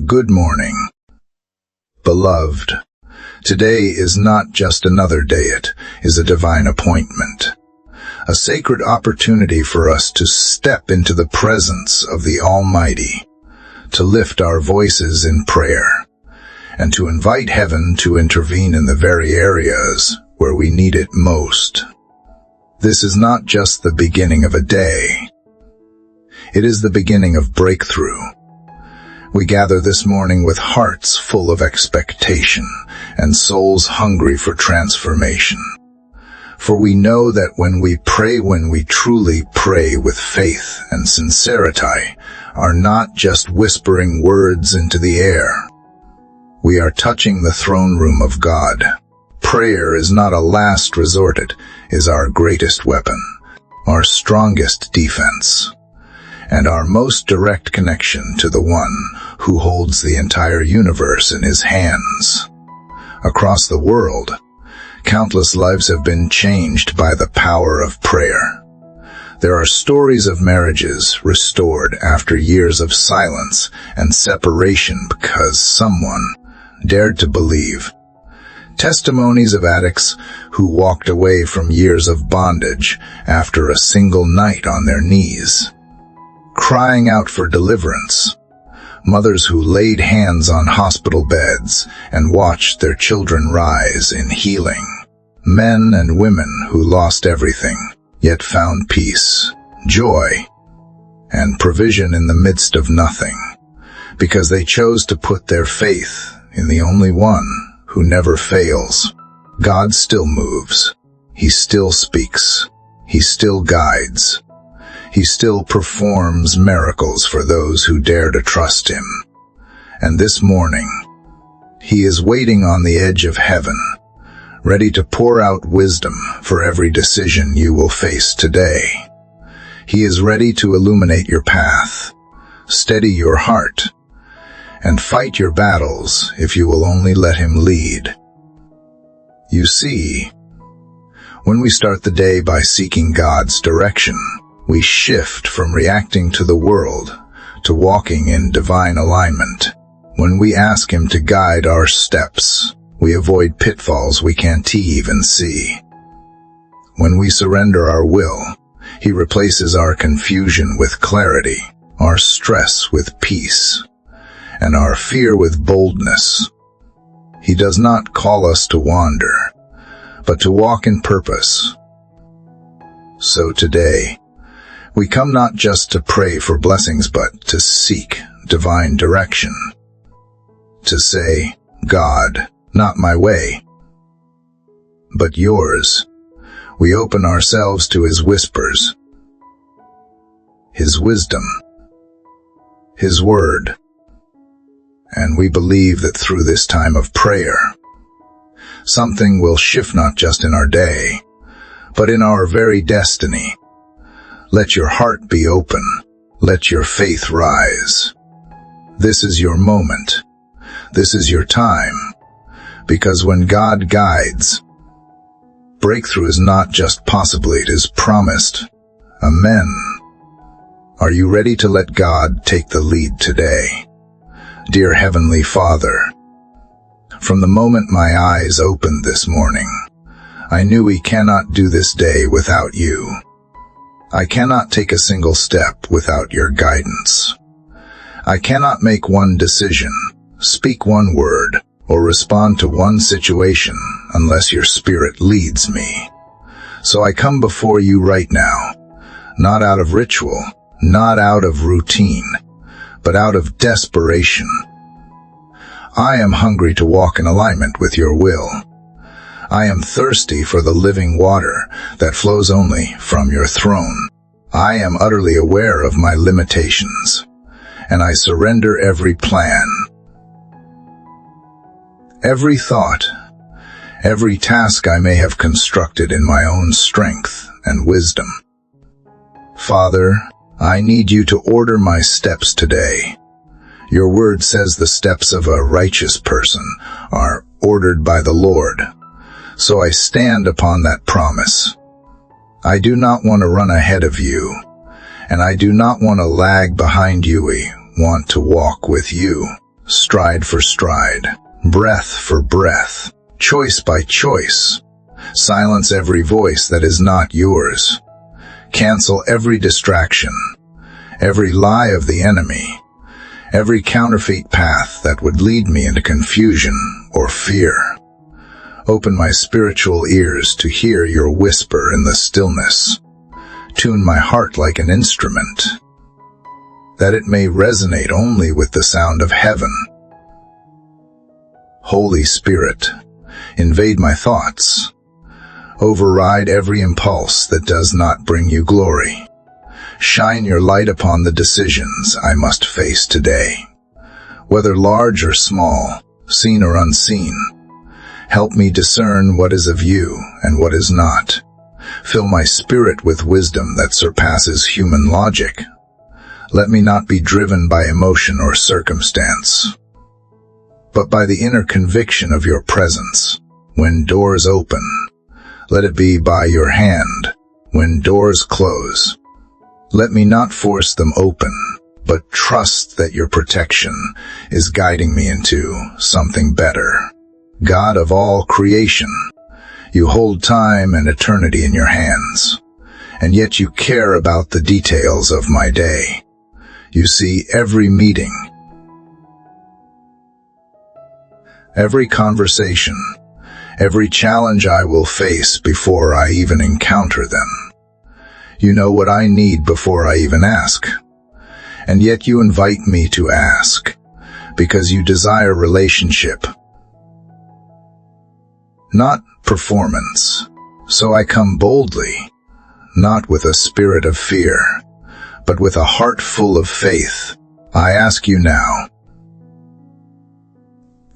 Good morning, beloved. Today is not just another day, it is a divine appointment, a sacred opportunity for us to step into the presence of the Almighty, to lift our voices in prayer, and to invite heaven to intervene in the very areas where we need it most. This is not just the beginning of a day. It is the beginning of breakthrough. We gather this morning with hearts full of expectation and souls hungry for transformation. For we know that when we truly pray with faith and sincerity, are not just whispering words into the air. We are touching the throne room of God. Prayer is not a last resort, it is our greatest weapon, our strongest defense, and our most direct connection to the One who holds the entire universe in His hands. Across the world, countless lives have been changed by the power of prayer. There are stories of marriages restored after years of silence and separation because someone dared to believe. Testimonies of addicts who walked away from years of bondage after a single night on their knees, crying out for deliverance. Mothers who laid hands on hospital beds and watched their children rise in healing. Men and women who lost everything, yet found peace, joy, and provision in the midst of nothing, because they chose to put their faith in the only one who never fails. God still moves. He still speaks. He still guides. He still performs miracles for those who dare to trust Him. And this morning, He is waiting on the edge of heaven, ready to pour out wisdom for every decision you will face today. He is ready to illuminate your path, steady your heart, and fight your battles if you will only let Him lead. You see, when we start the day by seeking God's direction, we shift from reacting to the world to walking in divine alignment. When we ask Him to guide our steps, we avoid pitfalls we can't even see. When we surrender our will, He replaces our confusion with clarity, our stress with peace, and our fear with boldness. He does not call us to wander, but to walk in purpose. So today, we come not just to pray for blessings, but to seek divine direction. To say, God, not my way, but yours. We open ourselves to His whispers, His wisdom, His word, and we believe that through this time of prayer, something will shift not just in our day, but in our very destiny. Let your heart be open. Let your faith rise. This is your moment. This is your time. Because when God guides, breakthrough is not just possible, it is promised. Amen. Are you ready to let God take the lead today? Dear Heavenly Father, from the moment my eyes opened this morning, I knew we cannot do this day without you. I cannot take a single step without your guidance. I cannot make one decision, speak one word, or respond to one situation unless your Spirit leads me. So I come before you right now, not out of ritual, not out of routine, but out of desperation. I am hungry to walk in alignment with your will. I am thirsty for the living water that flows only from your throne. I am utterly aware of my limitations, and I surrender every plan, every thought, every task I may have constructed in my own strength and wisdom. Father, I need you to order my steps today. Your word says the steps of a righteous person are ordered by the Lord. So I stand upon that promise. I do not want to run ahead of you, and I do not want to lag behind you. We want to walk with you. stride for stride, breath for breath, choice by choice. Silence every voice that is not yours. Cancel every distraction, every lie of the enemy, every counterfeit path that would lead me into confusion or fear. Open my spiritual ears to hear your whisper in the stillness. Tune my heart like an instrument, that it may resonate only with the sound of heaven. Holy Spirit, invade my thoughts. Override every impulse that does not bring you glory. Shine your light upon the decisions I must face today. Whether large or small, seen or unseen, help me discern what is of you and what is not. Fill my spirit with wisdom that surpasses human logic. Let me not be driven by emotion or circumstance, but by the inner conviction of your presence. When doors open, let it be by your hand. When doors close, let me not force them open, but trust that your protection is guiding me into something better. God of all creation, you hold time and eternity in your hands, and yet you care about the details of my day. You see every meeting, every conversation, every challenge I will face before I even encounter them. You know what I need before I even ask, and yet you invite me to ask, because you desire relationship, not performance. So I come boldly, not with a spirit of fear, but with a heart full of faith. I ask you now,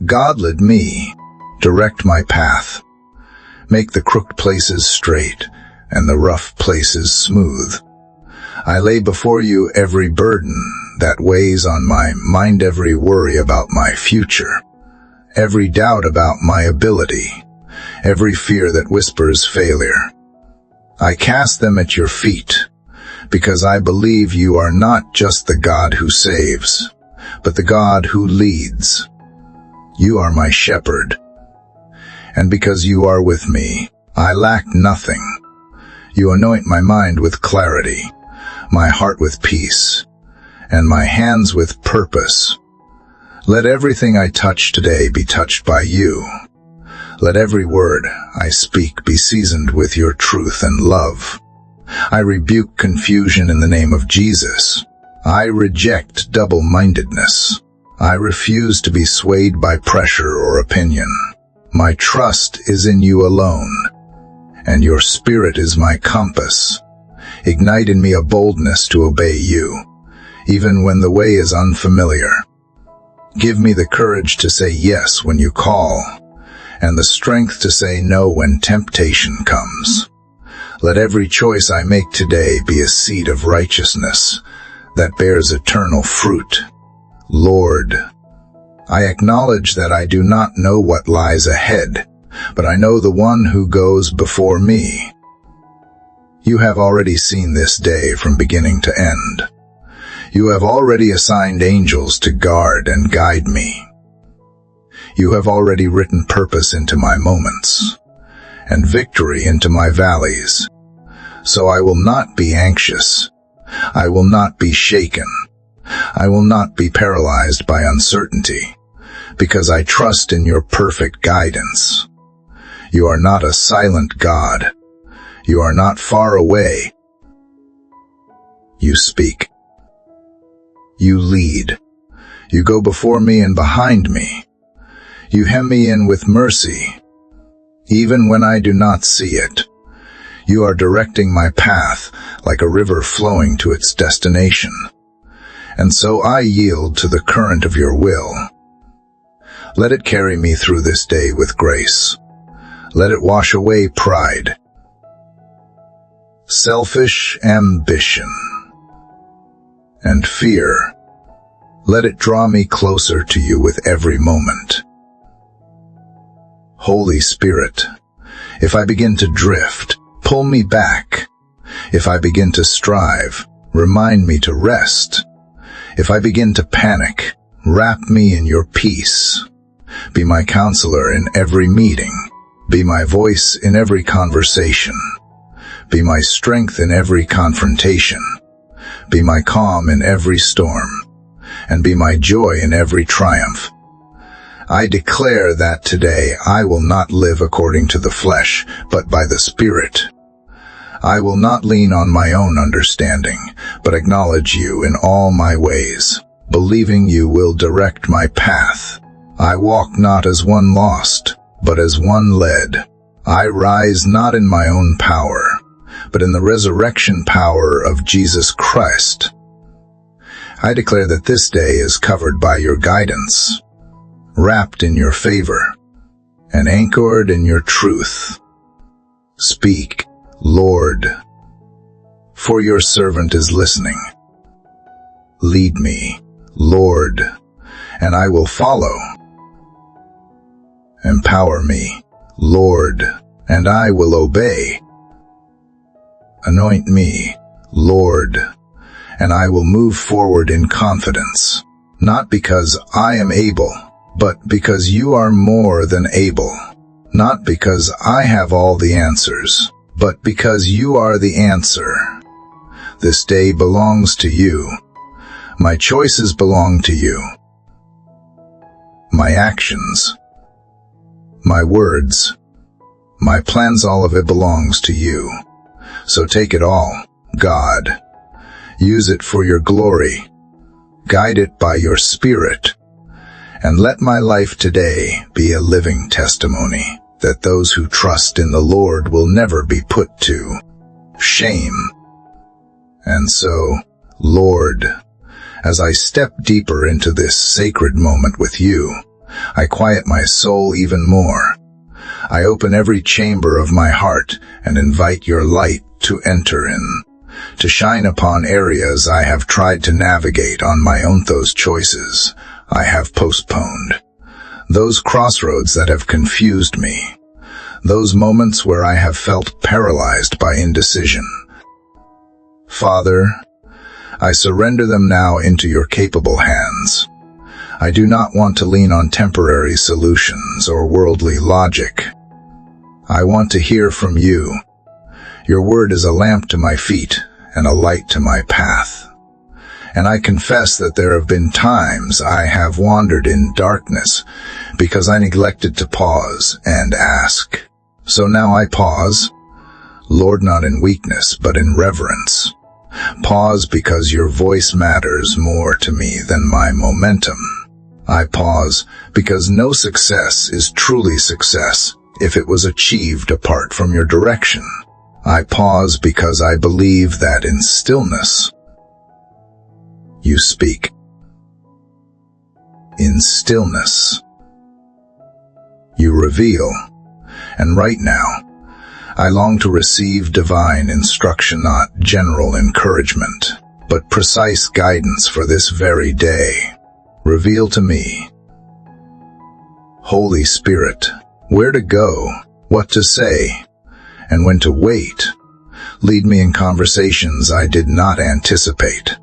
God, lead me, direct my path, make the crooked places straight and the rough places smooth. I lay before you every burden that weighs on my mind, every worry about my future, every doubt about my ability, every fear that whispers failure. I cast them at your feet, because I believe you are not just the God who saves, but the God who leads. You are my shepherd, and because you are with me, I lack nothing. You anoint my mind with clarity, my heart with peace, and my hands with purpose. Let everything I touch today be touched by you. Let every word I speak be seasoned with your truth and love. I rebuke confusion in the name of Jesus. I reject double-mindedness. I refuse to be swayed by pressure or opinion. My trust is in you alone, and your spirit is my compass. Ignite in me a boldness to obey you, even when the way is unfamiliar. Give me the courage to say yes when you call, and the strength to say no when temptation comes. Let every choice I make today be a seed of righteousness that bears eternal fruit. Lord, I acknowledge that I do not know what lies ahead, but I know the one who goes before me. You have already seen this day from beginning to end. You have already assigned angels to guard and guide me. You have already written purpose into my moments, and victory into my valleys. So I will not be anxious. I will not be shaken. I will not be paralyzed by uncertainty, because I trust in your perfect guidance. You are not a silent God. You are not far away. You speak. You lead. You go before me and behind me. You hem me in with mercy, even when I do not see it. You are directing my path like a river flowing to its destination. And so I yield to the current of your will. Let it carry me through this day with grace. Let it wash away pride, selfish ambition, and fear. Let it draw me closer to you with every moment. Holy Spirit, if I begin to drift, pull me back. If I begin to strive, remind me to rest. If I begin to panic, Wrap me in your peace. Be my counselor in every meeting. Be my voice in every conversation. Be my strength in every confrontation. Be my calm in every storm. And be my joy in every triumph. I declare that today I will not live according to the flesh, but by the Spirit. I will not lean on my own understanding, but acknowledge you in all my ways, believing you will direct my path. I walk not as one lost, but as one led. I rise not in my own power, but in the resurrection power of Jesus Christ. I declare that this day is covered by your guidance, wrapped in your favor, and anchored in your truth. Speak, Lord, for your servant is listening. Lead me, Lord, and I will follow. Empower me, Lord, and I will obey. Anoint me, Lord, and I will move forward in confidence, not because I am able, but because you are more than able, not because I have all the answers, but because you are the answer. This day belongs to you. My choices belong to you. My actions, my words, my plans, all of it belongs to you. So take it all, God. Use it for your glory. Guide it by your Spirit. And let my life today be a living testimony that those who trust in the Lord will never be put to shame. And so, Lord, as I step deeper into this sacred moment with you, I quiet my soul even more. I open every chamber of my heart and invite your light to enter in, to shine upon areas I have tried to navigate on my own, those choices I have postponed, those crossroads that have confused me, those moments where I have felt paralyzed by indecision. Father, I surrender them now into your capable hands. I do not want to lean on temporary solutions or worldly logic. I want to hear from you. Your word is a lamp to my feet and a light to my path. And I confess that there have been times I have wandered in darkness because I neglected to pause and ask. So now I pause, Lord, not in weakness, but in reverence. Pause because your voice matters more to me than my momentum. I pause because no success is truly success if it was achieved apart from your direction. I pause because I believe that in stillness, you speak. In stillness, you reveal. And right now, I long to receive divine instruction, not general encouragement, but precise guidance for this very day. Reveal to me, Holy Spirit, where to go, what to say, and when to wait. Lead me in conversations I did not anticipate,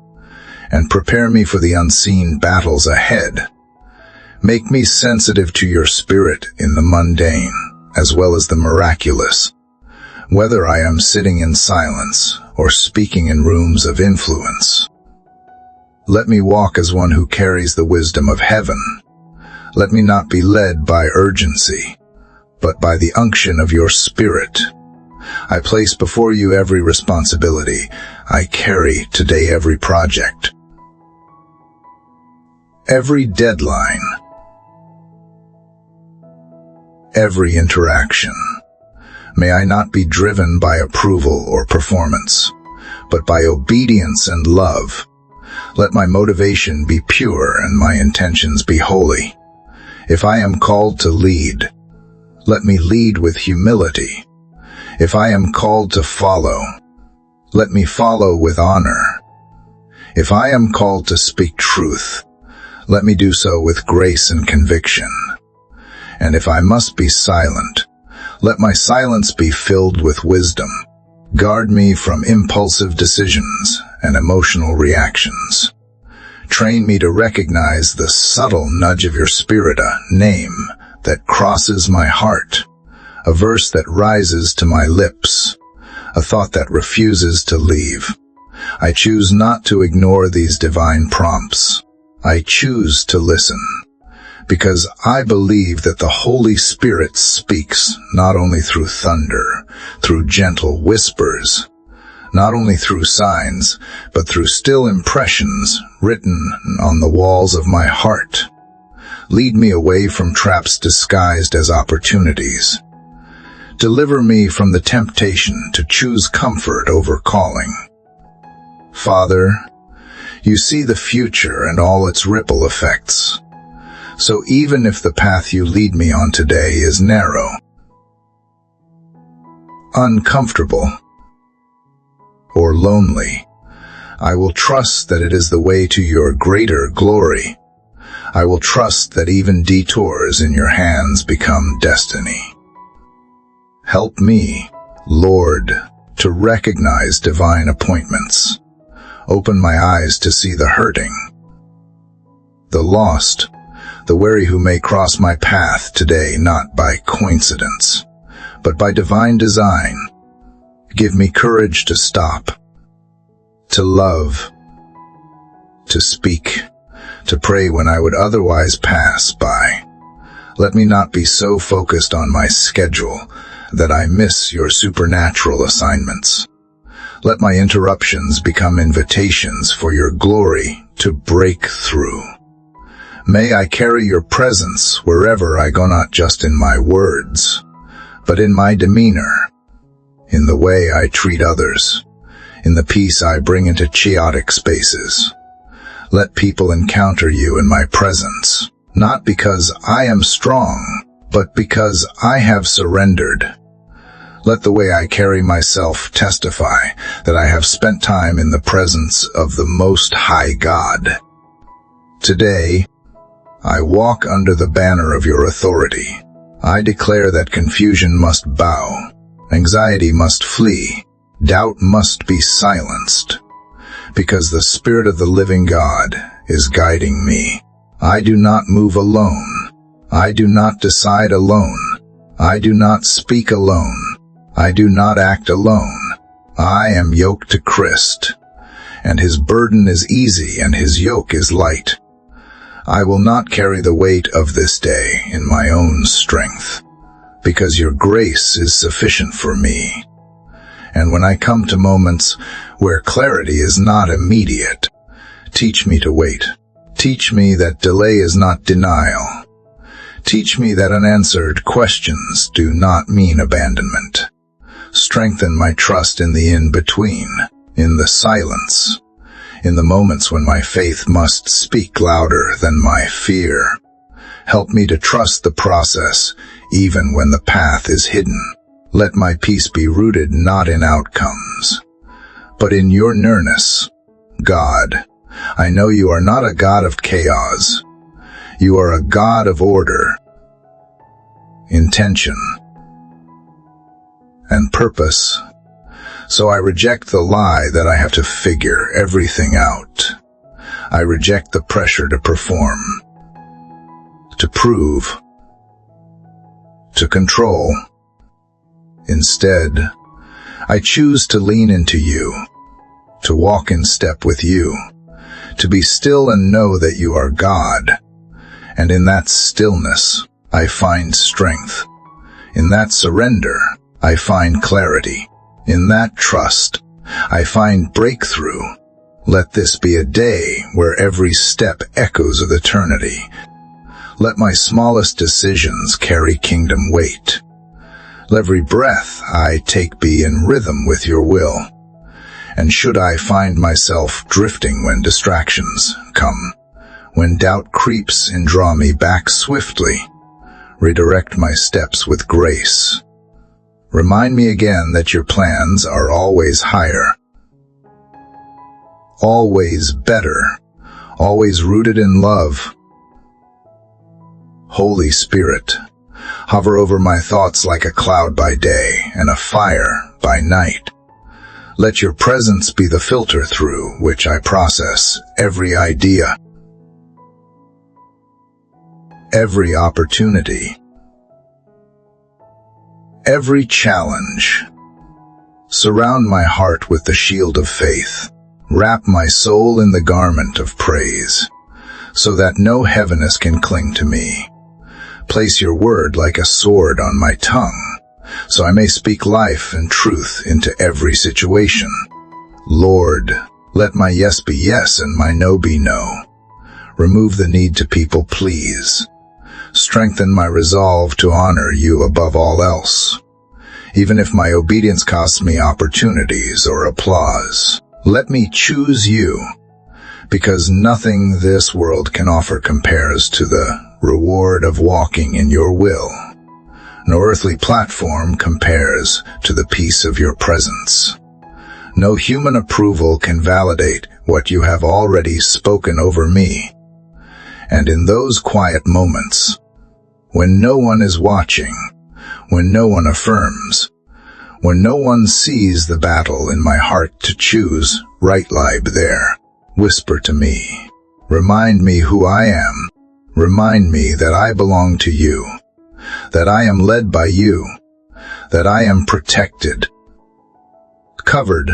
and prepare me for the unseen battles ahead. Make me sensitive to your Spirit in the mundane, as well as the miraculous, whether I am sitting in silence or speaking in rooms of influence. Let me walk as one who carries the wisdom of heaven. Let me not be led by urgency, but by the unction of your Spirit. I place before you every responsibility I carry today, every project, every deadline, every interaction. May I not be driven by approval or performance, but by obedience and love. Let my motivation be pure and my intentions be holy. If I am called to lead, let me lead with humility. If I am called to follow, let me follow with honor. If I am called to speak truth, let me do so with grace and conviction. And if I must be silent, let my silence be filled with wisdom. Guard me from impulsive decisions and emotional reactions. Train me to recognize the subtle nudge of your spirit, a name that crosses my heart, a verse that rises to my lips, a thought that refuses to leave. I choose not to ignore these divine prompts. I choose to listen, because I believe that the Holy Spirit speaks not only through thunder, through gentle whispers, not only through signs, but through still impressions written on the walls of my heart. Lead me away from traps disguised as opportunities. Deliver me from the temptation to choose comfort over calling. Father, you see the future and all its ripple effects. So even if the path you lead me on today is narrow, uncomfortable, or lonely, I will trust that it is the way to your greater glory. I will trust that even detours in your hands become destiny. Help me, Lord, to recognize divine appointments. Open my eyes to see the hurting, the lost, the weary who may cross my path today not by coincidence, but by divine design. Give me courage to stop, to love, to speak, to pray when I would otherwise pass by. Let me not be so focused on my schedule that I miss your supernatural assignments. Let my interruptions become invitations for your glory to break through. May I carry your presence wherever I go, not just in my words, but in my demeanor, in the way I treat others, in the peace I bring into chaotic spaces. Let people encounter you in my presence, not because I am strong, but because I have surrendered. Let the way I carry myself testify that I have spent time in the presence of the Most High God. Today, I walk under the banner of your authority. I declare that confusion must bow, anxiety must flee, doubt must be silenced, because the Spirit of the living God is guiding me. I do not move alone. I do not decide alone. I do not speak alone. I do not act alone. I am yoked to Christ, and his burden is easy and his yoke is light. I will not carry the weight of this day in my own strength, because your grace is sufficient for me. And when I come to moments where clarity is not immediate, teach me to wait. Teach me that delay is not denial. Teach me that unanswered questions do not mean abandonment. Strengthen my trust in the in-between, in the silence, in the moments when my faith must speak louder than my fear. Help me to trust the process, even when the path is hidden. Let my peace be rooted not in outcomes, but in your nearness. God, I know you are not a God of chaos. You are a God of order, intention, and purpose. So I reject the lie that I have to figure everything out. I reject the pressure to perform, to prove, to control. Instead, I choose to lean into you, to walk in step with you, to be still and know that you are God. And in that stillness, I find strength. In that surrender, I find clarity. In that trust, I find breakthrough. Let this be a day where every step echoes of eternity. Let my smallest decisions carry kingdom weight. Let every breath I take be in rhythm with your will. And should I find myself drifting when distractions come, when doubt creeps and draw me back swiftly, redirect my steps with grace. Remind me again that your plans are always higher, always better, always rooted in love. Holy Spirit, hover over my thoughts like a cloud by day and a fire by night. Let your presence be the filter through which I process every idea, every opportunity, every challenge. Surround my heart with the shield of faith. Wrap my soul in the garment of praise, so that no heaviness can cling to me. Place your word like a sword on my tongue, so I may speak life and truth into every situation. Lord, let my yes be yes and my no be no. Remove the need to people please. Strengthen my resolve to honor you above all else, even if my obedience costs me opportunities or applause. Let me choose you, because nothing this world can offer compares to the reward of walking in your will. No earthly platform compares to the peace of your presence. No human approval can validate what you have already spoken over me. And in those quiet moments, when no one is watching, when no one affirms, when no one sees the battle in my heart to choose, right lie there, whisper to me. Remind me who I am. Remind me that I belong to you, that I am led by you, that I am protected, covered,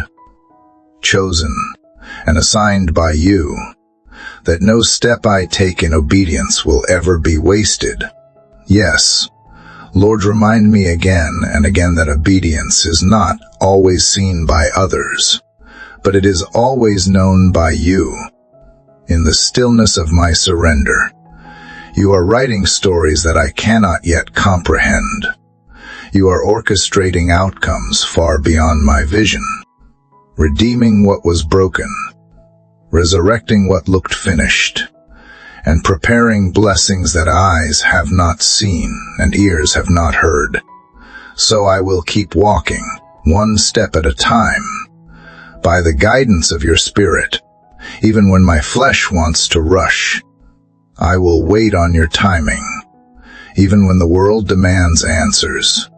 chosen, and assigned by you, that no step I take in obedience will ever be wasted. Yes, Lord, remind me again and again that obedience is not always seen by others, but it is always known by you. In the stillness of my surrender, you are writing stories that I cannot yet comprehend. You are orchestrating outcomes far beyond my vision, redeeming what was broken, resurrecting what looked finished, and preparing blessings that eyes have not seen and ears have not heard. So I will keep walking, one step at a time, by the guidance of your Spirit. Even when my flesh wants to rush, I will wait on your timing. Even when the world demands answers,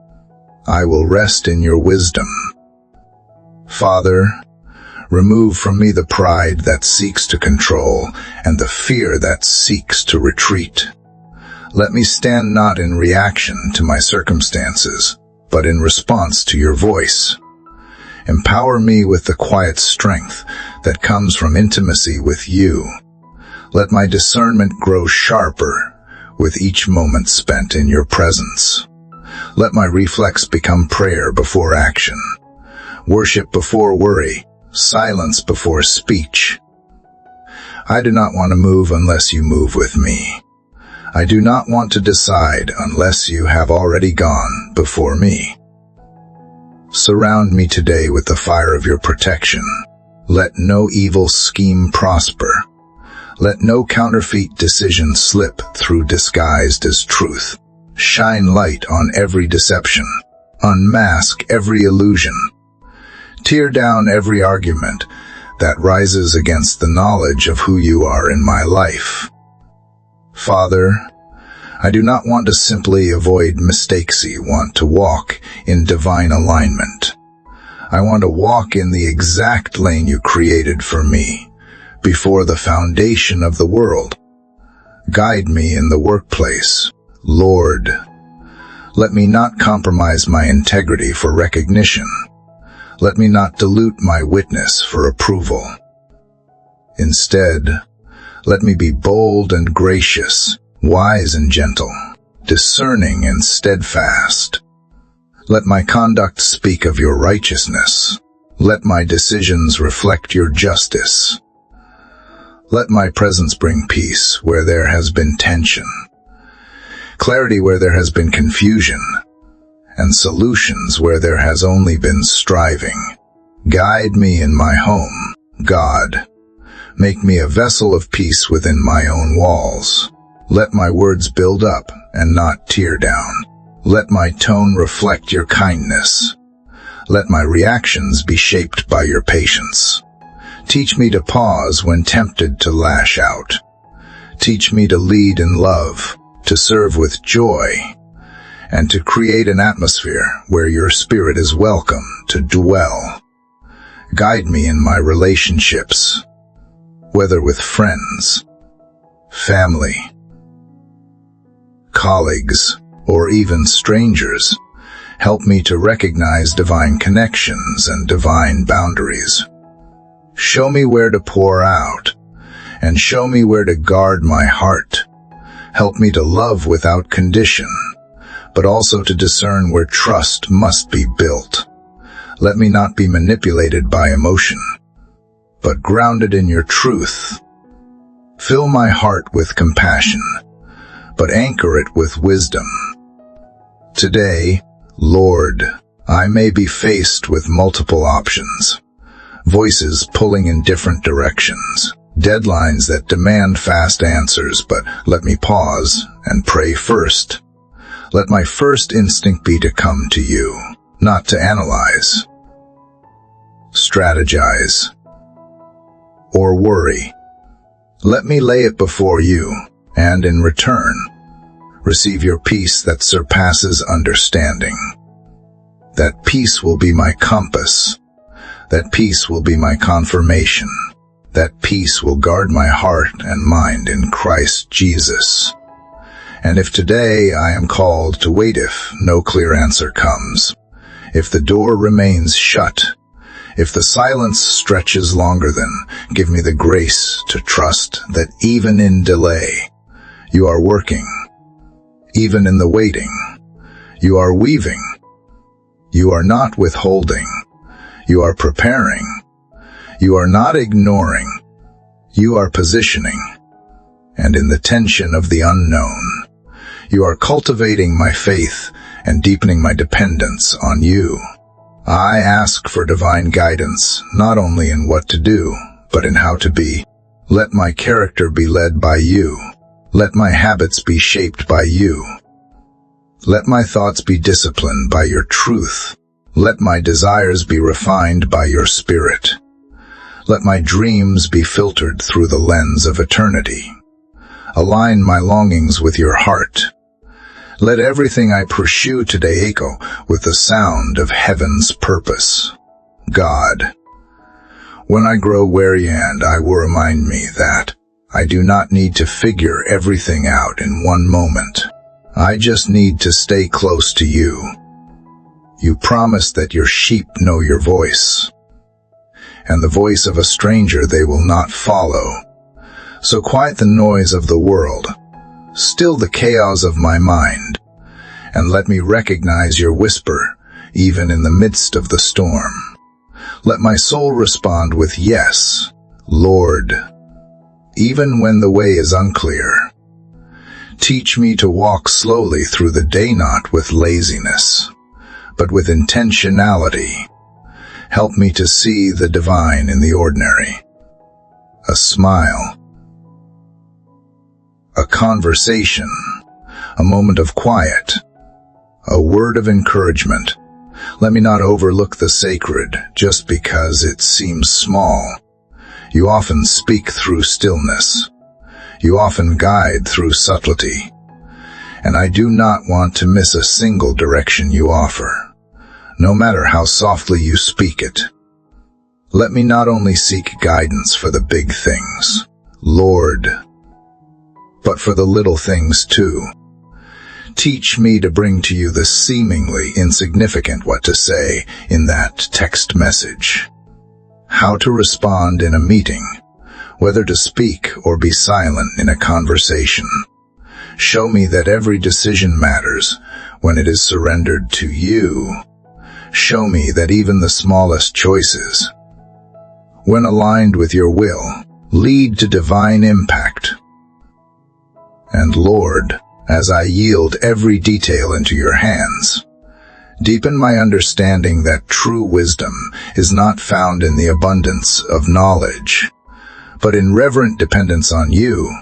I will rest in your wisdom. Father, remove from me the pride that seeks to control and the fear that seeks to retreat. Let me stand not in reaction to my circumstances, but in response to your voice. Empower me with the quiet strength that comes from intimacy with you. Let my discernment grow sharper with each moment spent in your presence. Let my reflex become prayer before action, worship before worry, silence before speech. I do not want to move unless you move with me. I do not want to decide unless you have already gone before me. Surround me today with the fire of your protection. Let no evil scheme prosper. Let no counterfeit decision slip through disguised as truth. Shine light on every deception. Unmask every illusion. Tear down every argument that rises against the knowledge of who you are in my life. Father, I do not want to simply avoid mistakes. I want to walk in divine alignment. I want to walk in the exact lane you created for me before the foundation of the world. Guide me in the workplace, Lord. Let me not compromise my integrity for recognition. Let me not dilute my witness for approval. Instead, let me be bold and gracious, wise and gentle, discerning and steadfast. Let my conduct speak of your righteousness. Let my decisions reflect your justice. Let my presence bring peace where there has been tension, clarity where there has been confusion, and solutions where there has only been striving. Guide me in my home, God. Make me a vessel of peace within my own walls. Let my words build up and not tear down. Let my tone reflect your kindness. Let my reactions be shaped by your patience. Teach me to pause when tempted to lash out. Teach me to lead in love, to serve with joy, and to create an atmosphere where your Spirit is welcome to dwell. Guide me in my relationships, whether with friends, family, colleagues, or even strangers. Help me to recognize divine connections and divine boundaries. Show me where to pour out, and show me where to guard my heart. Help me to love without condition, but also to discern where trust must be built. Let me not be manipulated by emotion, but grounded in your truth. Fill my heart with compassion, but anchor it with wisdom. Today, Lord, I may be faced with multiple options, voices pulling in different directions, deadlines that demand fast answers, but let me pause and pray first. Let my first instinct be to come to you, not to analyze, strategize, or worry. Let me lay it before you, and in return, receive your peace that surpasses understanding. That peace will be my compass. That peace will be my confirmation. That peace will guard my heart and mind in Christ Jesus. And if today I am called to wait if no clear answer comes, if the door remains shut, if the silence stretches longer, then give me the grace to trust that even in delay, you are working. Even in the waiting, you are weaving. You are not withholding. You are preparing. You are not ignoring. You are positioning. And in the tension of the unknown, you are cultivating my faith and deepening my dependence on you. I ask for divine guidance, not only in what to do, but in how to be. Let my character be led by you. Let my habits be shaped by you. Let my thoughts be disciplined by your truth. Let my desires be refined by your spirit. Let my dreams be filtered through the lens of eternity. Align my longings with your heart. Let everything I pursue today echo with the sound of heaven's purpose. God, when I grow weary, and I will remind me that I do not need to figure everything out in one moment. I just need to stay close to you. You promise that your sheep know your voice, and the voice of a stranger they will not follow. So quiet the noise of the world, still the chaos of my mind, and let me recognize your whisper, even in the midst of the storm. Let my soul respond with yes, Lord, even when the way is unclear. Teach me to walk slowly through the day, not with laziness, but with intentionality. Help me to see the divine in the ordinary. A smile, a conversation, a moment of quiet, a word of encouragement. Let me not overlook the sacred just because it seems small. You often speak through stillness. You often guide through subtlety. And I do not want to miss a single direction you offer, no matter how softly you speak it. Let me not only seek guidance for the big things, Lord, but for the little things too. Teach me to bring to you the seemingly insignificant what to say in that text message, how to respond in a meeting, whether to speak or be silent in a conversation. Show me that every decision matters when it is surrendered to you. Show me that even the smallest choices, when aligned with your will, lead to divine impact. And Lord, as I yield every detail into your hands, deepen my understanding that true wisdom is not found in the abundance of knowledge, but in reverent dependence on you.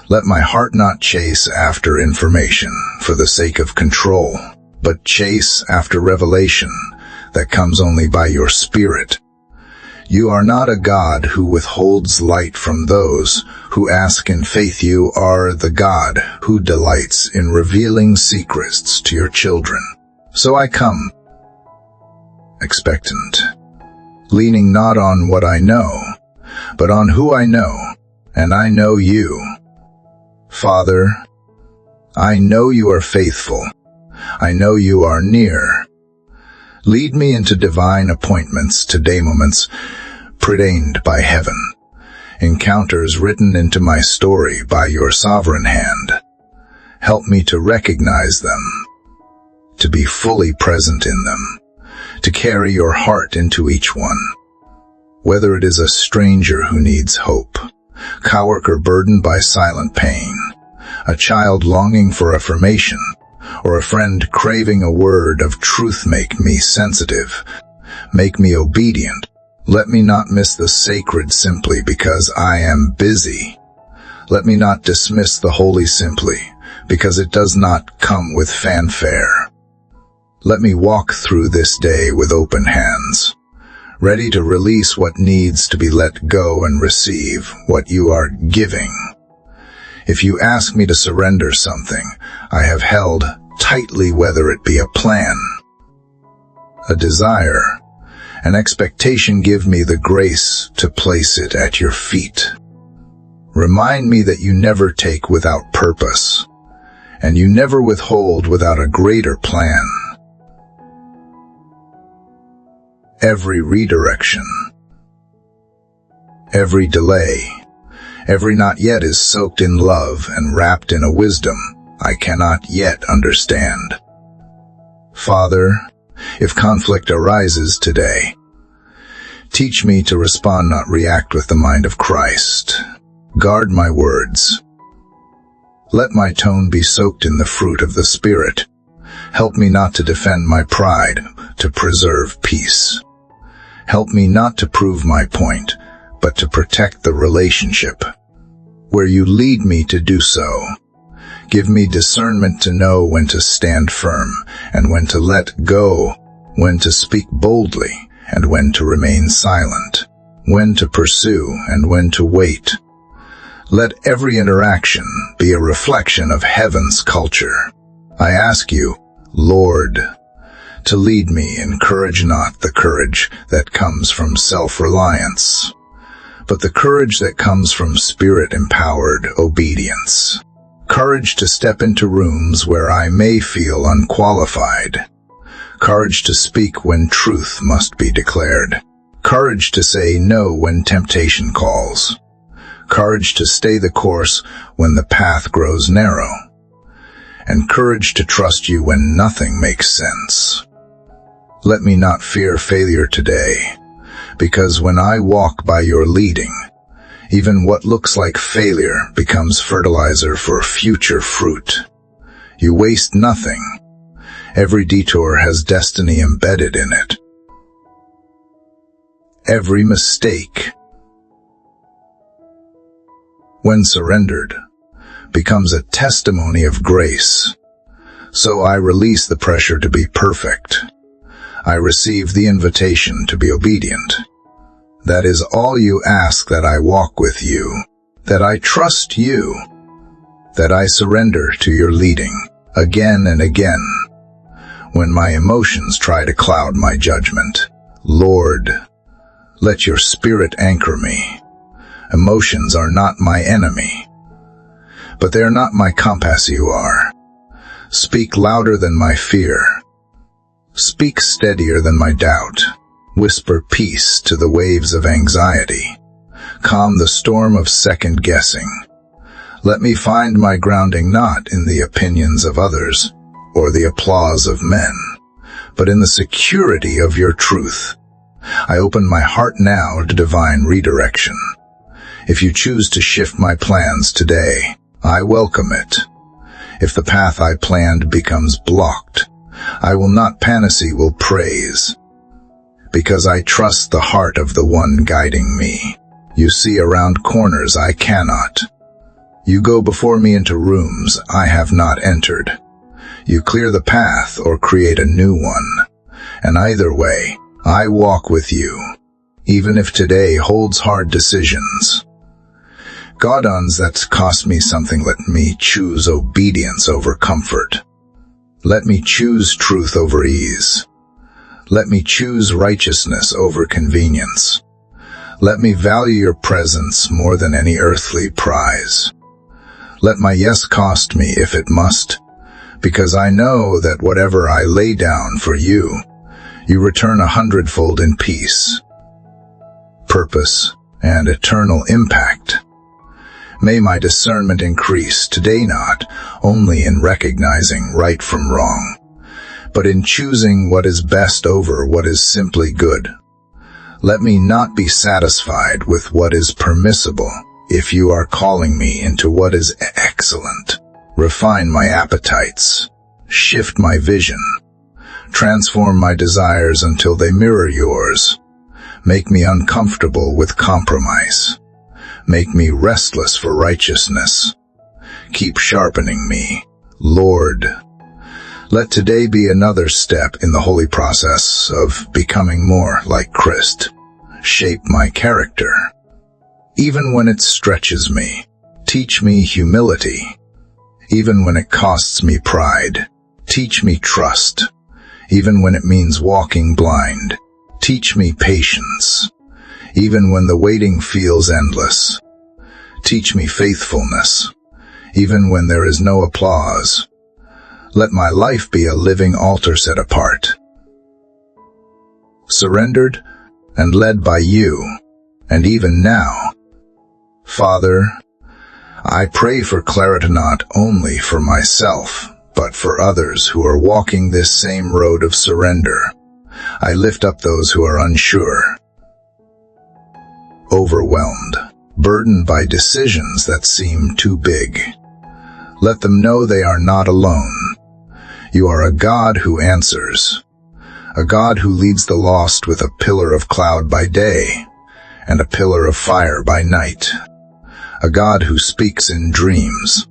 Let my heart not chase after information for the sake of control, but chase after revelation that comes only by your Spirit. You are not a God who withholds light from those who ask in faith. You are the God who delights in revealing secrets to your children. So I come, expectant, leaning not on what I know, but on who I know, and I know you. Father, I know you are faithful. I know you are near. Lead me into divine appointments, today moments preordained by heaven, encounters written into my story by your sovereign hand. Help me to recognize them, to be fully present in them, to carry your heart into each one. Whether it is a stranger who needs hope, coworker burdened by silent pain, a child longing for affirmation, or a friend craving a word of truth, make me sensitive, make me obedient. Let me not miss the sacred simply because I am busy. Let me not dismiss the holy simply because it does not come with fanfare. Let me walk through this day with open hands, ready to release what needs to be let go and receive what you are giving. If you ask me to surrender something I have held tightly, whether it be a plan, a desire, an expectation, give me the grace to place it at your feet. Remind me that you never take without purpose, and you never withhold without a greater plan. Every redirection, every delay, every not yet is soaked in love and wrapped in a wisdom I cannot yet understand. Father, if conflict arises today, teach me to respond, not react, with the mind of Christ. Guard my words. Let my tone be soaked in the fruit of the Spirit. Help me not to defend my pride, to preserve peace. Help me not to prove my point, but to protect the relationship. Where you lead me to do so, give me discernment to know when to stand firm and when to let go, when to speak boldly and when to remain silent, when to pursue and when to wait. Let every interaction be a reflection of heaven's culture. I ask you, Lord, to lead me in courage, not the courage that comes from self-reliance, but the courage that comes from Spirit-empowered obedience. Courage to step into rooms where I may feel unqualified. Courage to speak when truth must be declared. Courage to say no when temptation calls. Courage to stay the course when the path grows narrow. And courage to trust you when nothing makes sense. Let me not fear failure today, because when I walk by your leading, even what looks like failure becomes fertilizer for future fruit. You waste nothing. Every detour has destiny embedded in it. Every mistake, when surrendered, becomes a testimony of grace. So I release the pressure to be perfect. I receive the invitation to be obedient. That is all you ask, that I walk with you, that I trust you, that I surrender to your leading again and again. When my emotions try to cloud my judgment, Lord, let your Spirit anchor me. Emotions are not my enemy, but they are not my compass. You are. Speak louder than my fear. Speak steadier than my doubt. Whisper peace to the waves of anxiety. Calm the storm of second guessing. Let me find my grounding not in the opinions of others or the applause of men, but in the security of your truth. I open my heart now to divine redirection. If you choose to shift my plans today, I welcome it. If the path I planned becomes blocked, I will not panacea, will praise, because I trust the heart of the one guiding me. You see around corners I cannot. You go before me into rooms I have not entered. You clear the path or create a new one. And either way, I walk with you, even if today holds hard decisions. God-ons that cost me something, let me choose obedience over comfort. Let me choose truth over ease. Let me choose righteousness over convenience. Let me value your presence more than any earthly prize. Let my yes cost me if it must, because I know that whatever I lay down for you, you return 100-fold in peace, purpose, and eternal impact. May my discernment increase today, not only in recognizing right from wrong, but in choosing what is best over what is simply good. Let me not be satisfied with what is permissible if you are calling me into what is excellent. Refine my appetites, shift my vision, transform my desires until they mirror yours. Make me uncomfortable with compromise. Make me restless for righteousness. Keep sharpening me, Lord. Let today be another step in the holy process of becoming more like Christ. Shape my character. Even when it stretches me, teach me humility. Even when it costs me pride, teach me trust. Even when it means walking blind, teach me patience. Even when the waiting feels endless, teach me faithfulness. Even when there is no applause, let my life be a living altar set apart, surrendered and led by you. And even now, Father, I pray for clarity not only for myself, but for others who are walking this same road of surrender. I lift up those who are unsure, overwhelmed, burdened by decisions that seem too big. Let them know they are not alone. You are a God who answers, a God who leads the lost with a pillar of cloud by day and a pillar of fire by night, a God who speaks in dreams,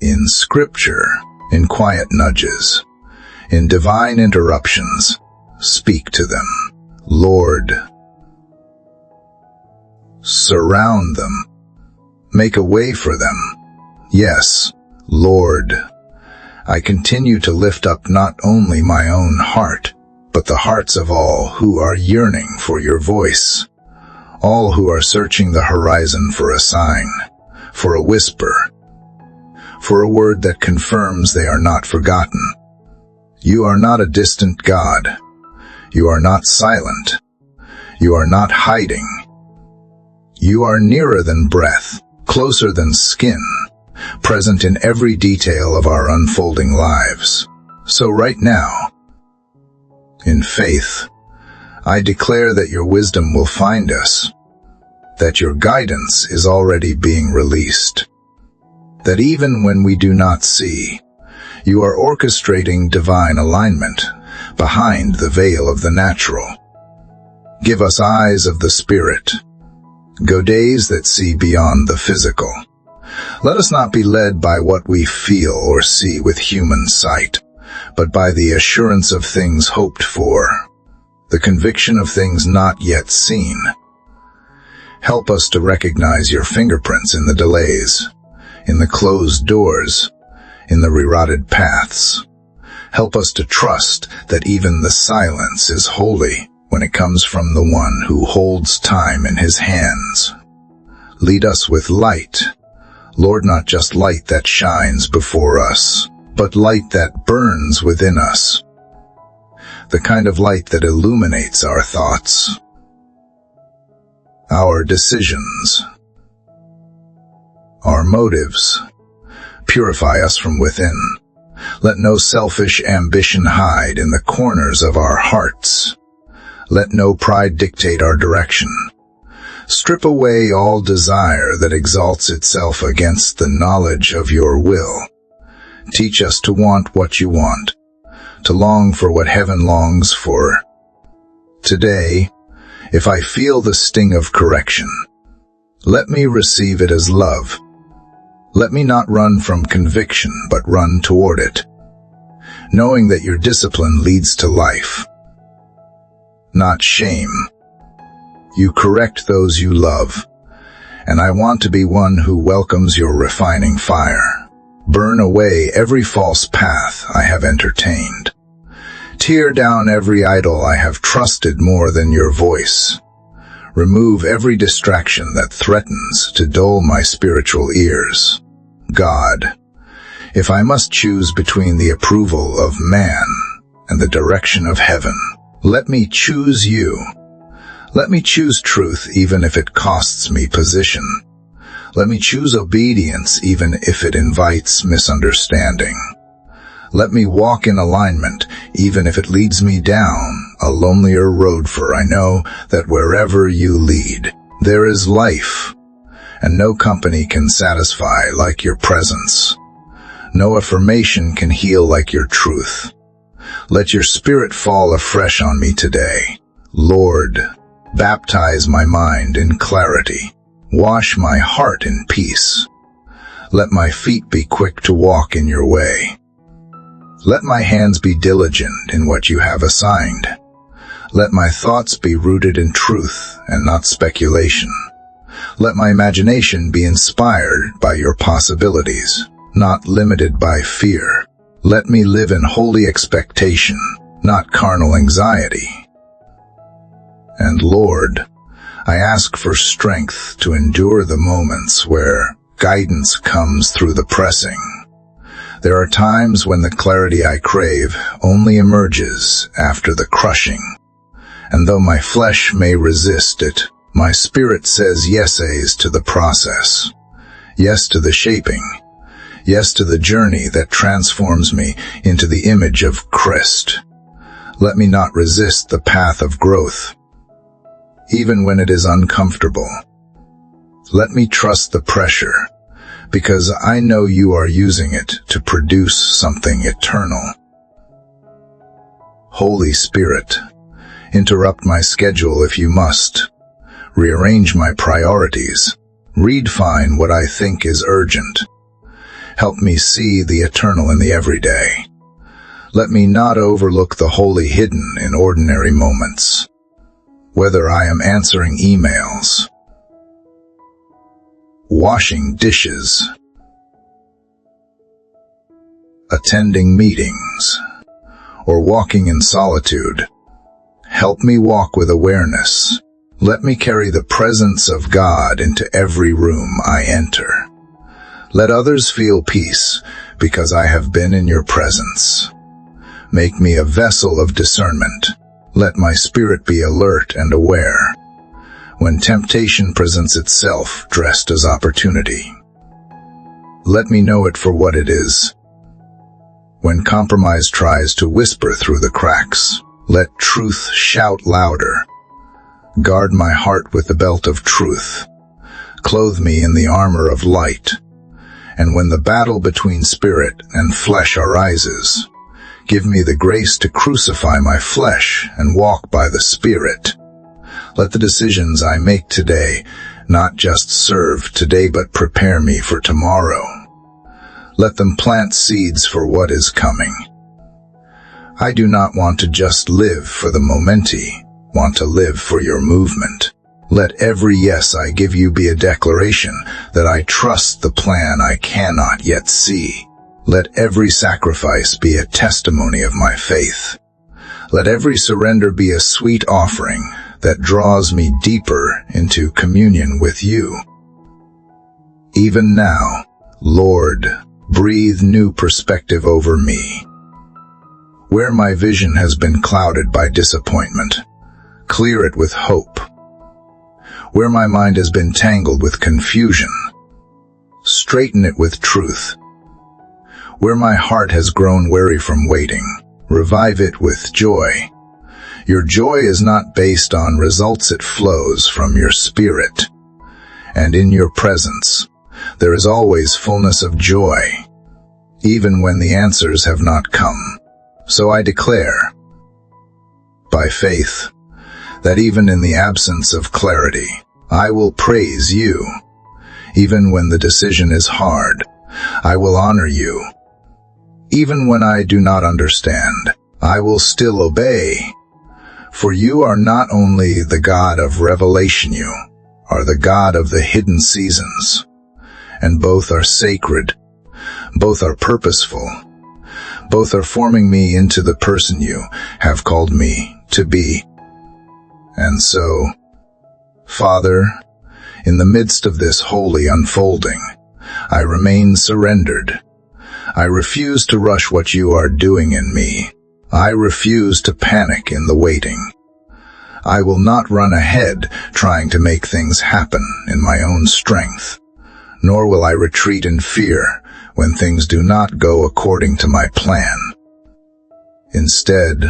in scripture, in quiet nudges, in divine interruptions. Speak to them, Lord. Surround them. Make a way for them. Yes, Lord. I continue to lift up not only my own heart, but the hearts of all who are yearning for your voice, all who are searching the horizon for a sign, for a whisper, for a word that confirms they are not forgotten. You are not a distant God. You are not silent. You are not hiding. You are nearer than breath, closer than skin, present in every detail of our unfolding lives. So right now, in faith, I declare that your wisdom will find us, that your guidance is already being released, that even when we do not see, you are orchestrating divine alignment behind the veil of the natural. Give us eyes of the Spirit, gaze that see beyond the physical. Let us not be led by what we feel or see with human sight, but by the assurance of things hoped for, the conviction of things not yet seen. Help us to recognize your fingerprints in the delays, in the closed doors, in the rerouted paths. Help us to trust that even the silence is holy when it comes from the one who holds time in his hands. Lead us with light, Lord, not just light that shines before us, but light that burns within us, the kind of light that illuminates our thoughts, our decisions, our motives. Purify us from within. Let no selfish ambition hide in the corners of our hearts. Let no pride dictate our direction. Strip away all desire that exalts itself against the knowledge of your will. Teach us to want what you want, to long for what heaven longs for. Today, if I feel the sting of correction, let me receive it as love. Let me not run from conviction, but run toward it, knowing that your discipline leads to life, not shame. You correct those you love, and I want to be one who welcomes your refining fire. Burn away every false path I have entertained. Tear down every idol I have trusted more than your voice. Remove every distraction that threatens to dull my spiritual ears. God, if I must choose between the approval of man and the direction of heaven, let me choose you. Let me choose truth even if it costs me position. Let me choose obedience even if it invites misunderstanding. Let me walk in alignment even if it leads me down a lonelier road, for I know that wherever you lead, there is life, and no company can satisfy like your presence. No affirmation can heal like your truth. Let your spirit fall afresh on me today. Lord, baptize my mind in clarity. Wash my heart in peace. Let my feet be quick to walk in your way. Let my hands be diligent in what you have assigned. Let my thoughts be rooted in truth and not speculation. Let my imagination be inspired by your possibilities, not limited by fear. Let me live in holy expectation, not carnal anxiety. And Lord, I ask for strength to endure the moments where guidance comes through the pressing. There are times when the clarity I crave only emerges after the crushing. And though my flesh may resist it, my spirit says yeses to the process. Yes to the shaping. Yes to the journey that transforms me into the image of Christ. Let me not resist the path of growth, even when it is uncomfortable. Let me trust the pressure, because I know you are using it to produce something eternal. Holy Spirit, interrupt my schedule if you must. Rearrange my priorities. Redefine what I think is urgent. Help me see the eternal in the everyday. Let me not overlook the holy hidden in ordinary moments. Whether I am answering emails, washing dishes, attending meetings, or walking in solitude, help me walk with awareness. Let me carry the presence of God into every room I enter. Let others feel peace because I have been in your presence. Make me a vessel of discernment. Let my spirit be alert and aware when temptation presents itself dressed as opportunity. Let me know it for what it is. When compromise tries to whisper through the cracks, let truth shout louder. Guard my heart with the belt of truth. Clothe me in the armor of light. And when the battle between spirit and flesh arises, give me the grace to crucify my flesh and walk by the Spirit. Let the decisions I make today not just serve today but prepare me for tomorrow. Let them plant seeds for what is coming. I do not want to just live for the momenti, want to live for your movement. Let every yes I give you be a declaration that I trust the plan I cannot yet see. Let every sacrifice be a testimony of my faith. Let every surrender be a sweet offering that draws me deeper into communion with you. Even now, Lord, breathe new perspective over me. Where my vision has been clouded by disappointment, clear it with hope. Where my mind has been tangled with confusion, straighten it with truth. Where my heart has grown weary from waiting, revive it with joy. Your joy is not based on results, it flows from your spirit. And in your presence, there is always fullness of joy, even when the answers have not come. So I declare, by faith, that even in the absence of clarity, I will praise you. Even when the decision is hard, I will honor you. Even when I do not understand, I will still obey. For you are not only the God of revelation, you are the God of the hidden seasons. And both are sacred, both are purposeful, Both are forming me into the person you have called me to be. And so, Father, in the midst of this holy unfolding, I remain surrendered. I refuse to rush what you are doing in me. I refuse to panic in the waiting. I will not run ahead trying to make things happen in my own strength, nor will I retreat in fear when things do not go according to my plan. Instead,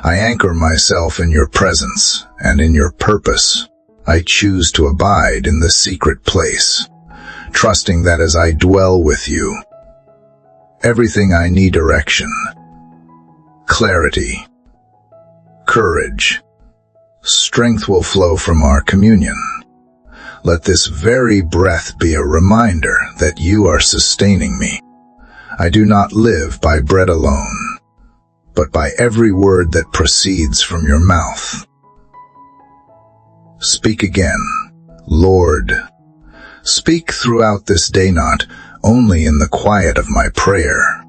I anchor myself in your presence and in your purpose. I choose to abide in the secret place, trusting that as I dwell with you, everything I need: direction, clarity, courage, strength will flow from our communion. Let this very breath be a reminder that you are sustaining me. I do not live by bread alone, but by every word that proceeds from your mouth. Speak again, Lord. Speak throughout this day, not only in the quiet of my prayer,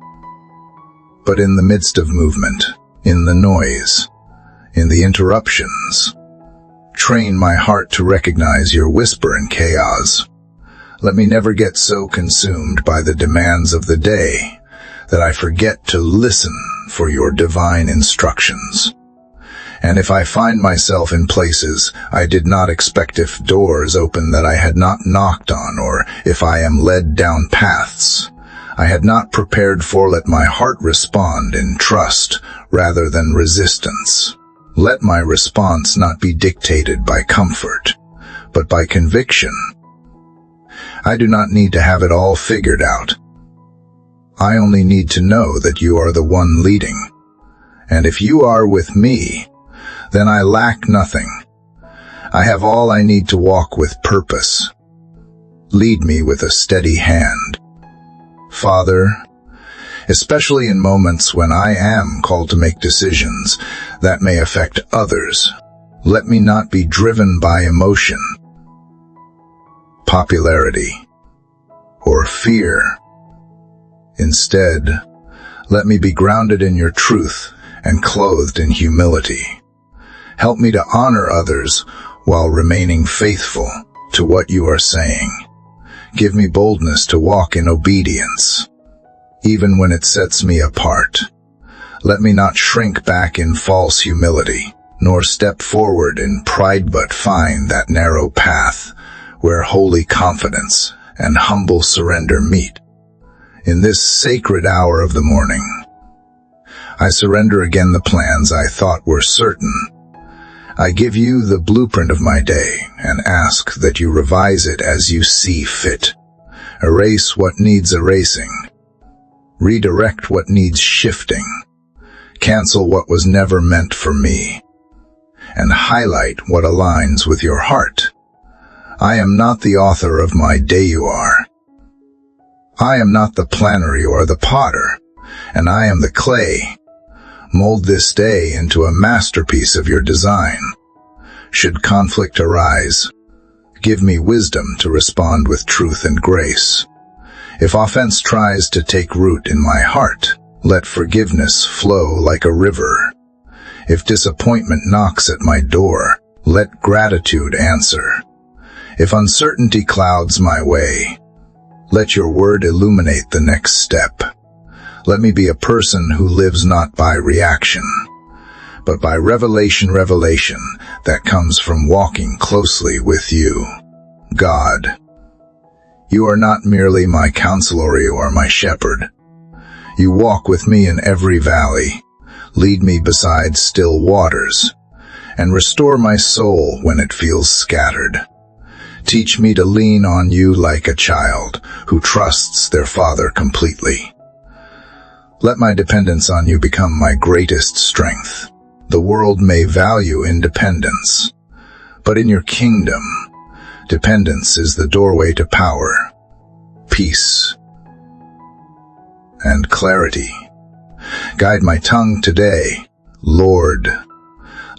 but in the midst of movement, in the noise, in the interruptions. Train my heart to recognize your whisper in chaos. Let me never get so consumed by the demands of the day that I forget to listen for your divine instructions. And if I find myself in places I did not expect, if doors open that I had not knocked on, or if I am led down paths I had not prepared for, let my heart respond in trust rather than resistance. Let my response not be dictated by comfort, but by conviction. I do not need to have it all figured out. I only need to know that you are the one leading. And if you are with me, then I lack nothing. I have all I need to walk with purpose. Lead me with a steady hand. Father, especially in moments when I am called to make decisions that may affect others, let me not be driven by emotion, popularity, or fear. Instead, let me be grounded in your truth and clothed in humility. Help me to honor others while remaining faithful to what you are saying. Give me boldness to walk in obedience, even when it sets me apart. Let me not shrink back in false humility, nor step forward in pride, but find that narrow path where holy confidence and humble surrender meet. In this sacred hour of the morning, I surrender again the plans I thought were certain. I give you the blueprint of my day and ask that you revise it as you see fit. Erase what needs erasing. Redirect what needs shifting. Cancel what was never meant for me. And highlight what aligns with your heart. I am not the author of my day, you are. I am not the planner, you are the potter, and I am the clay. Mold this day into a masterpiece of your design. Should conflict arise, give me wisdom to respond with truth and grace. If offense tries to take root in my heart, let forgiveness flow like a river. If disappointment knocks at my door, let gratitude answer. If uncertainty clouds my way, let your word illuminate the next step. Let me be a person who lives not by reaction, but by revelation that comes from walking closely with you. God, you are not merely my counselor, you are my shepherd. You walk with me in every valley, lead me beside still waters, and restore my soul when it feels scattered. Teach me to lean on you like a child who trusts their father completely. Let my dependence on you become my greatest strength. The world may value independence, but in your kingdom, dependence is the doorway to power, peace, and clarity. Guide my tongue today, Lord.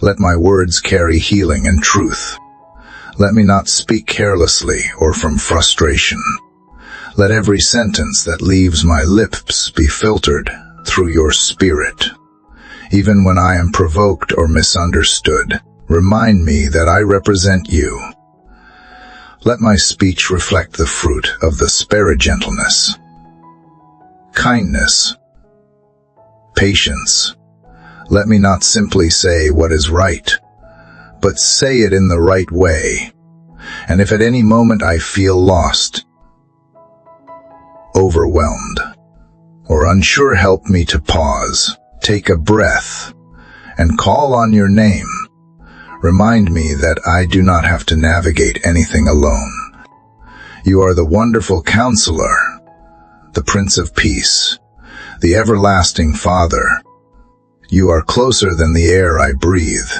Let my words carry healing and truth. Let me not speak carelessly or from frustration. Let every sentence that leaves my lips be filtered through your Spirit. Even when I am provoked or misunderstood, remind me that I represent you. Let my speech reflect the fruit of the Spirit: gentleness, kindness, patience. Let me not simply say what is right, but say it in the right way. And if at any moment I feel lost, overwhelmed, or unsure, help me to pause, take a breath, and call on your name. Remind me that I do not have to navigate anything alone. You are the wonderful Counselor, the Prince of Peace, the everlasting Father. You are closer than the air I breathe.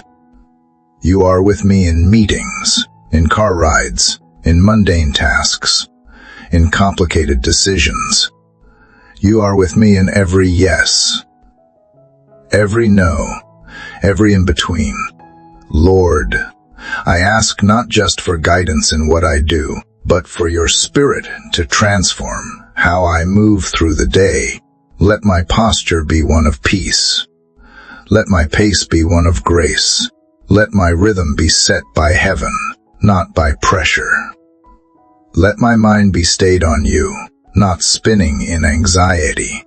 You are with me in meetings, in car rides, in mundane tasks, in complicated decisions. You are with me in every yes, every no, every in-between. Lord, I ask not just for guidance in what I do, but for your Spirit to transform how I move through the day. Let my posture be one of peace. Let my pace be one of grace. Let my rhythm be set by heaven, not by pressure. Let my mind be stayed on you, not spinning in anxiety.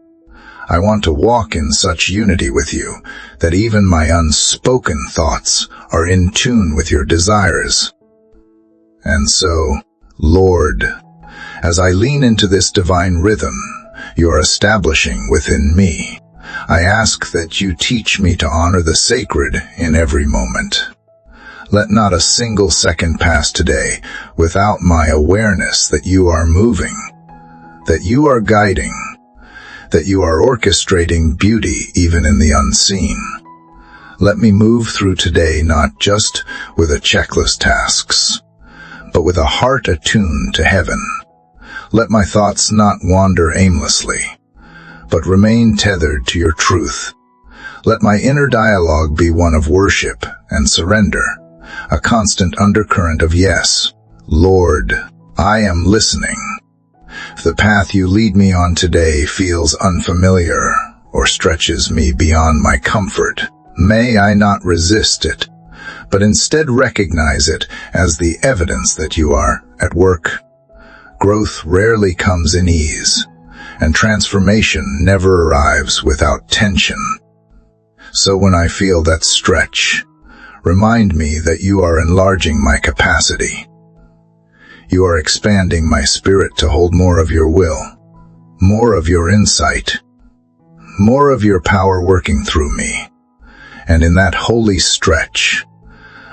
I want to walk in such unity with you that even my unspoken thoughts are in tune with your desires. And so, Lord, as I lean into this divine rhythm you're establishing within me, I ask that you teach me to honor the sacred in every moment. Let not a single second pass today without my awareness that you are moving, that you are guiding, that you are orchestrating beauty even in the unseen. Let me move through today not just with a checklist tasks, but with a heart attuned to heaven. Let my thoughts not wander aimlessly, but remain tethered to your truth. Let my inner dialogue be one of worship and surrender, a constant undercurrent of yes. Lord, I am listening. If the path you lead me on today feels unfamiliar or stretches me beyond my comfort, may I not resist it, but instead recognize it as the evidence that you are at work. Growth rarely comes in ease, and transformation never arrives without tension. So when I feel that stretch, remind me that you are enlarging my capacity. You are expanding my spirit to hold more of your will, more of your insight, more of your power working through me. And in that holy stretch,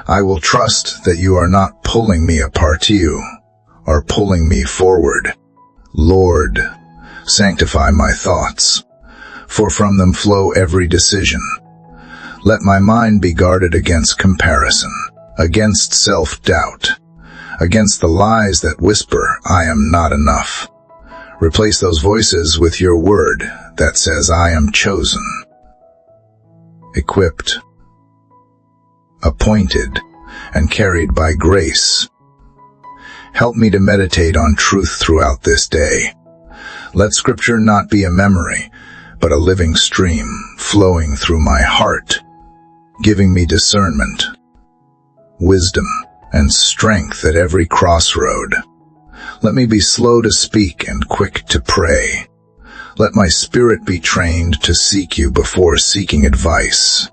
I will trust that you are not pulling me apart, you are pulling me forward. Lord, sanctify my thoughts, for from them flow every decision. Let my mind be guarded against comparison, against self-doubt, against the lies that whisper, I am not enough. Replace those voices with your word that says, I am chosen, equipped, appointed, and carried by grace. Help me to meditate on truth throughout this day. Let Scripture not be a memory, but a living stream flowing through my heart, giving me discernment, wisdom, and strength at every crossroad. Let me be slow to speak and quick to pray. Let my spirit be trained to seek you before seeking advice.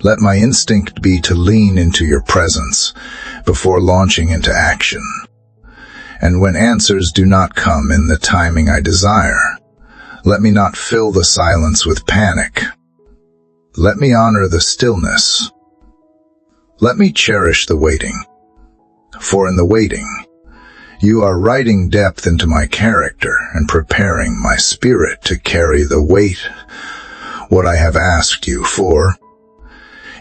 Let my instinct be to lean into your presence before launching into action. And when answers do not come in the timing I desire, let me not fill the silence with panic. Let me honor the stillness. Let me cherish the waiting. For in the waiting, you are writing depth into my character and preparing my spirit to carry the weight what I have asked you for.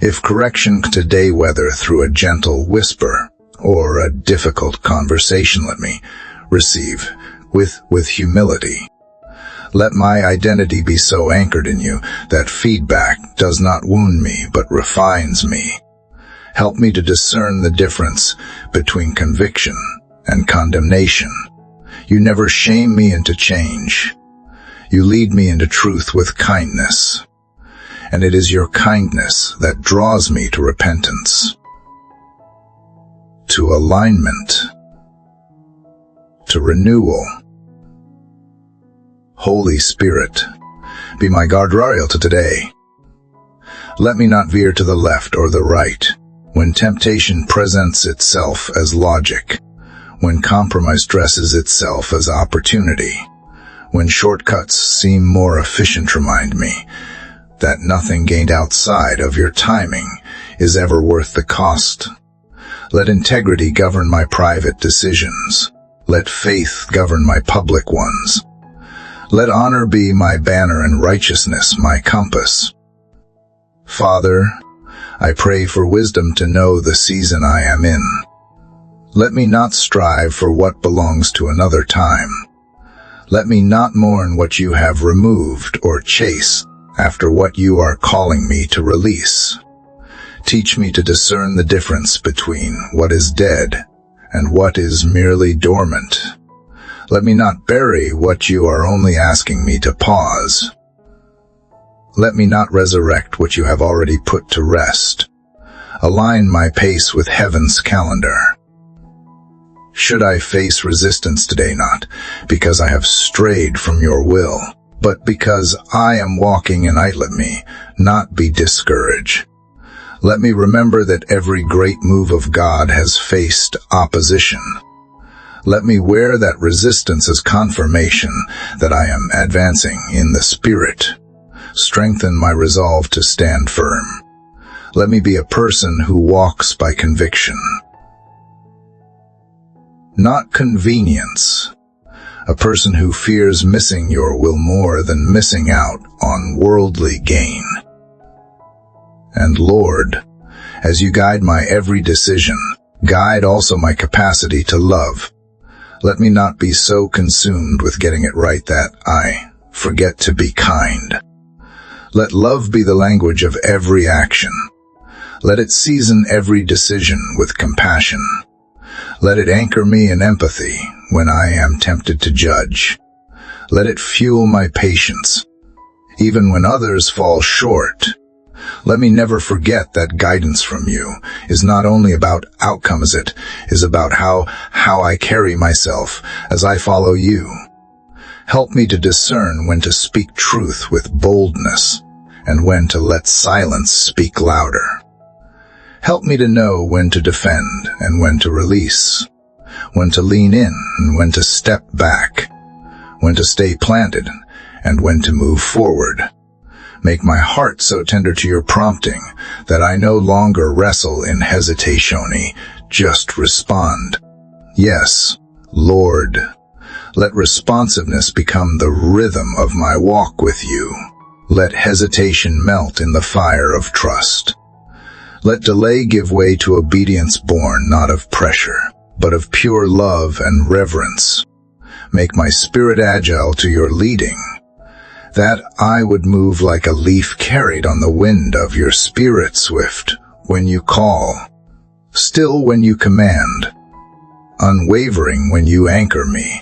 If correction today, whether through a gentle whisper or a difficult conversation, let me receive with humility. Let my identity be so anchored in you that feedback does not wound me but refines me. Help me to discern the difference between conviction and condemnation. You never shame me into change. You lead me into truth with kindness, and it is your kindness that draws me to repentance, to alignment, to renewal. Holy Spirit, be my guardrail to today. Let me not veer to the left or the right when temptation presents itself as logic, when compromise dresses itself as opportunity, when shortcuts seem more efficient. Remind me that nothing gained outside of your timing is ever worth the cost. Let integrity govern my private decisions. Let faith govern my public ones. Let honor be my banner and righteousness my compass. Father, I pray for wisdom to know the season I am in. Let me not strive for what belongs to another time. Let me not mourn what you have removed or chase after what you are calling me to release. Teach me to discern the difference between what is dead and what is merely dormant. Let me not bury what you are only asking me to pause. Let me not resurrect what you have already put to rest. Align my pace with heaven's calendar. Should I face resistance today, not because I have strayed from your will, but because I am walking in it, let me not be discouraged. Let me remember that every great move of God has faced opposition. Let me wear that resistance as confirmation that I am advancing in the Spirit. Strengthen my resolve to stand firm. Let me be a person who walks by conviction, not convenience. A person who fears missing your will more than missing out on worldly gain. And Lord, as you guide my every decision, guide also my capacity to love. Let me not be so consumed with getting it right that I forget to be kind. Let love be the language of every action. Let it season every decision with compassion. Let it anchor me in empathy when I am tempted to judge. Let it fuel my patience, even when others fall short. Let me never forget that guidance from you is not only about outcomes, it is about how I carry myself as I follow you. Help me to discern when to speak truth with boldness and when to let silence speak louder. Help me to know when to defend and when to release, when to lean in and when to step back, when to stay planted and when to move forward. Make my heart so tender to your prompting that I no longer wrestle in hesitation, just respond. Yes, Lord. Let responsiveness become the rhythm of my walk with you. Let hesitation melt in the fire of trust. Let delay give way to obedience born not of pressure, but of pure love and reverence. Make my spirit agile to your leading, that I would move like a leaf carried on the wind of your Spirit, swift when you call, still when you command, unwavering when you anchor me.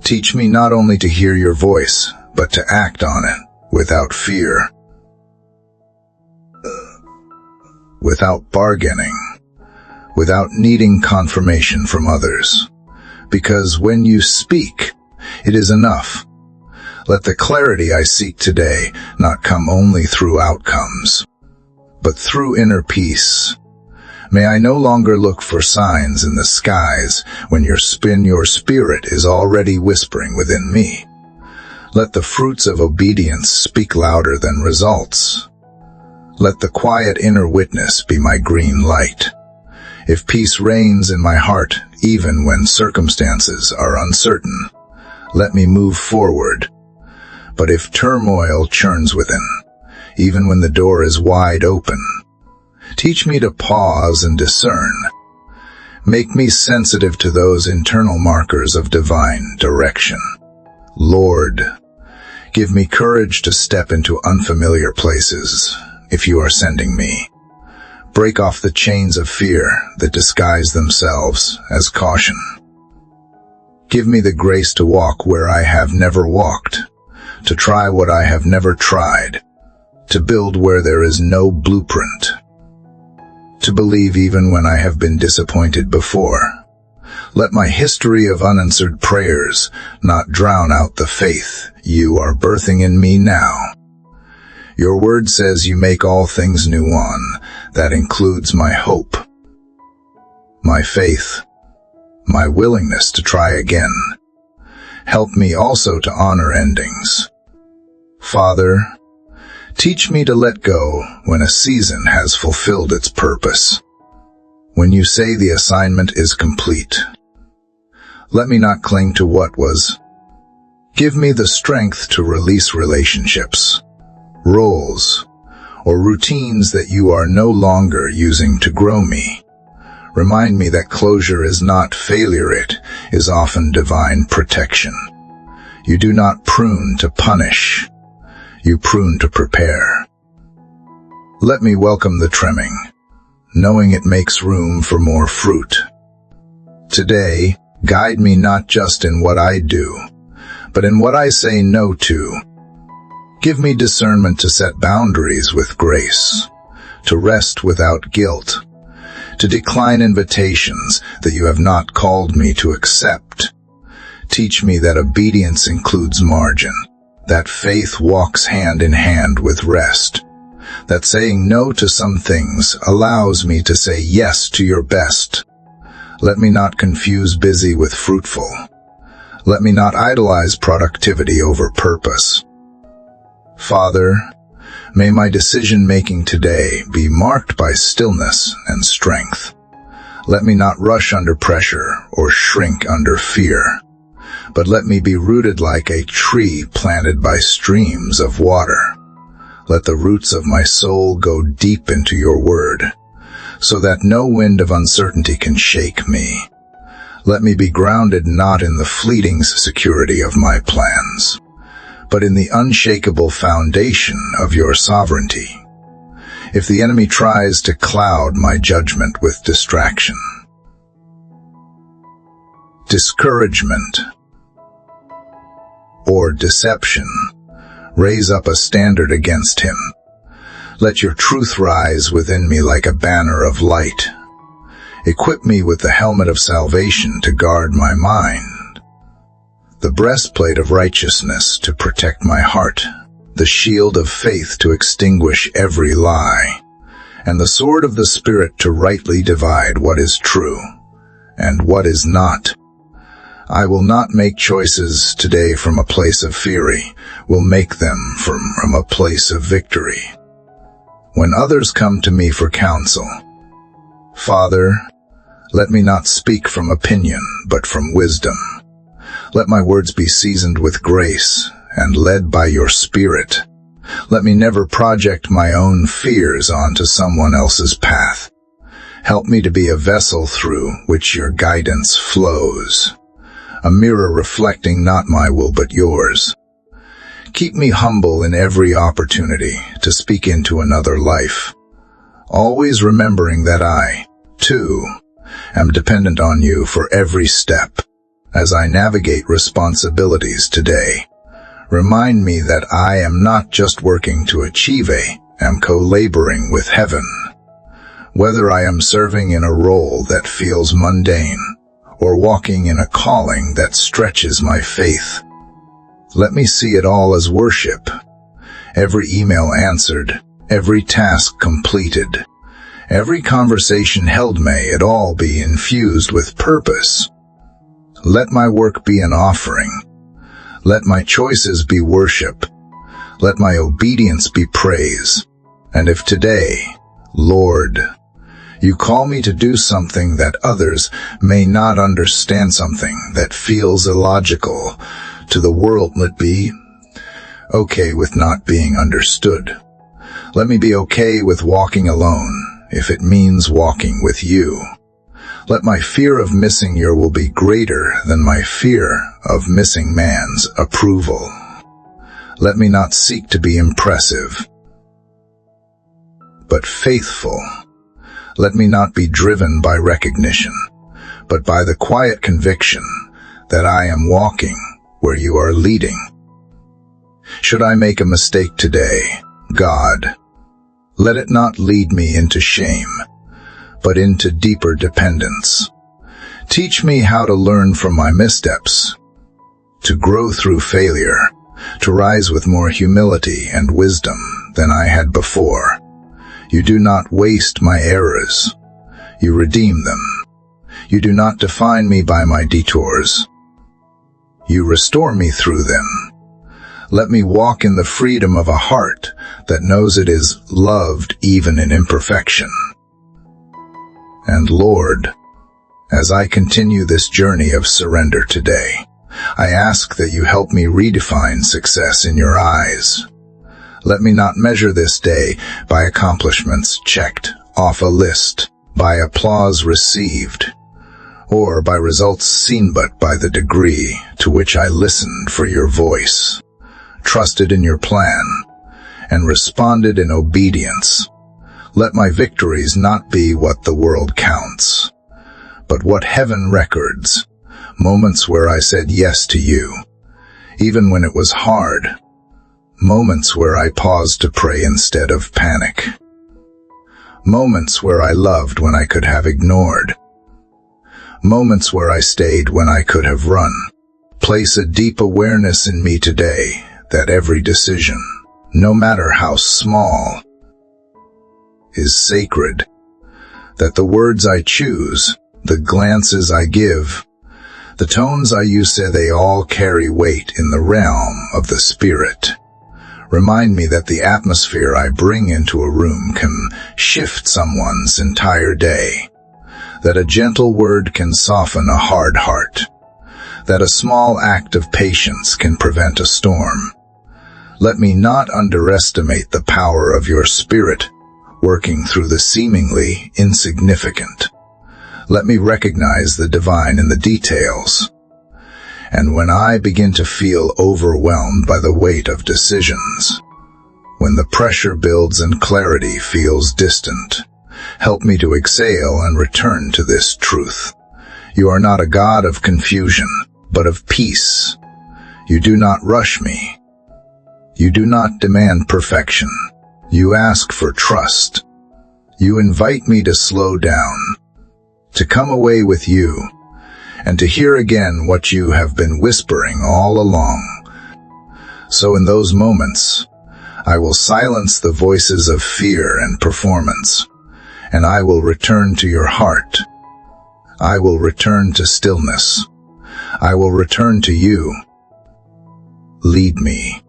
Teach me not only to hear your voice, but to act on it without fear, without bargaining, without needing confirmation from others. Because when you speak, it is enough. Let the clarity I seek today not come only through outcomes, but through inner peace. May I no longer look for signs in the skies when your spirit is already whispering within me. Let the fruits of obedience speak louder than results. Let the quiet inner witness be my green light. If peace reigns in my heart, even when circumstances are uncertain, let me move forward. But if turmoil churns within, even when the door is wide open, teach me to pause and discern. Make me sensitive to those internal markers of divine direction. Lord, give me courage to step into unfamiliar places if you are sending me. Break off the chains of fear that disguise themselves as caution. Give me the grace to walk where I have never walked, to try what I have never tried, to build where there is no blueprint, to believe even when I have been disappointed before. Let my history of unanswered prayers not drown out the faith you are birthing in me now. Your word says you make all things new on. That includes my hope, my faith, my willingness to try again. Help me also to honor endings. Father, teach me to let go when a season has fulfilled its purpose. When you say the assignment is complete, let me not cling to what was. Give me the strength to release relationships, roles, or routines that you are no longer using to grow me. Remind me that closure is not failure, it is often divine protection. You do not prune to punish, you prune to prepare. Let me welcome the trimming, knowing it makes room for more fruit. Today, guide me not just in what I do, but in what I say no to. Give me discernment to set boundaries with grace, to rest without guilt, to decline invitations that you have not called me to accept. Teach me that obedience includes margin, that faith walks hand in hand with rest, that saying no to some things allows me to say yes to your best. Let me not confuse busy with fruitful. Let me not idolize productivity over purpose. Father, may my decision-making today be marked by stillness and strength. Let me not rush under pressure or shrink under fear, but let me be rooted like a tree planted by streams of water. Let the roots of my soul go deep into your word, so that no wind of uncertainty can shake me. Let me be grounded not in the fleeting security of my plans, but in the unshakable foundation of your sovereignty. If the enemy tries to cloud my judgment with distraction, discouragement, or deception, raise up a standard against him. Let your truth rise within me like a banner of light. Equip me with the helmet of salvation to guard my mind, the breastplate of righteousness to protect my heart, the shield of faith to extinguish every lie, and the sword of the Spirit to rightly divide what is true and what is not. I will not make choices today from a place of fury, will make them from a place of victory. When others come to me for counsel, Father, let me not speak from opinion, but from wisdom. Let my words be seasoned with grace and led by your Spirit. Let me never project my own fears onto someone else's path. Help me to be a vessel through which your guidance flows, a mirror reflecting not my will but yours. Keep me humble in every opportunity to speak into another life, always remembering that I, too, am dependent on you for every step. As I navigate responsibilities today, remind me that I am not just working to achieve am co-laboring with heaven. Whether I am serving in a role that feels mundane or walking in a calling that stretches my faith, let me see it all as worship. Every email answered, every task completed, every conversation held, may it all be infused with purpose. Let my work be an offering. Let my choices be worship. Let my obedience be praise. And if today, Lord, you call me to do something that others may not understand, something that feels illogical to the world, let be okay with not being understood. Let me be okay with walking alone if it means walking with you. Let my fear of missing your will be greater than my fear of missing man's approval. Let me not seek to be impressive, but faithful. Let me not be driven by recognition, but by the quiet conviction that I am walking where you are leading. Should I make a mistake today, God, let it not lead me into shame, but into deeper dependence. Teach me how to learn from my missteps, to grow through failure, to rise with more humility and wisdom than I had before. You do not waste my errors. You redeem them. You do not define me by my detours. You restore me through them. Let me walk in the freedom of a heart that knows it is loved even in imperfection. And Lord, as I continue this journey of surrender today, I ask that you help me redefine success in your eyes. Let me not measure this day by accomplishments checked off a list, by applause received, or by results seen, but by the degree to which I listened for your voice, trusted in your plan, and responded in obedience. Let my victories not be what the world counts, but what heaven records, moments where I said yes to you, even when it was hard, moments where I paused to pray instead of panic, moments where I loved when I could have ignored, moments where I stayed when I could have run. Place a deep awareness in me today that every decision, no matter how small, is sacred, that the words I choose, the glances I give, the tones I use, they all carry weight in the realm of the Spirit. Remind me that the atmosphere I bring into a room can shift someone's entire day, that a gentle word can soften a hard heart, that a small act of patience can prevent a storm. Let me not underestimate the power of your Spirit working through the seemingly insignificant. Let me recognize the divine in the details. And when I begin to feel overwhelmed by the weight of decisions, when the pressure builds and clarity feels distant, help me to exhale and return to this truth. You are not a God of confusion, but of peace. You do not rush me. You do not demand perfection. You ask for trust. You invite me to slow down, to come away with you, and to hear again what you have been whispering all along. So in those moments, I will silence the voices of fear and performance, and I will return to your heart. I will return to stillness. I will return to you. Lead me,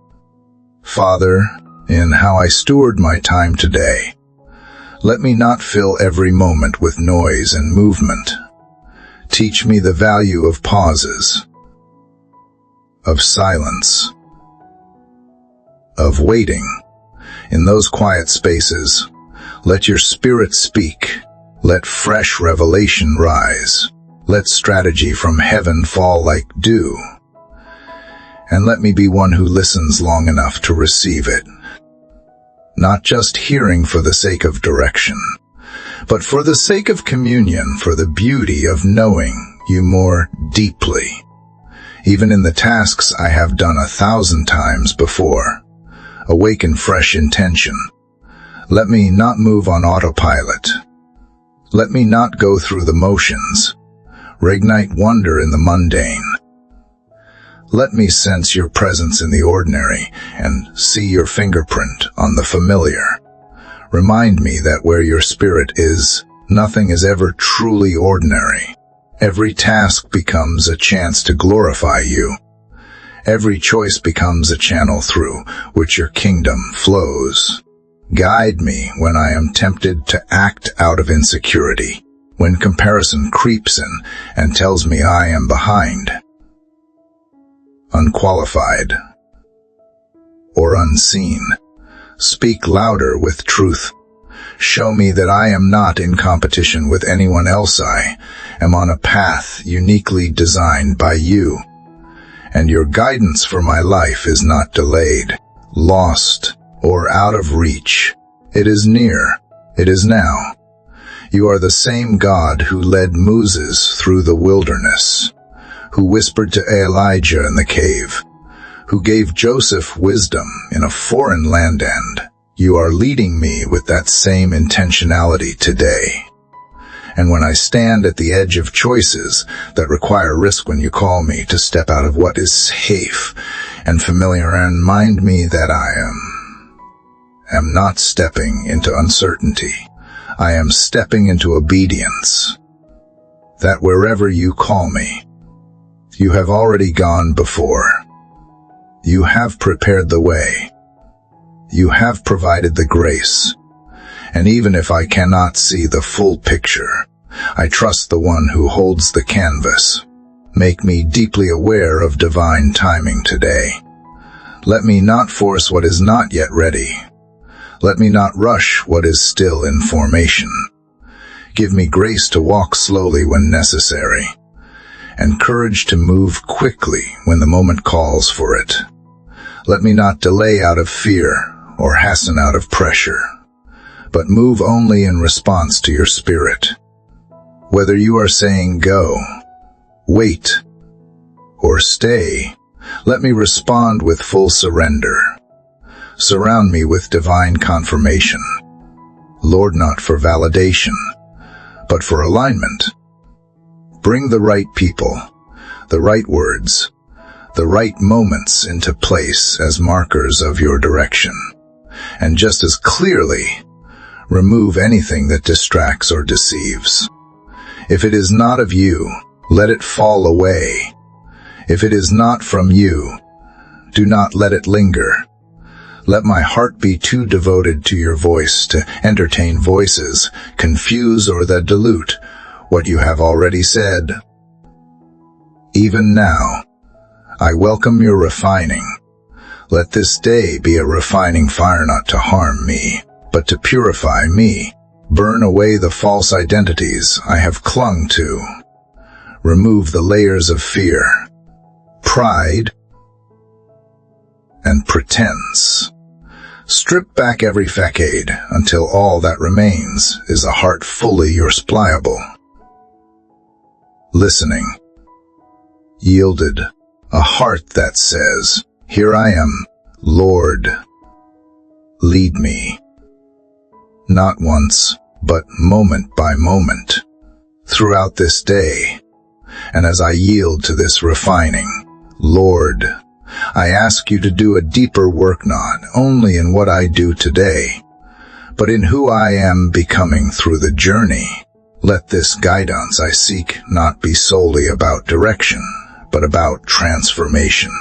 Father, in how I steward my time today. Let me not fill every moment with noise and movement. Teach me the value of pauses, of silence, of waiting. In those quiet spaces, let your Spirit speak. Let fresh revelation rise. Let strategy from heaven fall like dew. And let me be one who listens long enough to receive it. Not just hearing for the sake of direction, but for the sake of communion, for the beauty of knowing you more deeply. Even in the tasks I have done 1,000 times before, awaken fresh intention. Let me not move on autopilot. Let me not go through the motions. Reignite wonder in the mundane. Let me sense your presence in the ordinary and see your fingerprint on the familiar. Remind me that where your Spirit is, nothing is ever truly ordinary. Every task becomes a chance to glorify you. Every choice becomes a channel through which your kingdom flows. Guide me when I am tempted to act out of insecurity, when comparison creeps in and tells me I am behind, unqualified, or unseen. Speak louder with truth. Show me that I am not in competition with anyone else. I am on a path uniquely designed by you, and your guidance for my life is not delayed, lost, or out of reach. It is near. It is now. You are the same God who led Moses through the wilderness, who whispered to Elijah in the cave, who gave Joseph wisdom in a foreign land, and you are leading me with that same intentionality today. And when I stand at the edge of choices that require risk, when you call me to step out of what is safe and familiar and remind me that I am not stepping into uncertainty, I am stepping into obedience, that wherever you call me, you have already gone before. You have prepared the way. You have provided the grace. And even if I cannot see the full picture, I trust the one who holds the canvas. Make me deeply aware of divine timing today. Let me not force what is not yet ready. Let me not rush what is still in formation. Give me grace to walk slowly when necessary, and courage to move quickly when the moment calls for it. Let me not delay out of fear or hasten out of pressure, but move only in response to your spirit. Whether you are saying go, wait, or stay, let me respond with full surrender. Surround me with divine confirmation, Lord, not for validation, but for alignment. Bring the right people, the right words, the right moments into place as markers of your direction, and just as clearly, remove anything that distracts or deceives. If it is not of you, let it fall away. If it is not from you, do not let it linger. Let my heart be too devoted to your voice to entertain voices, confuse or that dilute what you have already said. Even now, I welcome your refining. Let this day be a refining fire, not to harm me, but to purify me. Burn away the false identities I have clung to. Remove the layers of fear, pride, and pretense. Strip back every facade until all that remains is a heart fully yours, pliable, listening, yielded, a heart that says, "Here I am, Lord, lead me." Not once, but moment by moment, throughout this day. And as I yield to this refining, Lord, I ask you to do a deeper work, not only in what I do today, but in who I am becoming through the journey. Let this guidance I seek not be solely about direction, but about transformation.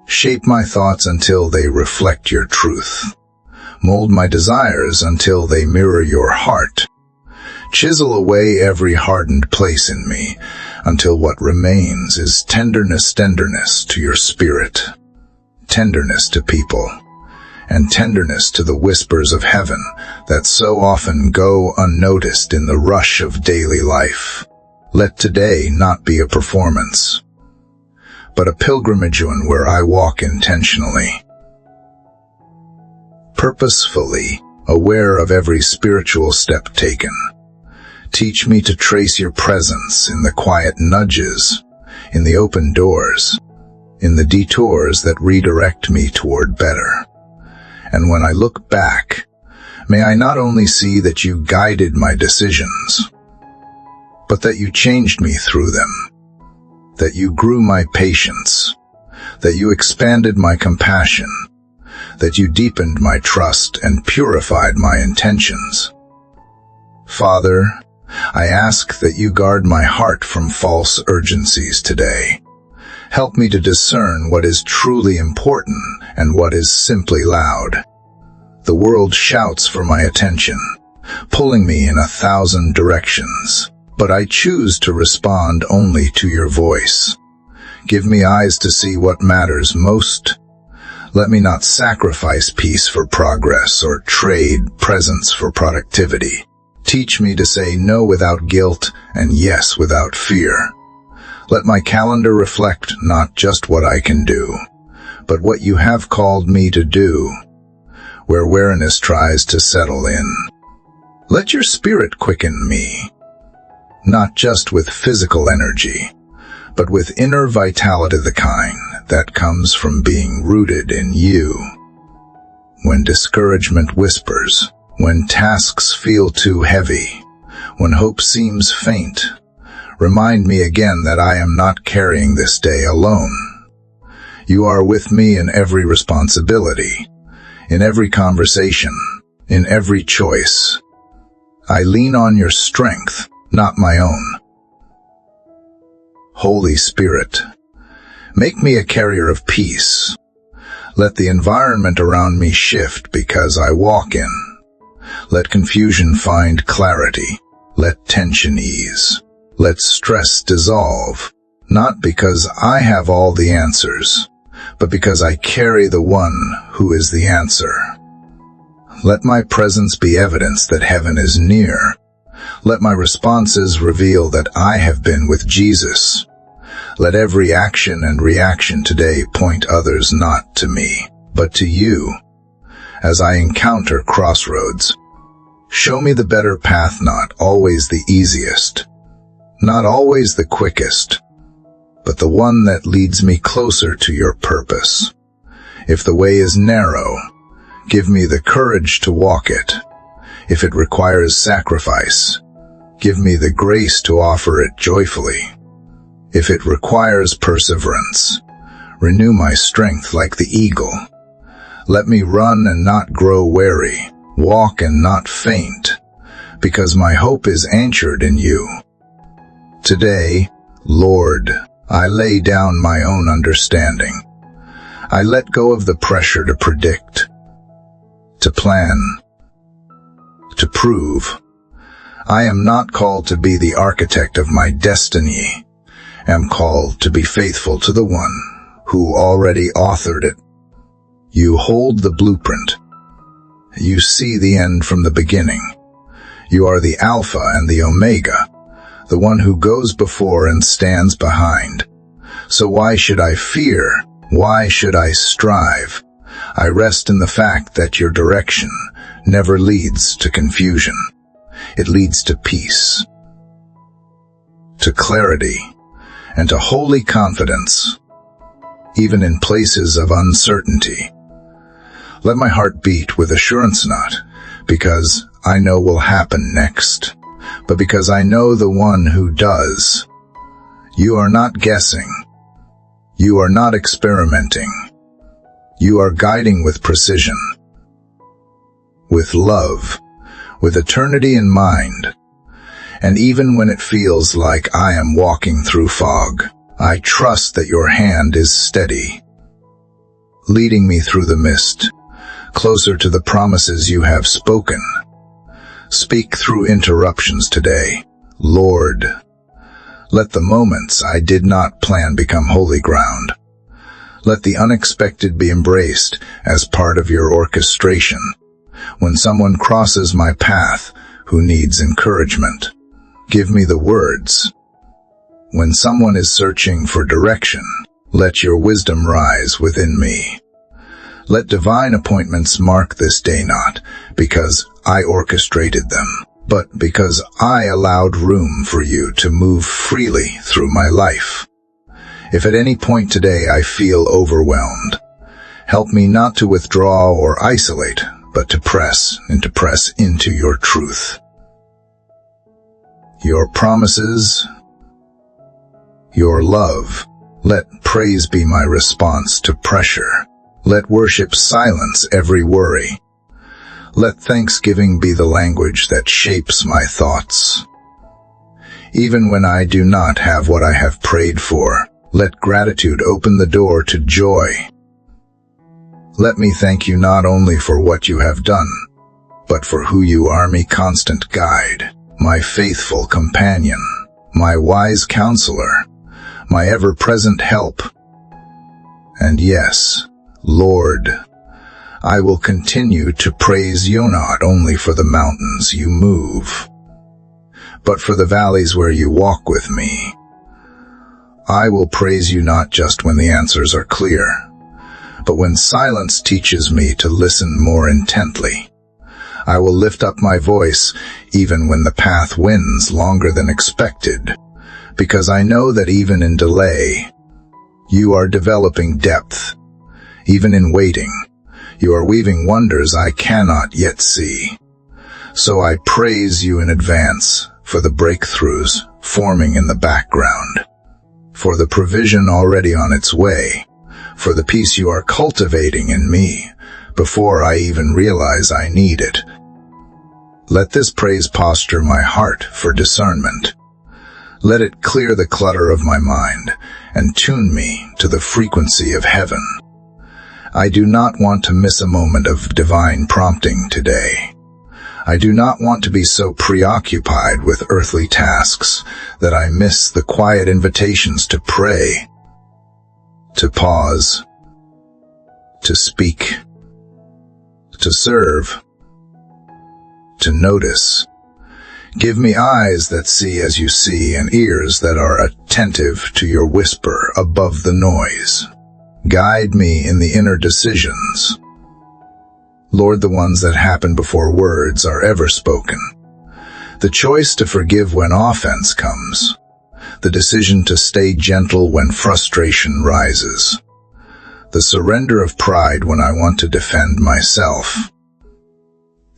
Shape my thoughts until they reflect your truth. Mold my desires until they mirror your heart. Chisel away every hardened place in me until what remains is tenderness to your spirit, tenderness to people, and tenderness to the whispers of heaven that so often go unnoticed in the rush of daily life. Let today not be a performance, but a pilgrimage where I walk intentionally, purposefully, aware of every spiritual step taken. Teach me to trace your presence in the quiet nudges, in the open doors, in the detours that redirect me toward better. And when I look back, may I not only see that you guided my decisions, but that you changed me through them, that you grew my patience, that you expanded my compassion, that you deepened my trust and purified my intentions. Father, I ask that you guard my heart from false urgencies today. Help me to discern what is truly important and what is simply loud. The world shouts for my attention, pulling me in 1,000 directions, but I choose to respond only to your voice. Give me eyes to see what matters most. Let me not sacrifice peace for progress or trade presence for productivity. Teach me to say no without guilt and yes without fear. Let my calendar reflect not just what I can do, but what you have called me to do, where weariness tries to settle in. Let your spirit quicken me, not just with physical energy, but with inner vitality, the kind that comes from being rooted in you. When discouragement whispers, when tasks feel too heavy, when hope seems faint, remind me again that I am not carrying this day alone. You are with me in every responsibility, in every conversation, in every choice. I lean on your strength, not my own. Holy Spirit, make me a carrier of peace. Let the environment around me shift because I walk in. Let confusion find clarity. Let tension ease. Let stress dissolve, not because I have all the answers, but because I carry the one who is the answer. Let my presence be evidence that heaven is near. Let my responses reveal that I have been with Jesus. Let every action and reaction today point others not to me, but to you. As I encounter crossroads, show me the better path, not always the easiest, not always the quickest, but the one that leads me closer to your purpose. If the way is narrow, give me the courage to walk it. If it requires sacrifice, give me the grace to offer it joyfully. If it requires perseverance, renew my strength like the eagle. Let me run and not grow weary, walk and not faint, because my hope is anchored in you. Today, Lord, I lay down my own understanding. I let go of the pressure to predict, to plan, to prove. I am not called to be the architect of my destiny. I am called to be faithful to the one who already authored it. You hold the blueprint. You see the end from the beginning. You are the Alpha and the Omega, the one who goes before and stands behind. So why should I fear? Why should I strive? I rest in the fact that your direction never leads to confusion. It leads to peace, to clarity, and to holy confidence, even in places of uncertainty. Let my heart beat with assurance, not because I know will happen next, but because I know the one who does. You are not guessing. You are not experimenting. You are guiding with precision, with love, with eternity in mind. And even when it feels like I am walking through fog, I trust that your hand is steady, leading me through the mist, closer to the promises you have spoken. Speak through interruptions today, Lord. Let the moments I did not plan become holy ground. Let the unexpected be embraced as part of your orchestration. When someone crosses my path who needs encouragement, give me the words. When someone is searching for direction, let your wisdom rise within me. Let divine appointments mark this day, not because I orchestrated them, but because I allowed room for you to move freely through my life. If at any point today I feel overwhelmed, help me not to withdraw or isolate, but to press into your truth. Your promises, your love. Let praise be my response to pressure. Let worship silence every worry. Let thanksgiving be the language that shapes my thoughts. Even when I do not have what I have prayed for, let gratitude open the door to joy. Let me thank you not only for what you have done, but for who you are, my constant guide, my faithful companion, my wise counselor, my ever-present help. And yes, Lord, I will continue to praise you not only for the mountains you move, but for the valleys where you walk with me. I will praise you not just when the answers are clear, but when silence teaches me to listen more intently. I will lift up my voice even when the path winds longer than expected, because I know that even in delay, you are developing depth. Even in waiting, you are weaving wonders I cannot yet see. So I praise you in advance for the breakthroughs forming in the background, for the provision already on its way, for the peace you are cultivating in me before I even realize I need it. Let this praise posture my heart for discernment. Let it clear the clutter of my mind and tune me to the frequency of heaven. I do not want to miss a moment of divine prompting today. I do not want to be so preoccupied with earthly tasks that I miss the quiet invitations to pray, to pause, to speak, to serve, to notice. Give me eyes that see as you see and ears that are attentive to your whisper above the noise. Guide me in the inner decisions. Lord, the ones that happen before words are ever spoken. The choice to forgive when offense comes. The decision to stay gentle when frustration rises. The surrender of pride when I want to defend myself.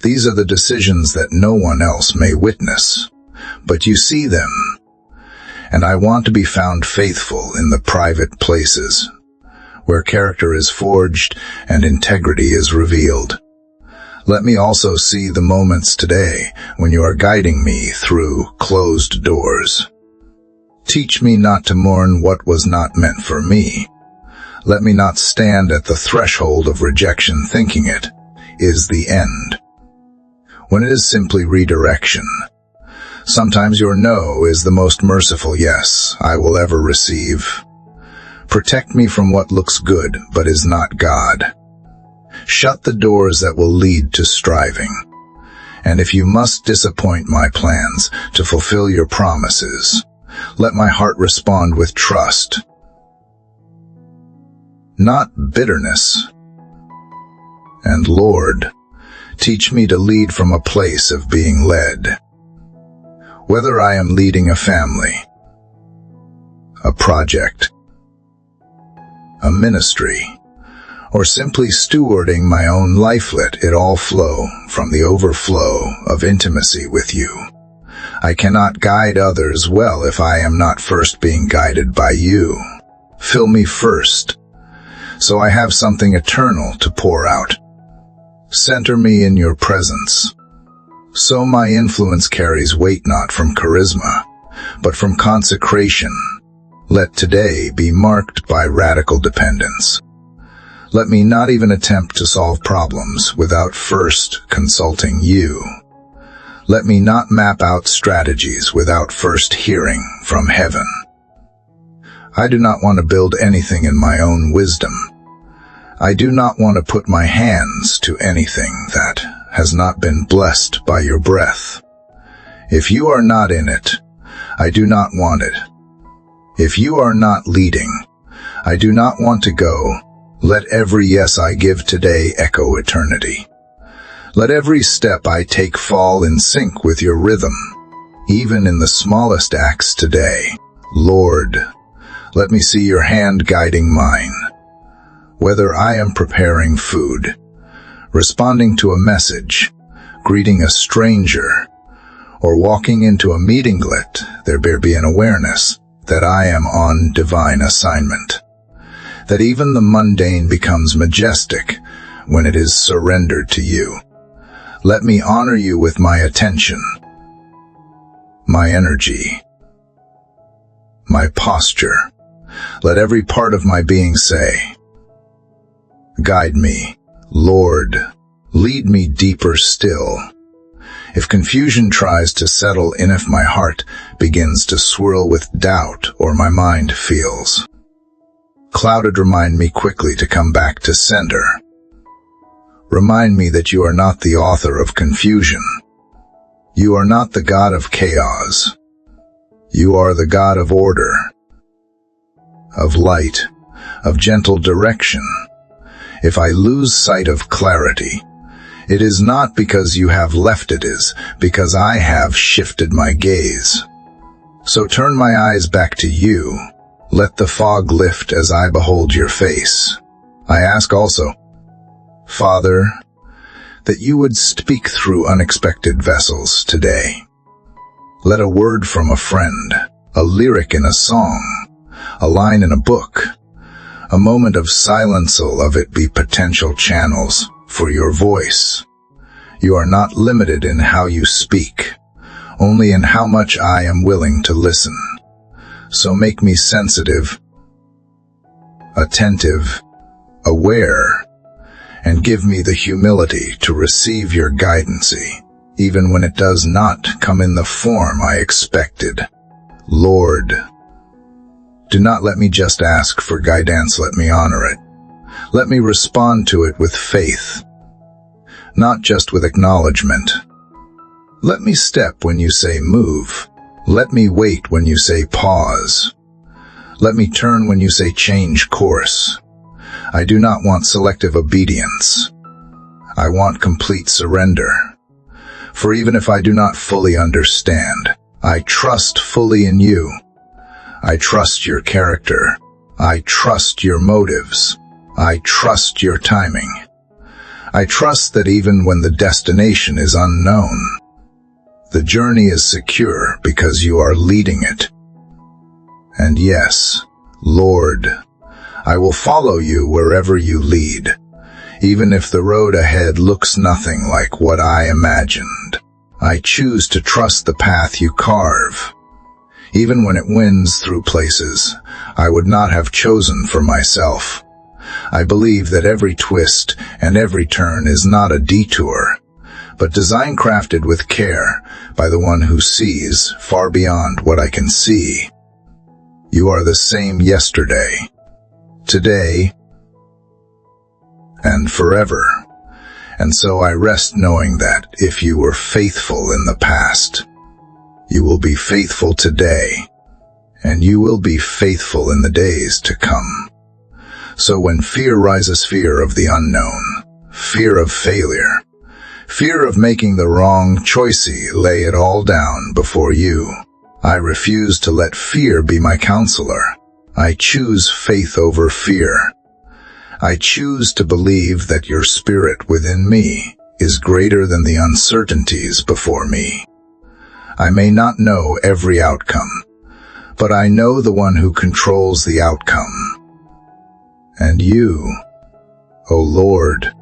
These are the decisions that no one else may witness, but you see them. And I want to be found faithful in the private places, where character is forged and integrity is revealed. Let me also see the moments today when you are guiding me through closed doors. Teach me not to mourn what was not meant for me. Let me not stand at the threshold of rejection thinking it is the end, when it is simply redirection. Sometimes your no is the most merciful yes I will ever receive. Protect me from what looks good but is not God. Shut the doors that will lead to striving. And if you must disappoint my plans to fulfill your promises, let my heart respond with trust, not bitterness. And Lord, teach me to lead from a place of being led. Whether I am leading a family, a project, a ministry, or simply stewarding my own life, let it all flow from the overflow of intimacy with you. I cannot guide others well if I am not first being guided by you. Fill me first, so I have something eternal to pour out. Center me in your presence, so my influence carries weight not from charisma, but from consecration. Let today be marked by radical dependence. Let me not even attempt to solve problems without first consulting you. Let me not map out strategies without first hearing from heaven. I do not want to build anything in my own wisdom. I do not want to put my hands to anything that has not been blessed by your breath. If you are not in it, I do not want it. If you are not leading, I do not want to go. Let every yes I give today echo eternity. Let every step I take fall in sync with your rhythm, even in the smallest acts today. Lord, let me see your hand guiding mine. Whether I am preparing food, responding to a message, greeting a stranger, or walking into a meeting, let there be an awareness that I am on divine assignment, that even the mundane becomes majestic when it is surrendered to you. Let me honor you with my attention, my energy, my posture. Let every part of my being say, guide me, Lord, lead me deeper still. If confusion tries to settle in, if my heart begins to swirl with doubt or my mind feels clouded, remind me quickly to come back to center. Remind me that you are not the author of confusion. You are not the God of chaos. You are the God of order, of light, of gentle direction. If I lose sight of clarity, it is not because you have left, it is because I have shifted my gaze. So turn my eyes back to you. Let the fog lift as I behold your face. I ask also, Father, that you would speak through unexpected vessels today. Let a word from a friend, a lyric in a song, a line in a book, a moment of silence of it be potential channels for your voice. You are not limited in how you speak, only in how much I am willing to listen. So make me sensitive, attentive, aware, and give me the humility to receive your guidance, even when it does not come in the form I expected. Lord, do not let me just ask for guidance, let me honor it. Let me respond to it with faith, not just with acknowledgement. Let me step when you say move. Let me wait when you say pause. Let me turn when you say change course. I do not want selective obedience. I want complete surrender. For even if I do not fully understand, I trust fully in you. I trust your character. I trust your motives. I trust your timing. I trust that even when the destination is unknown, the journey is secure because you are leading it. And yes, Lord, I will follow you wherever you lead, even if the road ahead looks nothing like what I imagined. I choose to trust the path you carve, even when it winds through places I would not have chosen for myself. I believe that every twist and every turn is not a detour, but design crafted with care by the one who sees far beyond what I can see. You are the same yesterday, today, and forever. And so I rest knowing that if you were faithful in the past, you will be faithful today, and you will be faithful in the days to come. So when fear rises, fear of the unknown, fear of failure, fear of making the wrong choice, lay it all down before you. I refuse to let fear be my counselor. I choose faith over fear. I choose to believe that your spirit within me is greater than the uncertainties before me. I may not know every outcome, but I know the one who controls the outcome. And you, O Lord,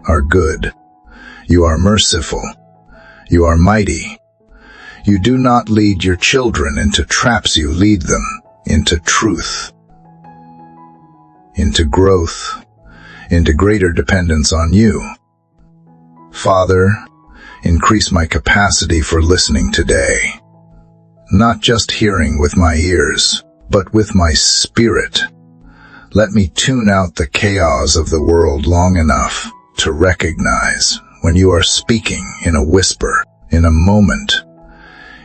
are good. You are merciful. You are mighty. You do not lead your children into traps. You lead them into truth, into growth, into greater dependence on you. Father, increase my capacity for listening today, not just hearing with my ears, but with my spirit. Let me tune out the chaos of the world long enough to recognize when you are speaking in a whisper, in a moment,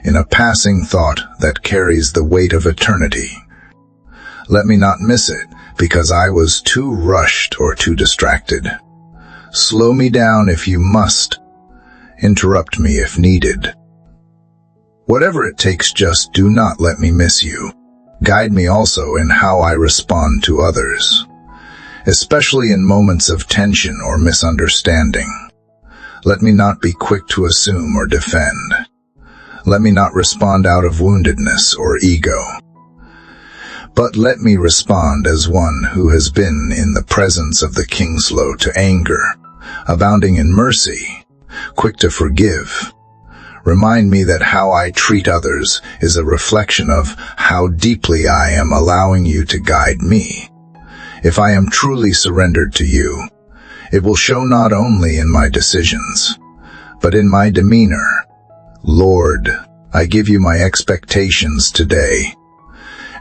in a passing thought that carries the weight of eternity. Let me not miss it because I was too rushed or too distracted. Slow me down if you must. Interrupt me if needed. Whatever it takes, just do not let me miss you. Guide me also in how I respond to others, especially in moments of tension or misunderstanding. Let me not be quick to assume or defend. Let me not respond out of woundedness or ego, but let me respond as one who has been in the presence of the King, slow to anger, abounding in mercy, quick to forgive. Remind me that how I treat others is a reflection of how deeply I am allowing you to guide me. If I am truly surrendered to you, it will show not only in my decisions, but in my demeanor. Lord, I give you my expectations today.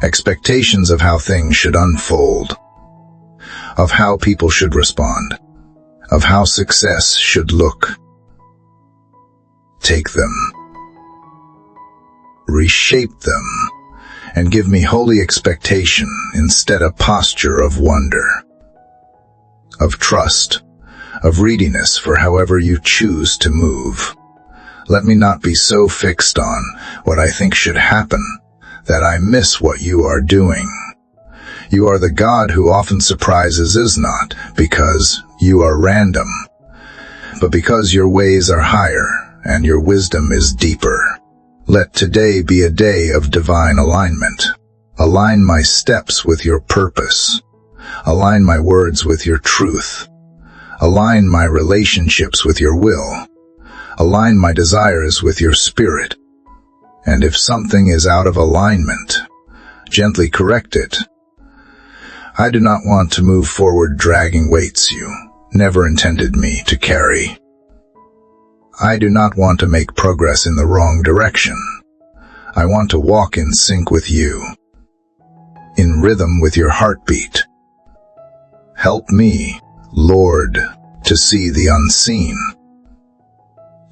Expectations of how things should unfold, of how people should respond, of how success should look. Take them, reshape them, and give me holy expectation instead of posture of wonder, of trust, of readiness for however you choose to move. Let me not be so fixed on what I think should happen that I miss what you are doing. You are the God who often surprises us not because you are random, but because your ways are higher and your wisdom is deeper. Let today be a day of divine alignment. Align my steps with your purpose. Align my words with your truth. Align my relationships with your will. Align my desires with your spirit. And if something is out of alignment, gently correct it. I do not want to move forward dragging weights you never intended me to carry. I do not want to make progress in the wrong direction. I want to walk in sync with you, in rhythm with your heartbeat. Help me, Lord, to see the unseen,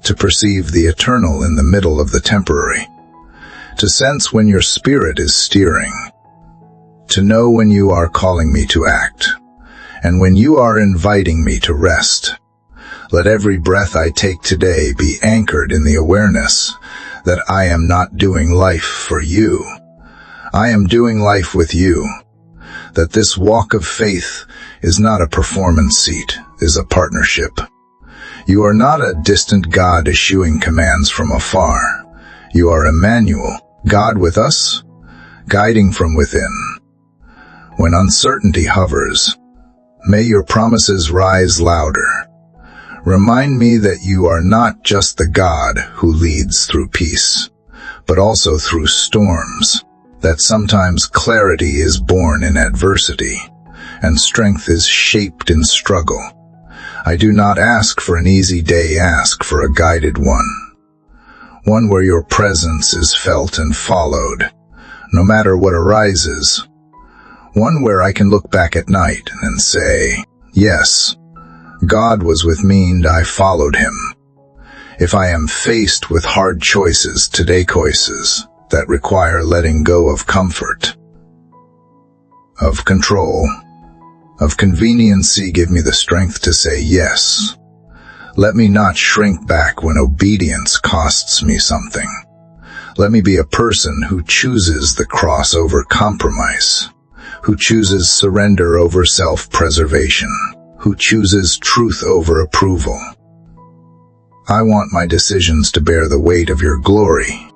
to perceive the eternal in the middle of the temporary, to sense when your spirit is steering, to know when you are calling me to act, and when you are inviting me to rest. Let every breath I take today be anchored in the awareness that I am not doing life for you. I am doing life with you. That this walk of faith is not a performance seat, is a partnership. You are not a distant God issuing commands from afar. You are Emmanuel, God with us, guiding from within. When uncertainty hovers, may your promises rise louder. Remind me that you are not just the God who leads through peace, but also through storms, that sometimes clarity is born in adversity, and strength is shaped in struggle. I do not ask for an easy day, ask for a guided one where your presence is felt and followed, no matter what arises, one where I can look back at night and say, yes, God was with me and I followed him. If I am faced with hard choices today, choices that require letting go of comfort, of control, of conveniency, give me the strength to say yes. Let me not shrink back when obedience costs me something. Let me be a person who chooses the cross over compromise, who chooses surrender over self-preservation, who chooses truth over approval. I want my decisions to bear the weight of your glory,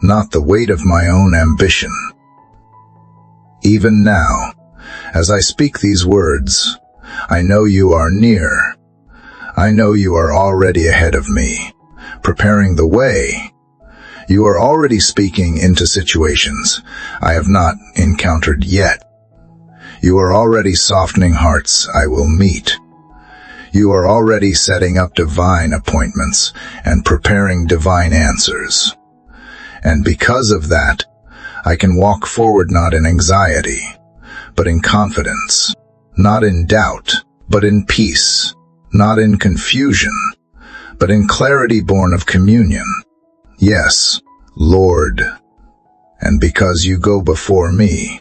not the weight of my own ambition. Even now, as I speak these words, I know you are near. I know you are already ahead of me, preparing the way. You are already speaking into situations I have not encountered yet. You are already softening hearts I will meet. You are already setting up divine appointments and preparing divine answers. And because of that, I can walk forward not in anxiety, but in confidence, not in doubt, but in peace, not in confusion, but in clarity born of communion. Yes, Lord. And because you go before me,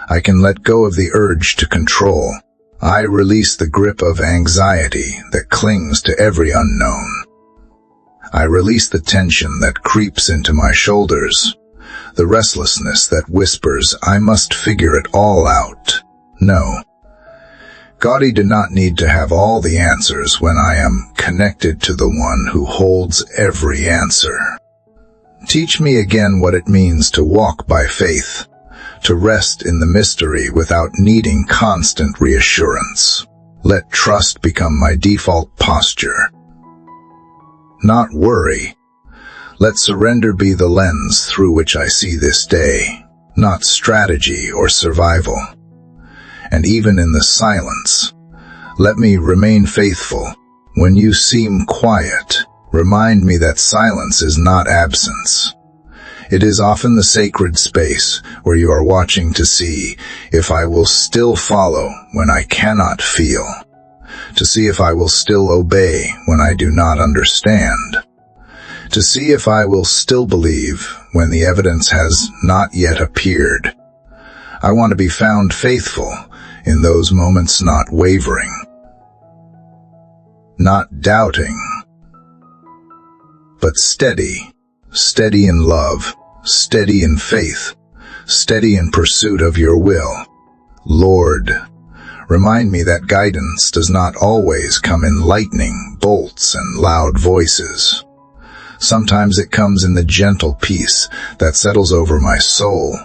I can let go of the urge to control. I release the grip of anxiety that clings to every unknown. I release the tension that creeps into my shoulders, the restlessness that whispers, I must figure it all out. No. God, I do not need to have all the answers when I am connected to the one who holds every answer. Teach me again what it means to walk by faith, to rest in the mystery without needing constant reassurance. Let trust become my default posture, not worry. Let surrender be the lens through which I see this day, not strategy or survival. And even in the silence, let me remain faithful. When you seem quiet, remind me that silence is not absence. It is often the sacred space where you are watching to see if I will still follow when I cannot feel, to see if I will still obey when I do not understand, to see if I will still believe when the evidence has not yet appeared. I want to be found faithful in those moments, not wavering, not doubting, but steady. Steady in love, steady in faith, steady in pursuit of your will. Lord, remind me that guidance does not always come in lightning bolts and loud voices. Sometimes it comes in the gentle peace that settles over my soul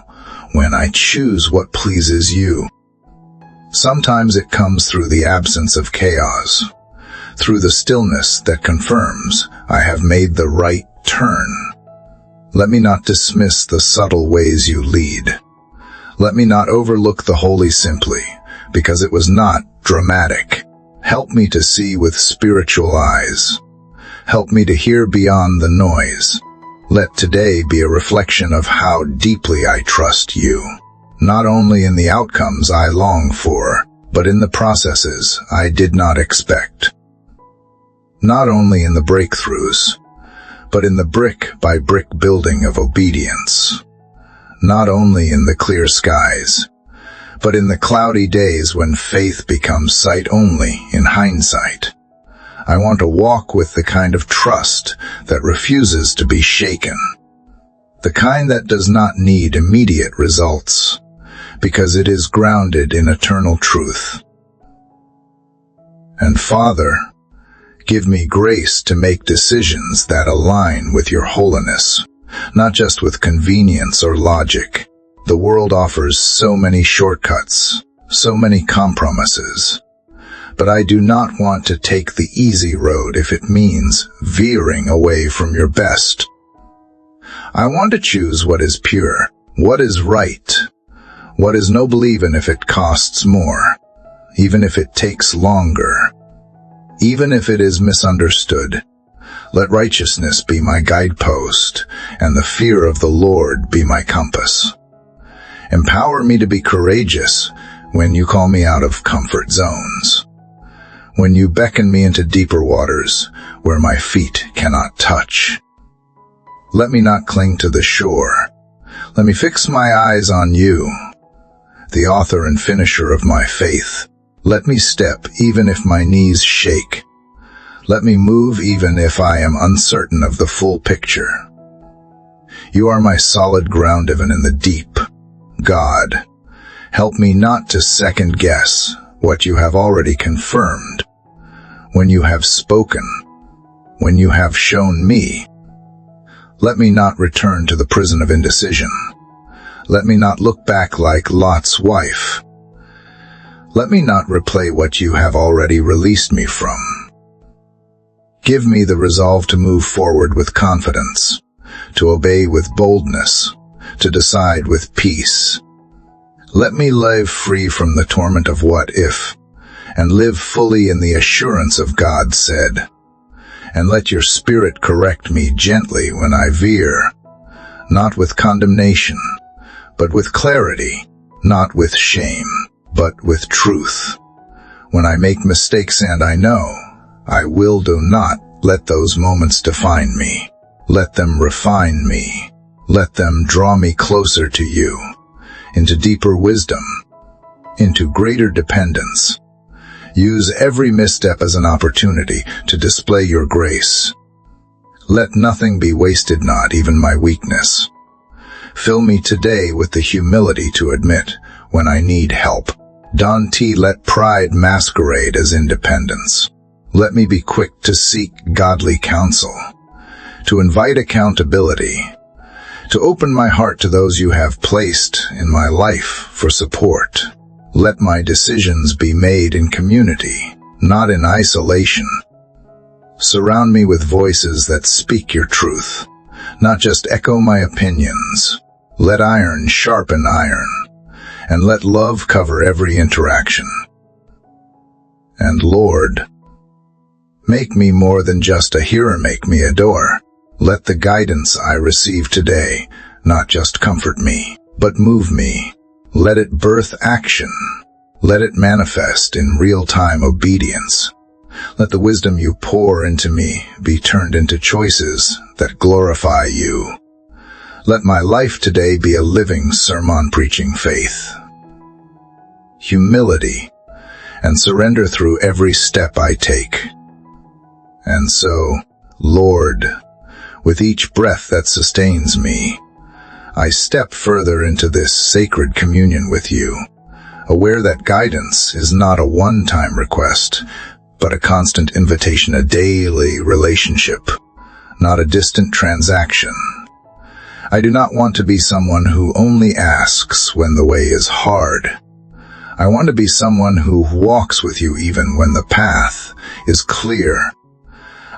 when I choose what pleases you. Sometimes it comes through the absence of chaos, through the stillness that confirms I have made the right turn. Let me not dismiss the subtle ways you lead. Let me not overlook the holy simply, because it was not dramatic. Help me to see with spiritual eyes. Help me to hear beyond the noise. Let today be a reflection of how deeply I trust you, not only in the outcomes I long for, but in the processes I did not expect. Not only in the breakthroughs, but in the brick-by-brick building of obedience. Not only in the clear skies, but in the cloudy days when faith becomes sight only in hindsight. I want to walk with the kind of trust that refuses to be shaken, the kind that does not need immediate results, because it is grounded in eternal truth. And Father, give me grace to make decisions that align with your holiness, not just with convenience or logic. The world offers so many shortcuts, so many compromises. But I do not want to take the easy road if it means veering away from your best. I want to choose what is pure, what is right, what is noble even if it costs more, even if it takes longer, even if it is misunderstood. Let righteousness be my guidepost, and the fear of the Lord be my compass. Empower me to be courageous when you call me out of comfort zones, when you beckon me into deeper waters where my feet cannot touch. Let me not cling to the shore. Let me fix my eyes on you, the author and finisher of my faith. Let me step even if my knees shake. Let me move even if I am uncertain of the full picture. You are my solid ground even in the deep. God, help me not to second guess what you have already confirmed. When you have spoken, when you have shown me, let me not return to the prison of indecision. Let me not look back like Lot's wife. Let me not replay what you have already released me from. Give me the resolve to move forward with confidence, to obey with boldness, to decide with peace. Let me live free from the torment of what if, and live fully in the assurance of God said. And let your Spirit correct me gently when I veer, not with condemnation, but with clarity, not with shame, but with truth. When I make mistakes and I know, I will do not let those moments define me. Let them refine me. Let them draw me closer to you, into deeper wisdom, into greater dependence. Use every misstep as an opportunity to display your grace. Let nothing be wasted, not even my weakness. Fill me today with the humility to admit when I need help. Don't let pride masquerade as independence. Let me be quick to seek godly counsel, to invite accountability, to open my heart to those you have placed in my life for support. Let my decisions be made in community, not in isolation. Surround me with voices that speak your truth, not just echo my opinions. Let iron sharpen iron, and let love cover every interaction. And Lord, make me more than just a hearer, make me a doer. Let the guidance I receive today not just comfort me, but move me. Let it birth action. Let it manifest in real-time obedience. Let the wisdom you pour into me be turned into choices that glorify you. Let my life today be a living sermon preaching faith, humility, and surrender through every step I take. And so, Lord, With each breath that sustains me, I step further into this sacred communion with you, aware that guidance is not a one-time request, but a constant invitation, a daily relationship, not a distant transaction. I do not want to be someone who only asks when the way is hard. I want to be someone who walks with you even when the path is clear.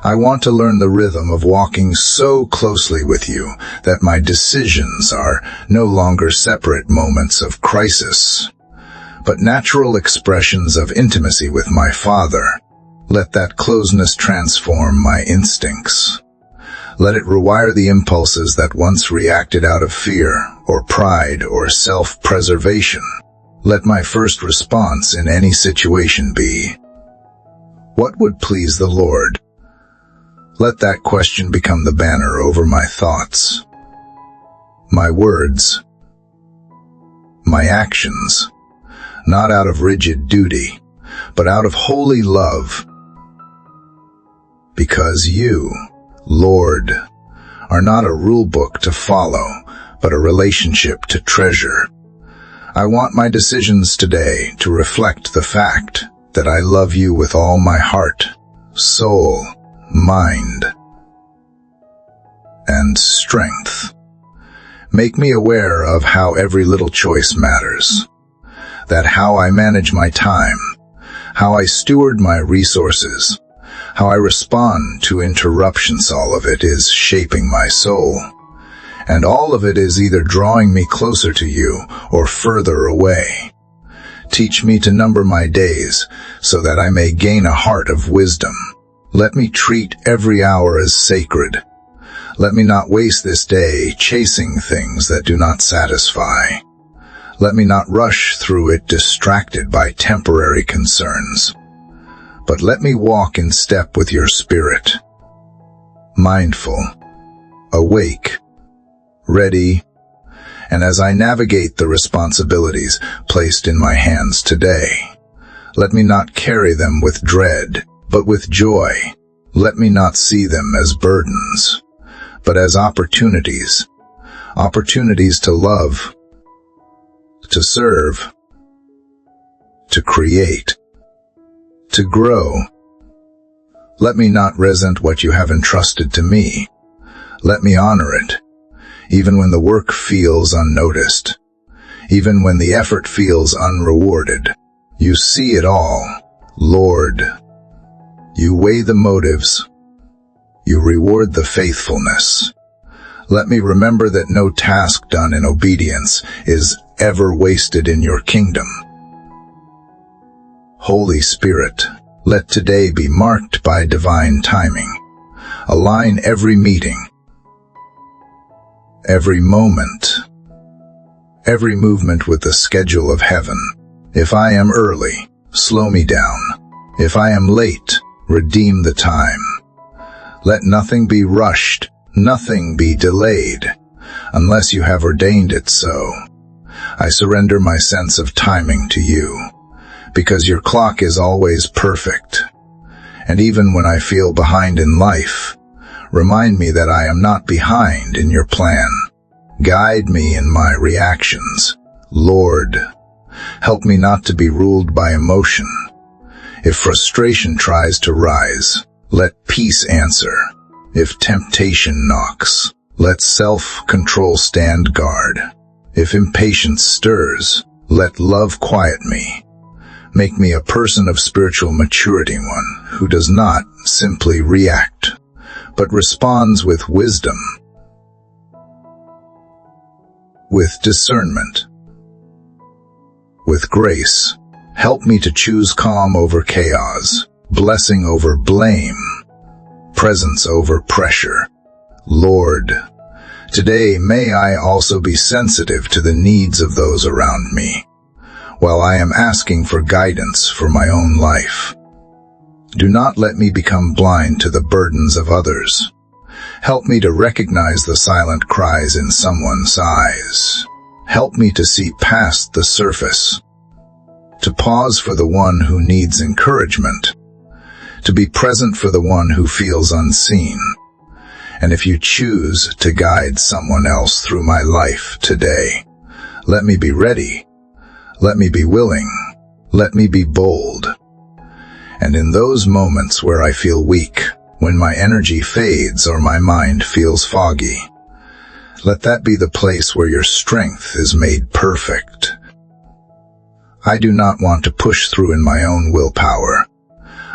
I want to learn the rhythm of walking so closely with you that my decisions are no longer separate moments of crisis, but natural expressions of intimacy with my Father. Let that closeness transform my instincts. Let it rewire the impulses that once reacted out of fear or pride or self-preservation. Let my first response in any situation be, what would please the Lord? Let that question become the banner over my thoughts, my words, my actions, not out of rigid duty, but out of holy love. Because you, Lord, are not a rule book to follow, but a relationship to treasure. I want my decisions today to reflect the fact that I love you with all my heart, soul, mind, and strength. Make me aware of how every little choice matters, that how I manage my time, how I steward my resources, how I respond to interruptions, all of it is shaping my soul. And all of it is either drawing me closer to you or further away. Teach me to number my days so that I may gain a heart of wisdom. Let me treat every hour as sacred. Let me not waste this day chasing things that do not satisfy. Let me not rush through it distracted by temporary concerns. But let me walk in step with your Spirit, mindful, awake, ready, and as I navigate the responsibilities placed in my hands today, let me not carry them with dread, but with joy. Let me not see them as burdens, but as opportunities to love, to serve, to create, to grow. Let me not resent what you have entrusted to me. Let me honor it, even when the work feels unnoticed, even when the effort feels unrewarded. You see it all, Lord. You weigh the motives. You reward the faithfulness. Let me remember that no task done in obedience is ever wasted in your kingdom. Holy Spirit, let today be marked by divine timing. Align every meeting, every moment, every movement with the schedule of heaven. If I am early, slow me down. If I am late, redeem the time. Let nothing be rushed, nothing be delayed, unless you have ordained it so. I surrender my sense of timing to you, because your clock is always perfect. And even when I feel behind in life, remind me that I am not behind in your plan. Guide me in my reactions, Lord. Help me not to be ruled by emotion. If frustration tries to rise, let peace answer. If temptation knocks, let self-control stand guard. If impatience stirs, let love quiet me. Make me a person of spiritual maturity, one who does not simply react, but responds with wisdom, with discernment, with grace. Help me to choose calm over chaos, blessing over blame, presence over pressure. Lord, today may I also be sensitive to the needs of those around me, while I am asking for guidance for my own life. Do not let me become blind to the burdens of others. Help me to recognize the silent cries in someone's eyes. Help me to see past the surface, to pause for the one who needs encouragement, to be present for the one who feels unseen, And if you choose to guide someone else through my life today, let me be ready. Let me be willing. Let me be bold. And in those moments where I feel weak, when my energy fades or my mind feels foggy, let that be the place where your strength is made perfect. I do not want to push through in my own willpower.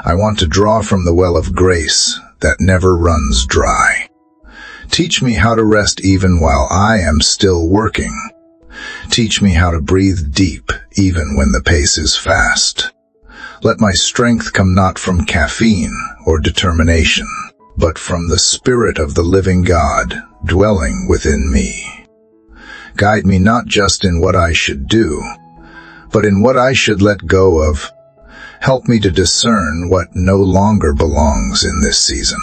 I want to draw from the well of grace that never runs dry. Teach me how to rest even while I am still working. Teach me how to breathe deep even when the pace is fast. Let my strength come not from caffeine or determination, but from the Spirit of the living God dwelling within me. Guide me not just in what I should do, but in what I should let go of. Help me to discern what no longer belongs in this season.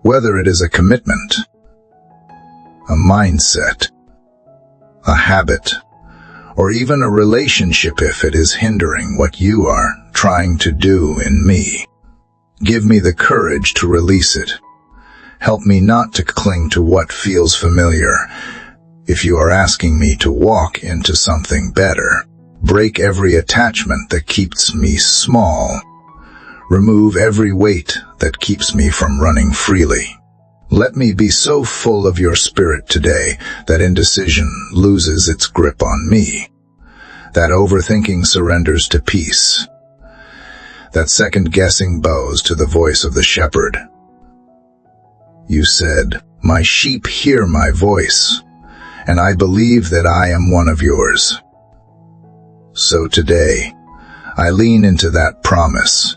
Whether it is a commitment, a mindset, a habit, or even a relationship if it is hindering what you are trying to do in me. Give me the courage to release it. Help me not to cling to what feels familiar. If you are asking me to walk into something better, break every attachment that keeps me small. Remove every weight that keeps me from running freely. Let me be so full of your Spirit today that indecision loses its grip on me, that overthinking surrenders to peace, that second-guessing bows to the voice of the shepherd. You said, "My sheep hear my voice, and I believe that I am one of yours." So today, I lean into that promise.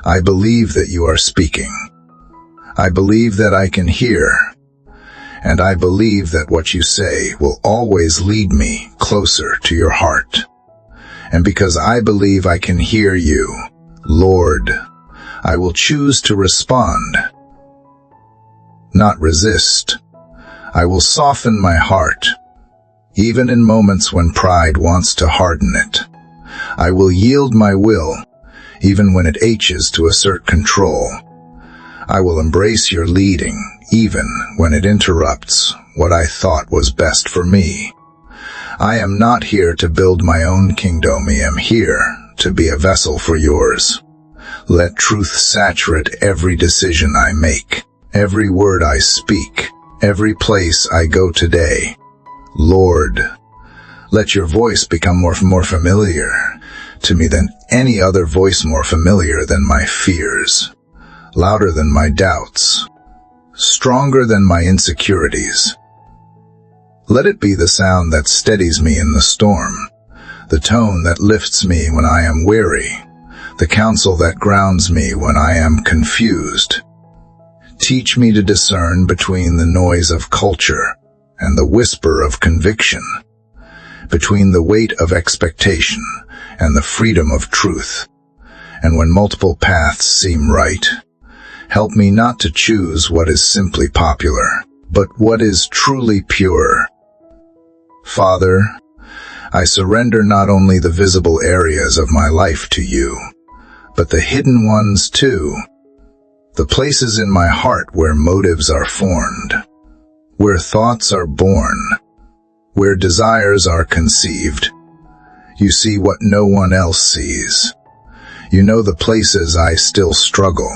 I believe that you are speaking. I believe that I can hear. And I believe that what you say will always lead me closer to your heart. And because I believe I can hear you, Lord, I will choose to respond, not resist. I will soften my heart, even in moments when pride wants to harden it. I will yield my will, even when it aches to assert control. I will embrace your leading, even when it interrupts what I thought was best for me. I am not here to build my own kingdom. I am here to be a vessel for yours. Let truth saturate every decision I make, every word I speak, every place I go today. Lord, let your voice become more familiar to me than any other voice, more familiar than my fears, louder than my doubts, stronger than my insecurities. Let it be the sound that steadies me in the storm, the tone that lifts me when I am weary, the counsel that grounds me when I am confused. Teach me to discern between the noise of culture and the whisper of conviction, between the weight of expectation and the freedom of truth. And when multiple paths seem right, help me not to choose what is simply popular, but what is truly pure. Father, I surrender not only the visible areas of my life to you, but the hidden ones too, the places in my heart where motives are formed, where thoughts are born, where desires are conceived. You see what no one else sees. You know the places I still struggle,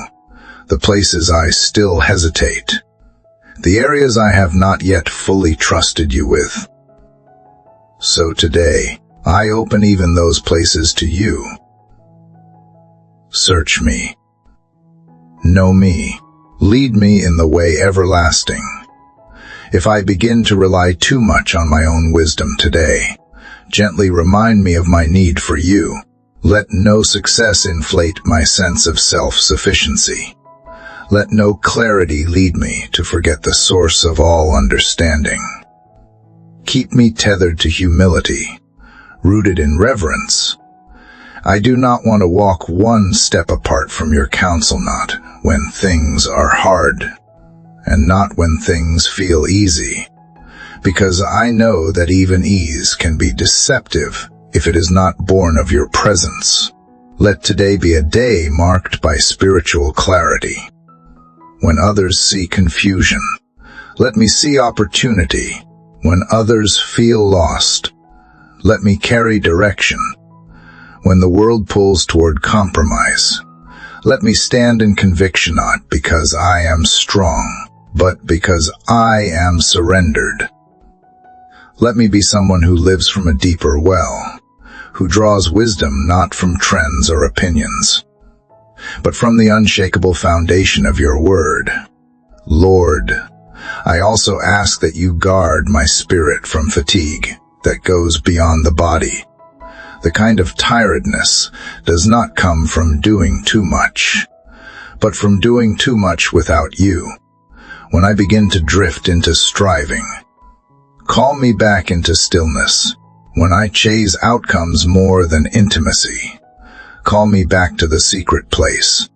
the places I still hesitate, the areas I have not yet fully trusted you with. So today, I open even those places to you. Search me. Know me. Lead me in the way everlasting. If I begin to rely too much on my own wisdom today, gently remind me of my need for you. Let no success inflate my sense of self-sufficiency. Let no clarity lead me to forget the source of all understanding. Keep me tethered to humility, rooted in reverence. I do not want to walk one step apart from your counsel, not when things are hard, and not when things feel easy, because I know that even ease can be deceptive if it is not born of your presence. Let today be a day marked by spiritual clarity, when others see confusion. Let me see opportunity when others feel lost. Let me carry direction when the world pulls toward compromise. Let me stand in conviction, not because I am strong, but because I am surrendered. Let me be someone who lives from a deeper well, who draws wisdom not from trends or opinions, but from the unshakable foundation of your word. Lord, I also ask that you guard my spirit from fatigue that goes beyond the body. The kind of tiredness does not come from doing too much, but from doing too much without you. When I begin to drift into striving, call me back into stillness. When I chase outcomes more than intimacy, call me back to the secret place.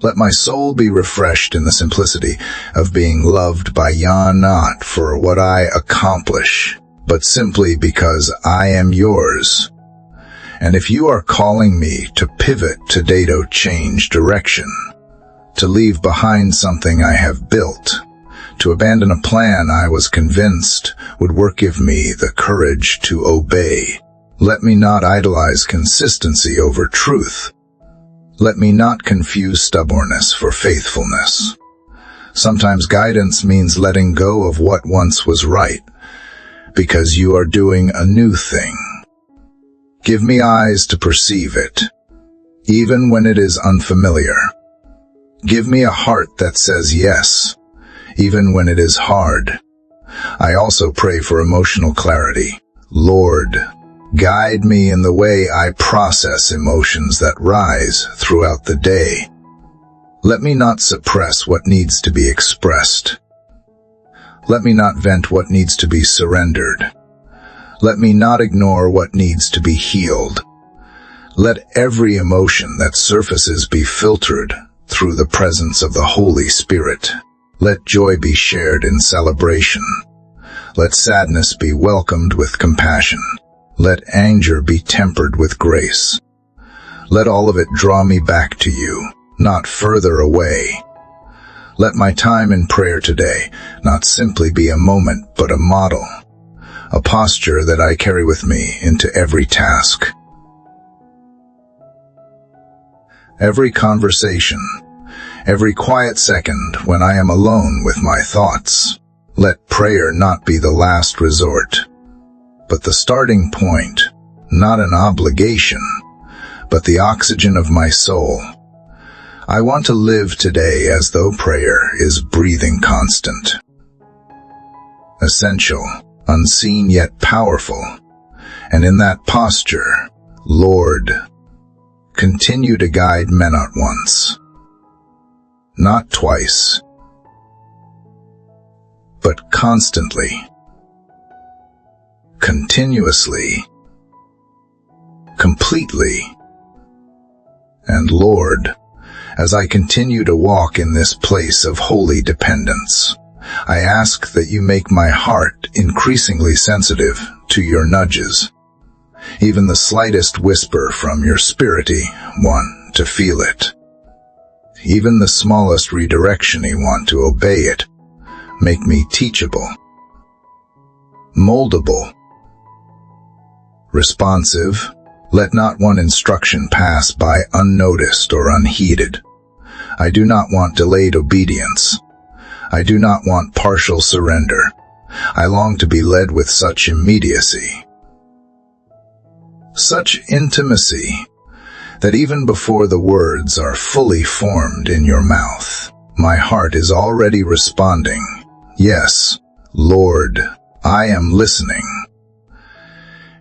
Let my soul be refreshed in the simplicity of being loved by Yah, not for what I accomplish, but simply because I am yours. And if you are calling me to pivot today, to change direction, to leave behind something I have built, to abandon a plan I was convinced would work, give me the courage to obey. Let me not idolize consistency over truth. Let me not confuse stubbornness for faithfulness. Sometimes guidance means letting go of what once was right, because you are doing a new thing. Give me eyes to perceive it, even when it is unfamiliar. Give me a heart that says yes, even when it is hard. I also pray for emotional clarity. Lord, guide me in the way I process emotions that rise throughout the day. Let me not suppress what needs to be expressed. Let me not vent what needs to be surrendered. Let me not ignore what needs to be healed. Let every emotion that surfaces be filtered through the presence of the Holy Spirit. Let joy be shared in celebration. Let sadness be welcomed with compassion. Let anger be tempered with grace. Let all of it draw me back to you, not further away. Let my time in prayer today not simply be a moment, but a model, a posture that I carry with me into every task, every conversation, every quiet second when I am alone with my thoughts. Let prayer not be the last resort, but the starting point, not an obligation, but the oxygen of my soul. I want to live today as though prayer is breathing constant, essential, unseen yet powerful. And in that posture, Lord, continue to guide me not once, not twice, but constantly, continuously, completely. And Lord, as I continue to walk in this place of holy dependence, I ask that you make my heart increasingly sensitive to your nudges, even the slightest whisper from your spirity one to feel it, even the smallest redirection I want to obey it. Make me teachable, moldable, responsive. Let not one instruction pass by unnoticed or unheeded. I do not want delayed obedience. I do not want partial surrender. I long to be led with such immediacy, such intimacy, that even before the words are fully formed in your mouth, my heart is already responding. Yes, Lord, I am listening.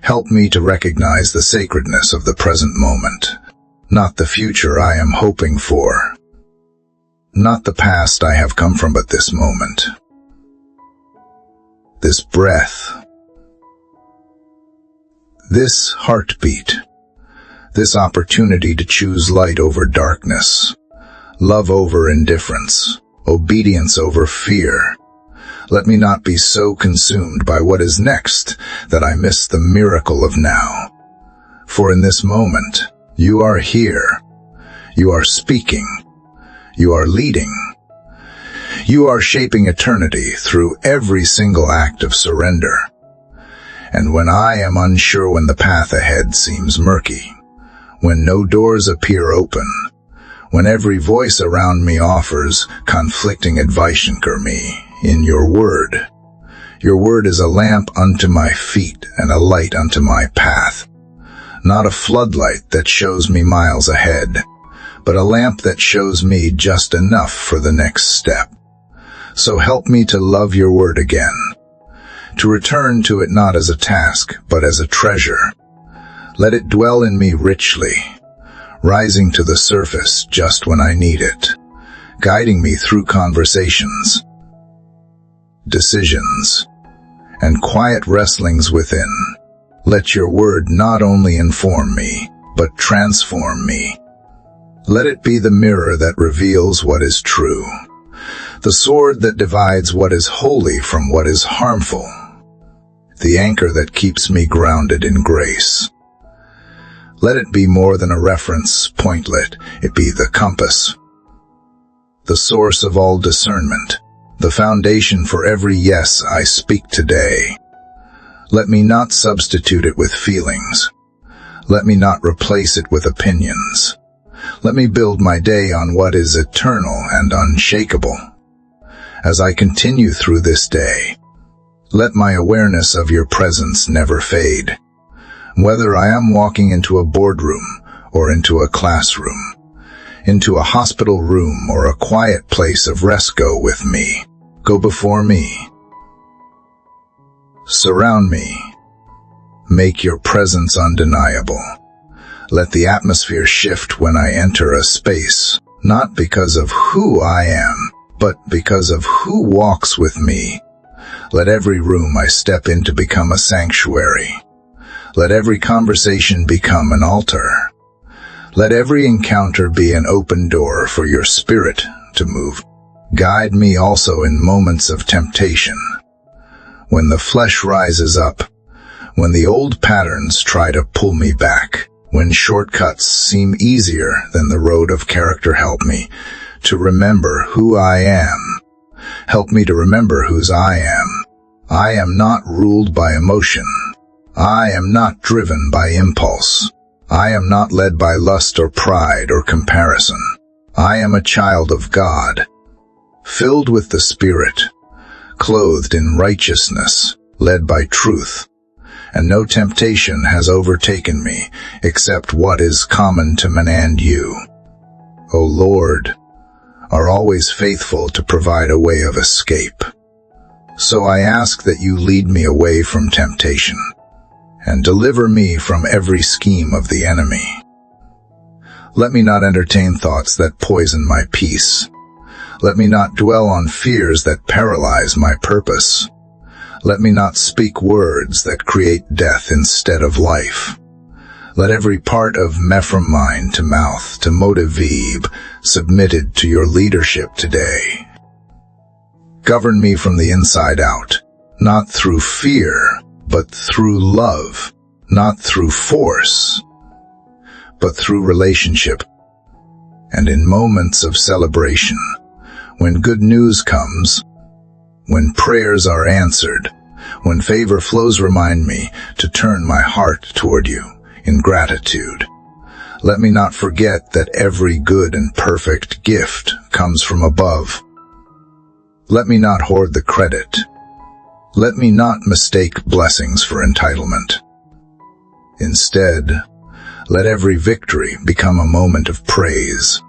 Help me to recognize the sacredness of the present moment, not the future I am hoping for, not the past I have come from, but this moment, this breath, this heartbeat, this opportunity to choose light over darkness, love over indifference, obedience over fear. Let me not be so consumed by what is next that I miss the miracle of now. For in this moment, you are here, you are speaking, you are leading, You are shaping eternity through every single act of surrender. And when I am unsure, when the path ahead seems murky, when no doors appear open, when every voice around me offers conflicting advice, anchor me in your word. Your word is a lamp unto my feet and a light unto my path. Not a floodlight that shows me miles ahead, but a lamp that shows me just enough for the next step. So help me to love your word again, to return to it not as a task, but as a treasure. Let it dwell in me richly, rising to the surface just when I need it, guiding me through conversations, decisions, and quiet wrestlings within. Let your word not only inform me, but transform me. Let it be the mirror that reveals what is true, the sword that divides what is holy from what is harmful, the anchor that keeps me grounded in grace. Let it be more than a reference point, let it be the compass, the source of all discernment, the foundation for every yes I speak today. Let me not substitute it with feelings. Let me not replace it with opinions. Let me build my day on what is eternal and unshakable. As I continue through this day, let my awareness of your presence never fade. Whether I am walking into a boardroom or into a classroom, into a hospital room or a quiet place of rest, go with me. Go before me. Surround me. Make your presence undeniable. Let the atmosphere shift when I enter a space, not because of who I am, but because of who walks with me. Let every room I step into become a sanctuary. Let every conversation become an altar. Let every encounter be an open door for your spirit to move. Guide me also in moments of temptation, when the flesh rises up, when the old patterns try to pull me back, when shortcuts seem easier than the road of character. Help me to remember who I am. Help me to remember whose I am. I am not ruled by emotion. I am not driven by impulse. I am not led by lust or pride or comparison. I am a child of God, filled with the Spirit, clothed in righteousness, led by truth, and no temptation has overtaken me except what is common to man and you, O Lord, are always faithful to provide a way of escape. So I ask that you lead me away from temptation and deliver me from every scheme of the enemy. Let me not entertain thoughts that poison my peace. Let me not dwell on fears that paralyze my purpose. Let me not speak words that create death instead of life. Let every part of me, from mind to mouth to motive, submitted to your leadership today. Govern me from the inside out, not through fear, but through love, not through force, but through relationship. And in moments of celebration, when good news comes, when prayers are answered, when favor flows, remind me to turn my heart toward you in gratitude. Let me not forget that every good and perfect gift comes from above. Let me not hoard the credit. Let me not mistake blessings for entitlement. Instead, let every victory become a moment of praise,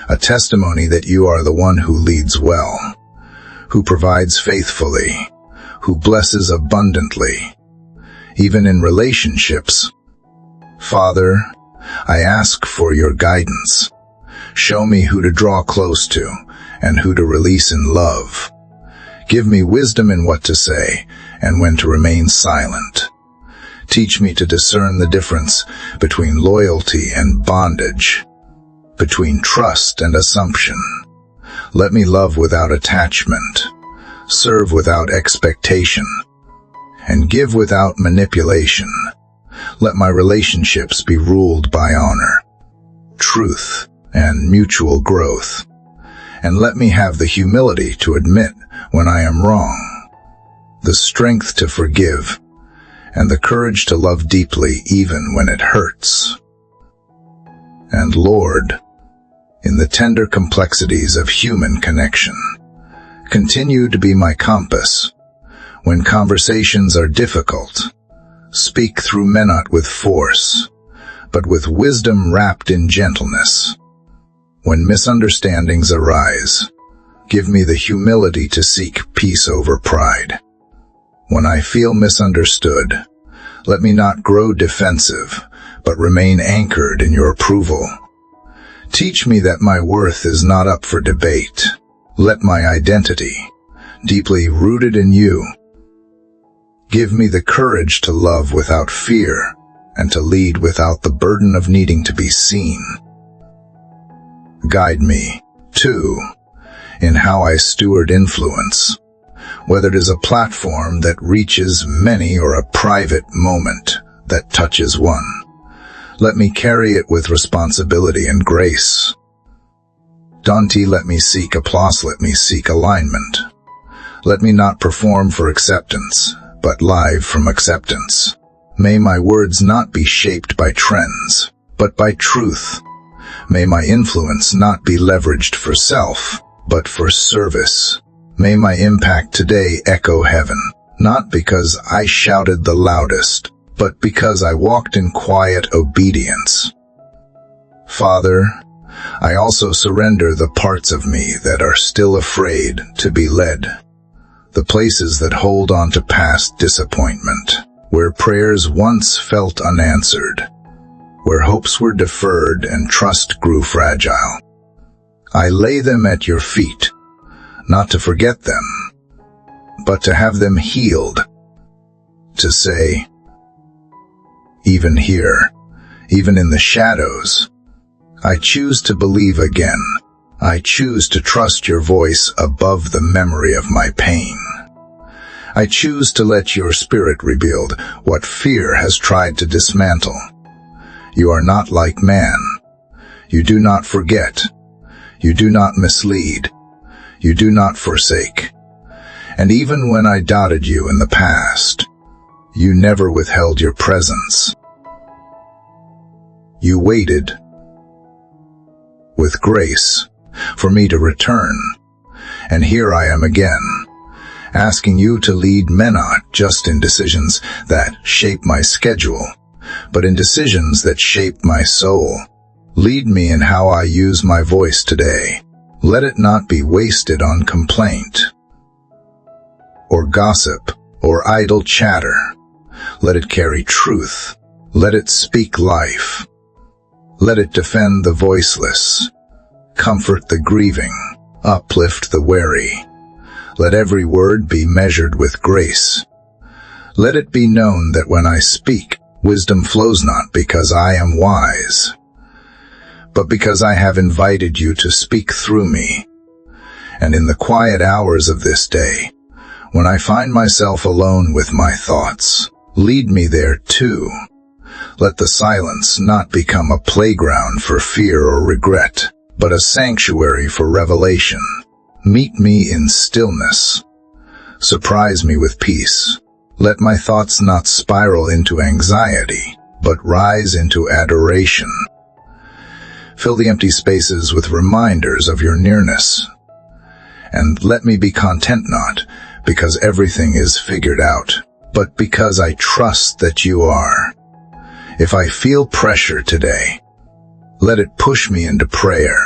a testimony that you are the one who leads well, who provides faithfully, who blesses abundantly, even in relationships. Father, I ask for your guidance. Show me who to draw close to and who to release in love. Give me wisdom in what to say and when to remain silent. Teach me to discern the difference between loyalty and bondage, between trust and assumption. Let me love without attachment, serve without expectation, and give without manipulation. Let my relationships be ruled by honor, truth, and mutual growth. and let me have the humility to admit when I am wrong, the strength to forgive, and the courage to love deeply even when it hurts. And Lord, in the tender complexities of human connection, continue to be my compass. When conversations are difficult, speak through me not with force, but with wisdom wrapped in gentleness. When misunderstandings arise, give me the humility to seek peace over pride. When I feel misunderstood, let me not grow defensive, but remain anchored in your approval. Teach me that my worth is not up for debate. Let my identity, deeply rooted in you, give me the courage to love without fear and to lead without the burden of needing to be seen. Guide me, too, in how I steward influence, whether it is a platform that reaches many or a private moment that touches one. Let me carry it with responsibility and grace. Dante, let me seek applause, let me seek alignment. Let me not perform for acceptance, but live from acceptance. May my words not be shaped by trends, but by truth. May my influence not be leveraged for self, but for service. May my impact today echo heaven, not because I shouted the loudest, but because I walked in quiet obedience. Father, I also surrender the parts of me that are still afraid to be led, the places that hold on to past disappointment, where prayers once felt unanswered, where hopes were deferred and trust grew fragile. I lay them at your feet, not to forget them, but to have them healed, to say, even here, even in the shadows, I choose to believe again. I choose to trust your voice above the memory of my pain. I choose to let your spirit rebuild what fear has tried to dismantle. You are not like man. You do not forget. You do not mislead. You do not forsake. And even when I doubted you in the past, you never withheld your presence. You waited with grace for me to return. And here I am again, asking you to lead me not just in decisions that shape my schedule, but in decisions that shape my soul. Lead me in how I use my voice today. Let it not be wasted on complaint, or gossip, or idle chatter. Let it carry truth. Let it speak life. Let it defend the voiceless, comfort the grieving, uplift the weary. Let every word be measured with grace. Let it be known that when I speak, wisdom flows not because I am wise, but because I have invited you to speak through me. And in the quiet hours of this day, when I find myself alone with my thoughts, lead me there too. Let the silence not become a playground for fear or regret, but a sanctuary for revelation. Meet me in stillness. Surprise me with peace. Let my thoughts not spiral into anxiety, but rise into adoration. Fill the empty spaces with reminders of your nearness. And let me be content not because everything is figured out, but because I trust that you are. If I feel pressure today, let it push me into prayer,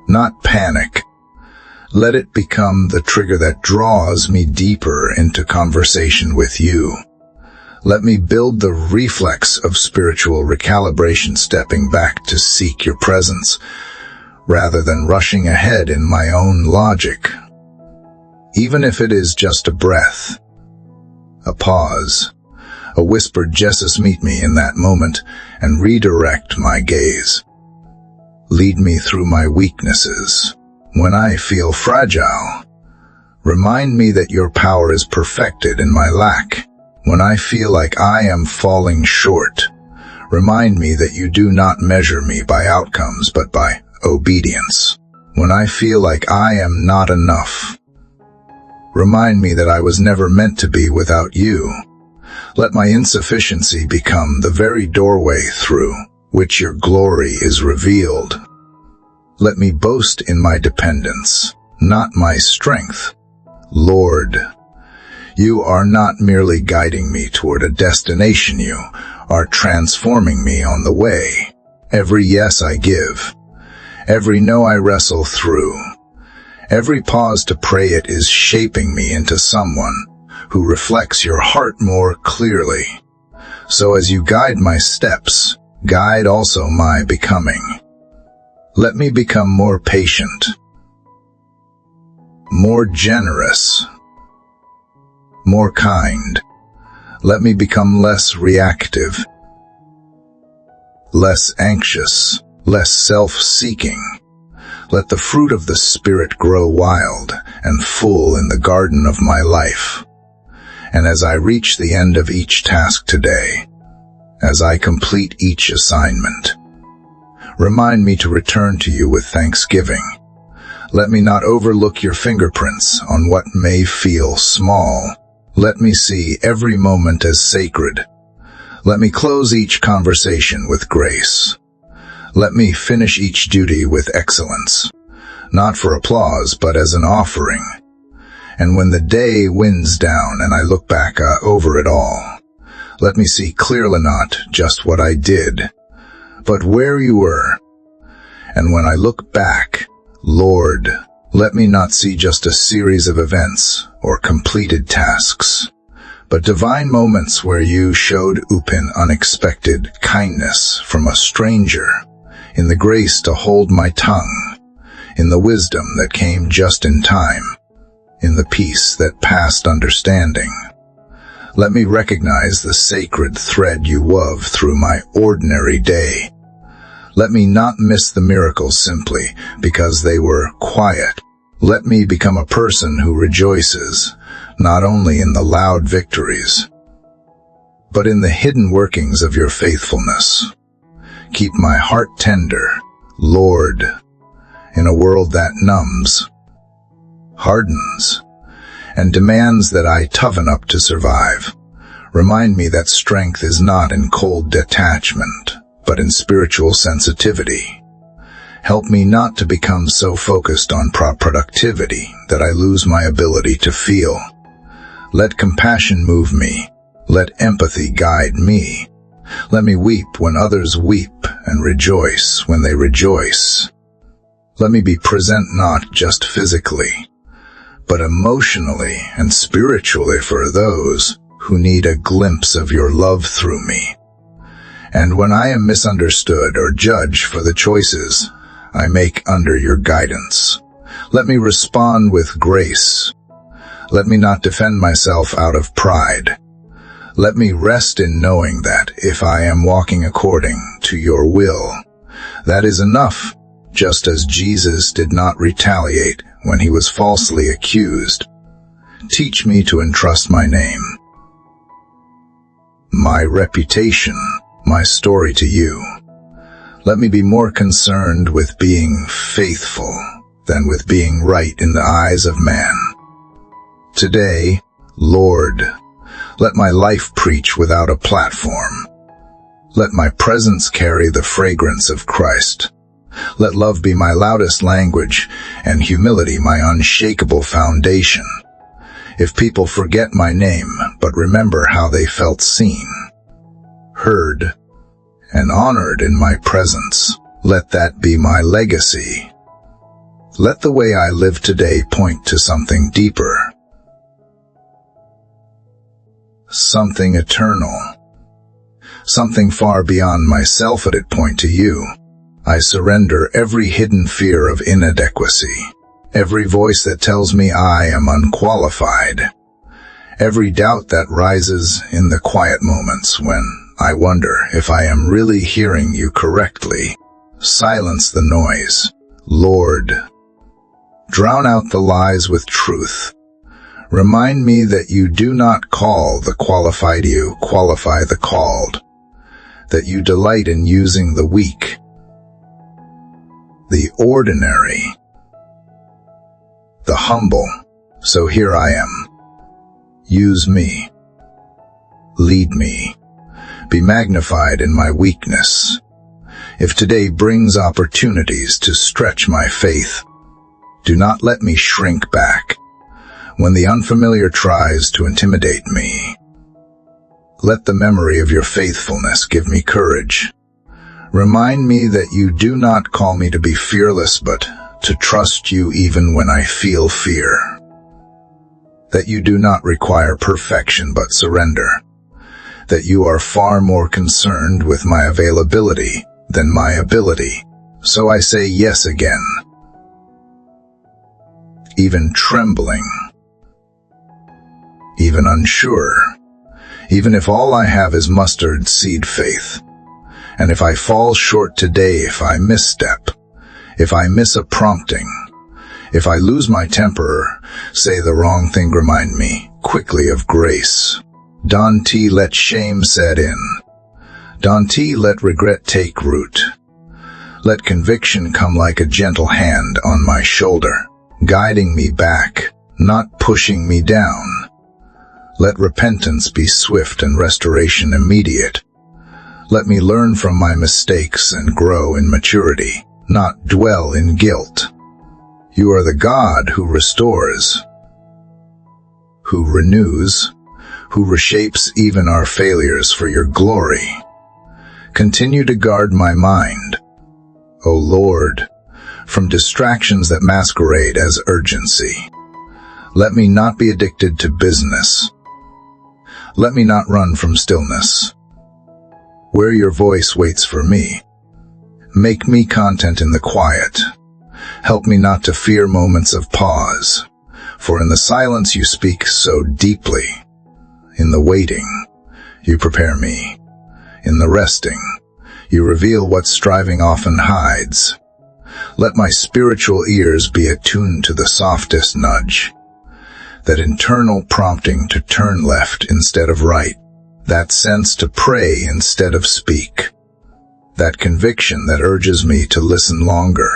not panic. Let it become the trigger that draws me deeper into conversation with you. Let me build the reflex of spiritual recalibration, stepping back to seek your presence, rather than rushing ahead in my own logic. Even if it is just a breath, a pause, a whispered Jesus, meet me in that moment and redirect my gaze. Lead me through my weaknesses. When I feel fragile, remind me that your power is perfected in my lack. When I feel like I am falling short, remind me that you do not measure me by outcomes but by obedience. when I feel like I am not enough. Remind me that I was never meant to be without you. Let my insufficiency become the very doorway through which your glory is revealed. Let me boast in my dependence, not my strength. Lord, you are not merely guiding me toward a destination, you are transforming me on the way. Every yes I give, every no I wrestle through, every pause to pray it is shaping me into someone who reflects your heart more clearly. So as you guide my steps, guide also my becoming. Let me become more patient, more generous, more kind. Let me become less reactive, less anxious, less self-seeking. Let the fruit of the Spirit grow wild and full in the garden of my life. And as I reach the end of each task today, as I complete each assignment, remind me to return to you with thanksgiving. Let me not overlook your fingerprints on what may feel small. Let me see every moment as sacred. Let me close each conversation with grace. Let me finish each duty with excellence, not for applause, but as an offering. And when the day winds down and I look back over it all, let me see clearly not just what I did, but where you were. And when I look back, Lord, let me not see just a series of events or completed tasks, but divine moments where you showed unexpected kindness from a stranger, in the grace to hold my tongue, in the wisdom that came just in time, in the peace that passed understanding. Let me recognize the sacred thread you wove through my ordinary day. Let me not miss the miracles simply because they were quiet. Let me become a person who rejoices, not only in the loud victories, but in the hidden workings of your faithfulness. Keep my heart tender, Lord, in a world that numbs, hardens, and demands that I toughen up to survive. Remind me that strength is not in cold detachment, but in spiritual sensitivity. Help me not to become so focused on productivity that I lose my ability to feel. Let compassion move me. Let empathy guide me. Let me weep when others weep and rejoice when they rejoice. Let me be present not just physically, but emotionally and spiritually for those who need a glimpse of your love through me. And when I am misunderstood or judged for the choices I make under your guidance, let me respond with grace. Let me not defend myself out of pride. Let me rest in knowing that if I am walking according to your will, that is enough, just as Jesus did not retaliate when he was falsely accused. Teach me to entrust my name, my reputation, my story to you. Let me be more concerned with being faithful than with being right in the eyes of man. Today, Lord, let my life preach without a platform. Let my presence carry the fragrance of Christ. Let love be my loudest language and humility my unshakable foundation. If people forget my name, but remember how they felt seen, heard, and honored in my presence, let that be my legacy. Let the way I live today point to something deeper, something eternal, something far beyond myself. Let it point to you. I surrender every hidden fear of inadequacy, every voice that tells me I am unqualified, every doubt that rises in the quiet moments when I wonder if I am really hearing you correctly. Silence the noise, Lord. Drown out the lies with truth. Remind me that you do not call the qualified, you qualify the called, that you delight in using the weak, the ordinary, humble, so here I am. Use me. Lead me. Be magnified in my weakness. If today brings opportunities to stretch my faith, do not let me shrink back when the unfamiliar tries to intimidate me. Let the memory of your faithfulness give me courage. Remind me that you do not call me to be fearless, but to trust you even when I feel fear. That you do not require perfection but surrender. That you are far more concerned with my availability than my ability. So I say yes again. Even trembling. Even unsure. Even if all I have is mustard seed faith. And if I fall short today, if I misstep, if I miss a prompting, if I lose my temper, say the wrong thing, remind me quickly of grace. Don't let shame set in. Don't let regret take root. Let conviction come like a gentle hand on my shoulder, guiding me back, not pushing me down. Let repentance be swift and restoration immediate. Let me learn from my mistakes and grow in maturity, not dwell in guilt. You are the God who restores, who renews, who reshapes even our failures for your glory. Continue to guard my mind, O Lord, from distractions that masquerade as urgency. Let me not be addicted to business. Let me not run from stillness. Where your voice waits for me, make me content in the quiet. Help me not to fear moments of pause, for in the silence you speak so deeply. In the waiting, you prepare me. In the resting, you reveal what striving often hides. Let my spiritual ears be attuned to the softest nudge, that internal prompting to turn left instead of right, that sense to pray instead of speak, that conviction that urges me to listen longer,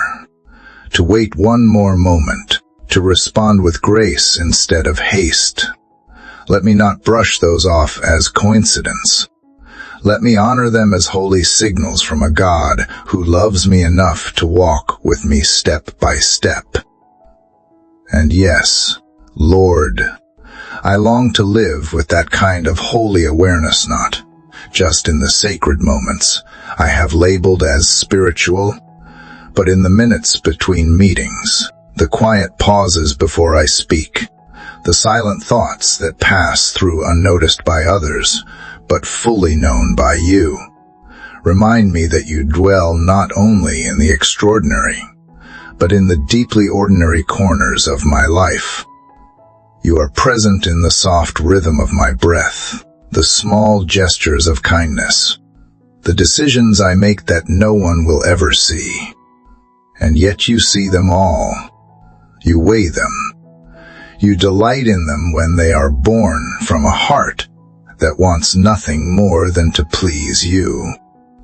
to wait one more moment, to respond with grace instead of haste. Let me not brush those off as coincidence. Let me honor them as holy signals from a God who loves me enough to walk with me step by step. And yes, Lord, I long to live with that kind of holy awareness, not just in the sacred moments I have labeled as spiritual, but in the minutes between meetings, the quiet pauses before I speak, the silent thoughts that pass through unnoticed by others, but fully known by you. Remind me that you dwell not only in the extraordinary, but in the deeply ordinary corners of my life. You are present in the soft rhythm of my breath, the small gestures of kindness, the decisions I make that no one will ever see. And yet you see them all. You weigh them. You delight in them when they are born from a heart that wants nothing more than to please you.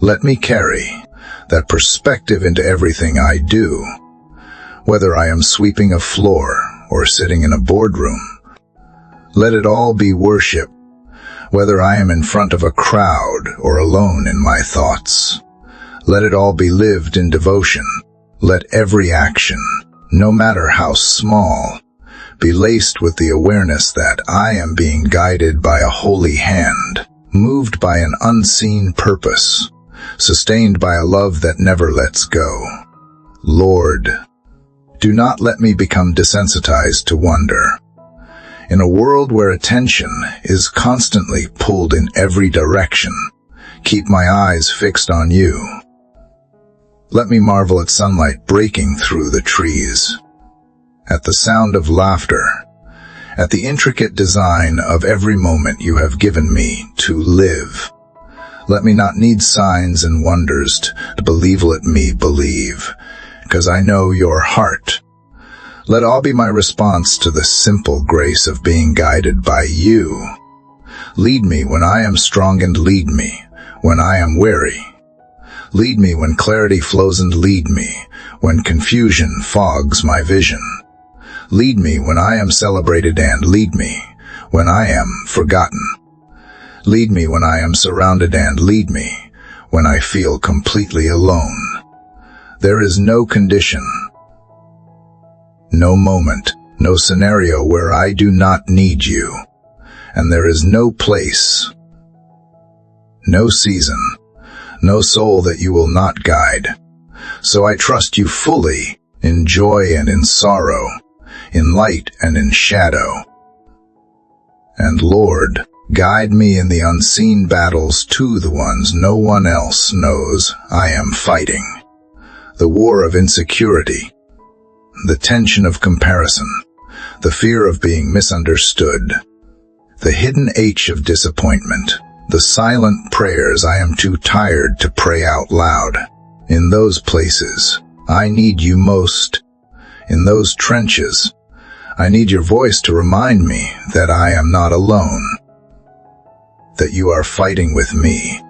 Let me carry that perspective into everything I do, whether I am sweeping a floor or sitting in a boardroom. Let it all be worship, whether I am in front of a crowd or alone in my thoughts. Let it all be lived in devotion. Let every action, no matter how small, be laced with the awareness that I am being guided by a holy hand, moved by an unseen purpose, sustained by a love that never lets go. Lord, do not let me become desensitized to wonder. In a world where attention is constantly pulled in every direction, keep my eyes fixed on you. Let me marvel at sunlight breaking through the trees, at the sound of laughter, at the intricate design of every moment you have given me to live. Let me not need signs and wonders to believe. Let me believe, because I know your heart. Let all be my response to the simple grace of being guided by you. Lead me when I am strong and lead me when I am weary. Lead me when clarity flows and lead me when confusion fogs my vision. Lead me when I am celebrated, and lead me when I am forgotten. Lead me when I am surrounded, and lead me when I feel completely alone. There is no condition, no moment, no scenario where I do not need you, and there is no place, no season, no soul that you will not guide. So I trust you fully, in joy and in sorrow, in light and in shadow. And Lord, guide me in the unseen battles to the ones no one else knows I am fighting. The war of insecurity, the tension of comparison, the fear of being misunderstood, the hidden ache of disappointment, the silent prayers I am too tired to pray out loud. In those places, I need you most. In those trenches, I need your voice to remind me that I am not alone, that you are fighting with me,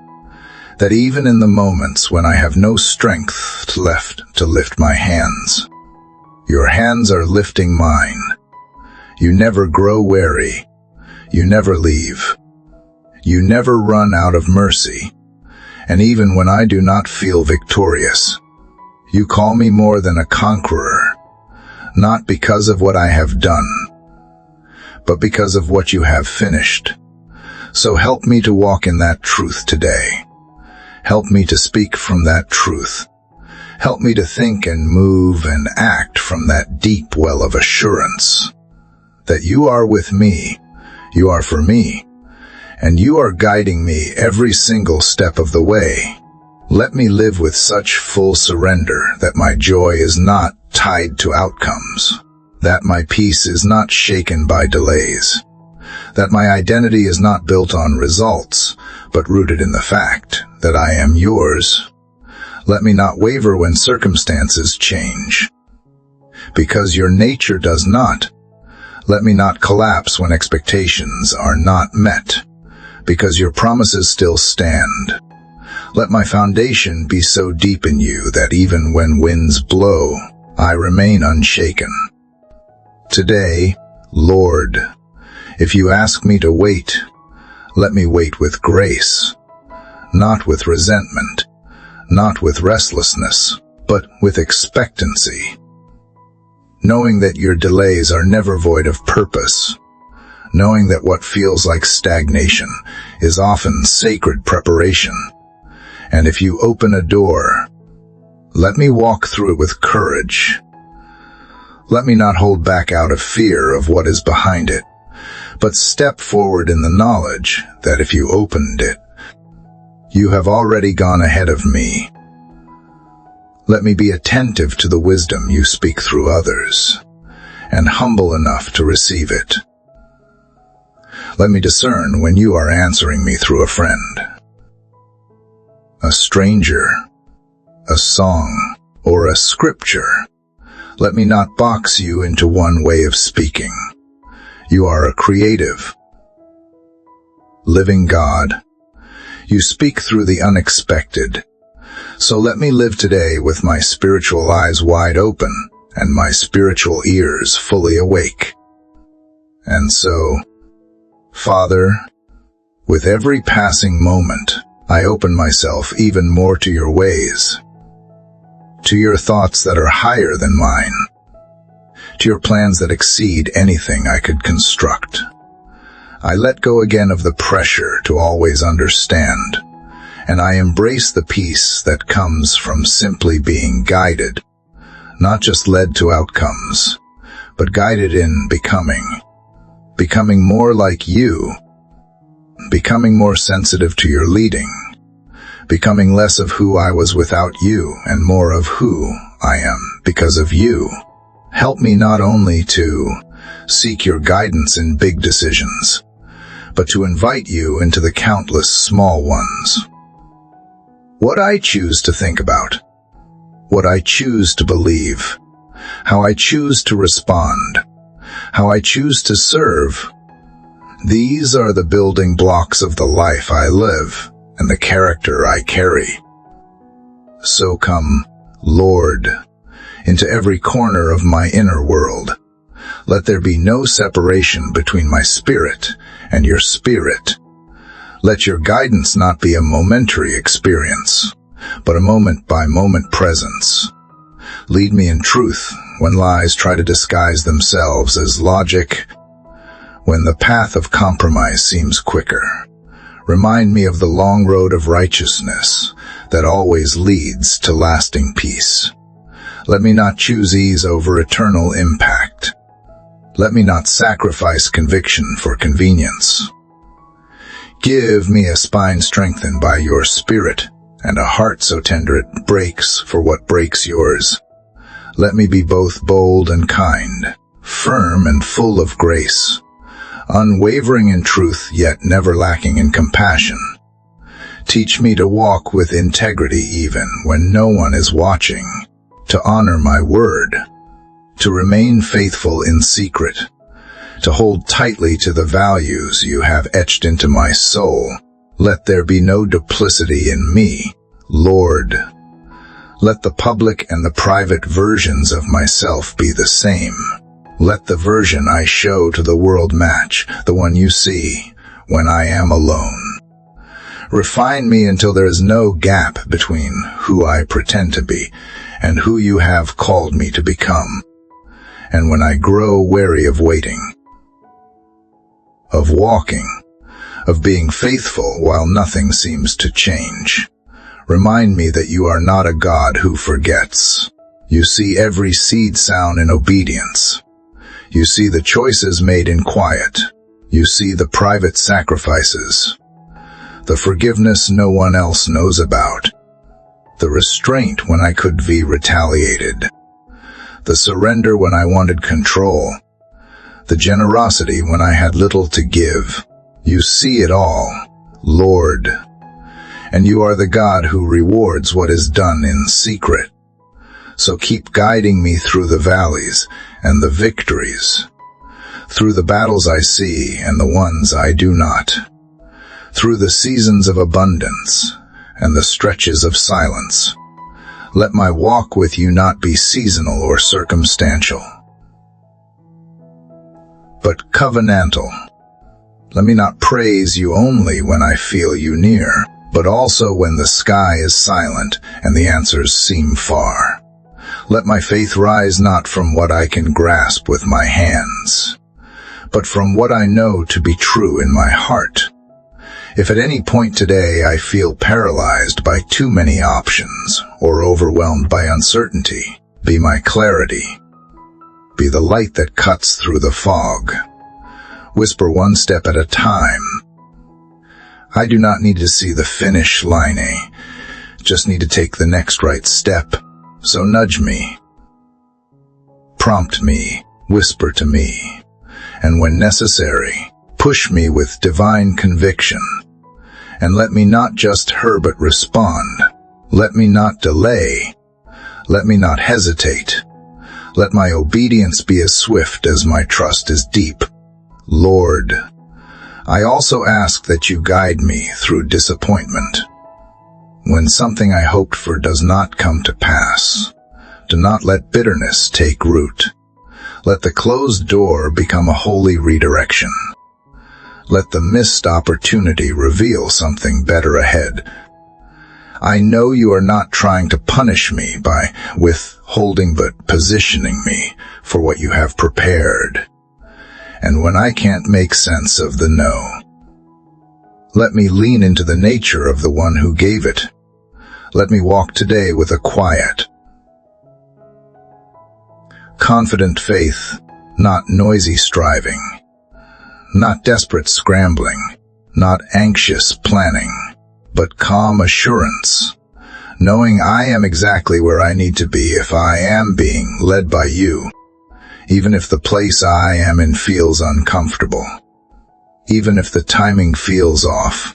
that even in the moments when I have no strength left to lift my hands, your hands are lifting mine. You never grow weary. You never leave. You never run out of mercy. And even when I do not feel victorious, you call me more than a conqueror, not because of what I have done, but because of what you have finished. So help me to walk in that truth today. Help me to speak from that truth. Help me to think and move and act from that deep well of assurance that you are with me, you are for me, and you are guiding me every single step of the way. Let me live with such full surrender that my joy is not tied to outcomes, that my peace is not shaken by delays, that my identity is not built on results, but rooted in the fact that I am yours. Let me not waver when circumstances change, because your nature does not. Let me not collapse when expectations are not met, because your promises still stand. Let my foundation be so deep in you that even when winds blow, I remain unshaken. Today, Lord, if you ask me to wait, let me wait with grace, not with resentment, not with restlessness, but with expectancy, knowing that your delays are never void of purpose, knowing that what feels like stagnation is often sacred preparation. And if you open a door, let me walk through it with courage. Let me not hold back out of fear of what is behind it, but step forward in the knowledge that if you opened it, you have already gone ahead of me. Let me be attentive to the wisdom you speak through others, and humble enough to receive it. Let me discern when you are answering me through a friend, a stranger, a song, or a scripture. Let me not box you into one way of speaking. You are a creative, living God. You speak through the unexpected. So let me live today with my spiritual eyes wide open and my spiritual ears fully awake. And so, Father, with every passing moment, I open myself even more to your ways, to your thoughts that are higher than mine, to your plans that exceed anything I could construct. I let go again of the pressure to always understand, and I embrace the peace that comes from simply being guided, not just led to outcomes, but guided in becoming more like you, becoming more sensitive to your leading, becoming less of who I was without you and more of who I am because of you. Help me not only to seek your guidance in big decisions, but to invite you into the countless small ones. What I choose to think about, what I choose to believe, how I choose to respond, how I choose to serve, these are the building blocks of the life I live and the character I carry. So come, Lord, into every corner of my inner world. Let there be no separation between my spirit and your spirit. Let your guidance not be a momentary experience, but a moment-by-moment presence. Lead me in truth when lies try to disguise themselves as logic, when the path of compromise seems quicker. Remind me of the long road of righteousness that always leads to lasting peace. Let me not choose ease over eternal impact. Let me not sacrifice conviction for convenience. Give me a spine strengthened by your spirit, and a heart so tender it breaks for what breaks yours. Let me be both bold and kind, firm and full of grace, unwavering in truth yet never lacking in compassion. Teach me to walk with integrity even when no one is watching, to honor my word, to remain faithful in secret, to hold tightly to the values you have etched into my soul. Let there be no duplicity in me, Lord. Let the public and the private versions of myself be the same. Let the version I show to the world match the one you see when I am alone. Refine me until there is no gap between who I pretend to be and who you have called me to become. And when I grow weary of waiting, of walking, of being faithful while nothing seems to change, remind me that you are not a God who forgets. You see every seed sown in obedience. You see the choices made in quiet. You see the private sacrifices, the forgiveness no one else knows about, the restraint when I could be retaliated, the surrender when I wanted control, the generosity when I had little to give. You see it all, Lord, and you are the God who rewards what is done in secret. So keep guiding me through the valleys and the victories, through the battles I see and the ones I do not, through the seasons of abundance and the stretches of silence. Let my walk with you not be seasonal or circumstantial, but covenantal. Let me not praise you only when I feel you near, but also when the sky is silent and the answers seem far. Let my faith rise not from what I can grasp with my hands, but from what I know to be true in my heart. If at any point today I feel paralyzed by too many options or overwhelmed by uncertainty, be my clarity. Be the light that cuts through the fog. Whisper one step at a time. I do not need to see the finish line, just need to take the next right step. So nudge me, prompt me, whisper to me, and when necessary, push me with divine conviction. And let me not just hear but respond. Let me not delay. Let me not hesitate. Let my obedience be as swift as my trust is deep. Lord, I also ask that you guide me through disappointment. When something I hoped for does not come to pass, do not let bitterness take root. Let the closed door become a holy redirection. Let the missed opportunity reveal something better ahead. I know you are not trying to punish me by withholding but positioning me for what you have prepared. And when I can't make sense of the no, let me lean into the nature of the one who gave it. Let me walk today with a quiet, confident faith, not noisy striving, not desperate scrambling, not anxious planning, but calm assurance, knowing I am exactly where I need to be if I am being led by you, even if the place I am in feels uncomfortable, even if the timing feels off,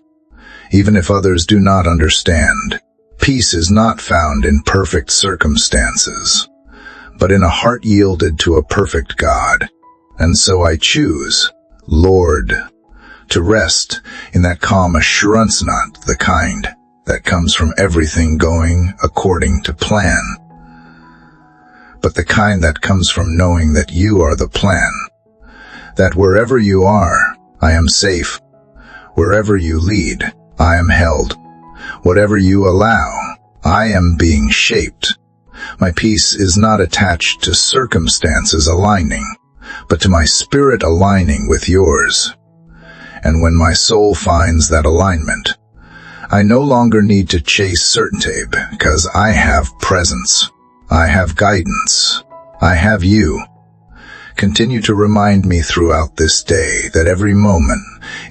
even if others do not understand. Peace is not found in perfect circumstances, but in a heart yielded to a perfect God. And so I choose, Lord, to rest in that calm assurance, not the kind that comes from everything going according to plan, but the kind that comes from knowing that you are the plan. That wherever you are, I am safe. Wherever you lead, I am held. Whatever you allow, I am being shaped. My peace is not attached to circumstances aligning, but to my spirit aligning with yours. And when my soul finds that alignment, I no longer need to chase certainty because I have presence. I have guidance. I have you. Continue to remind me throughout this day that every moment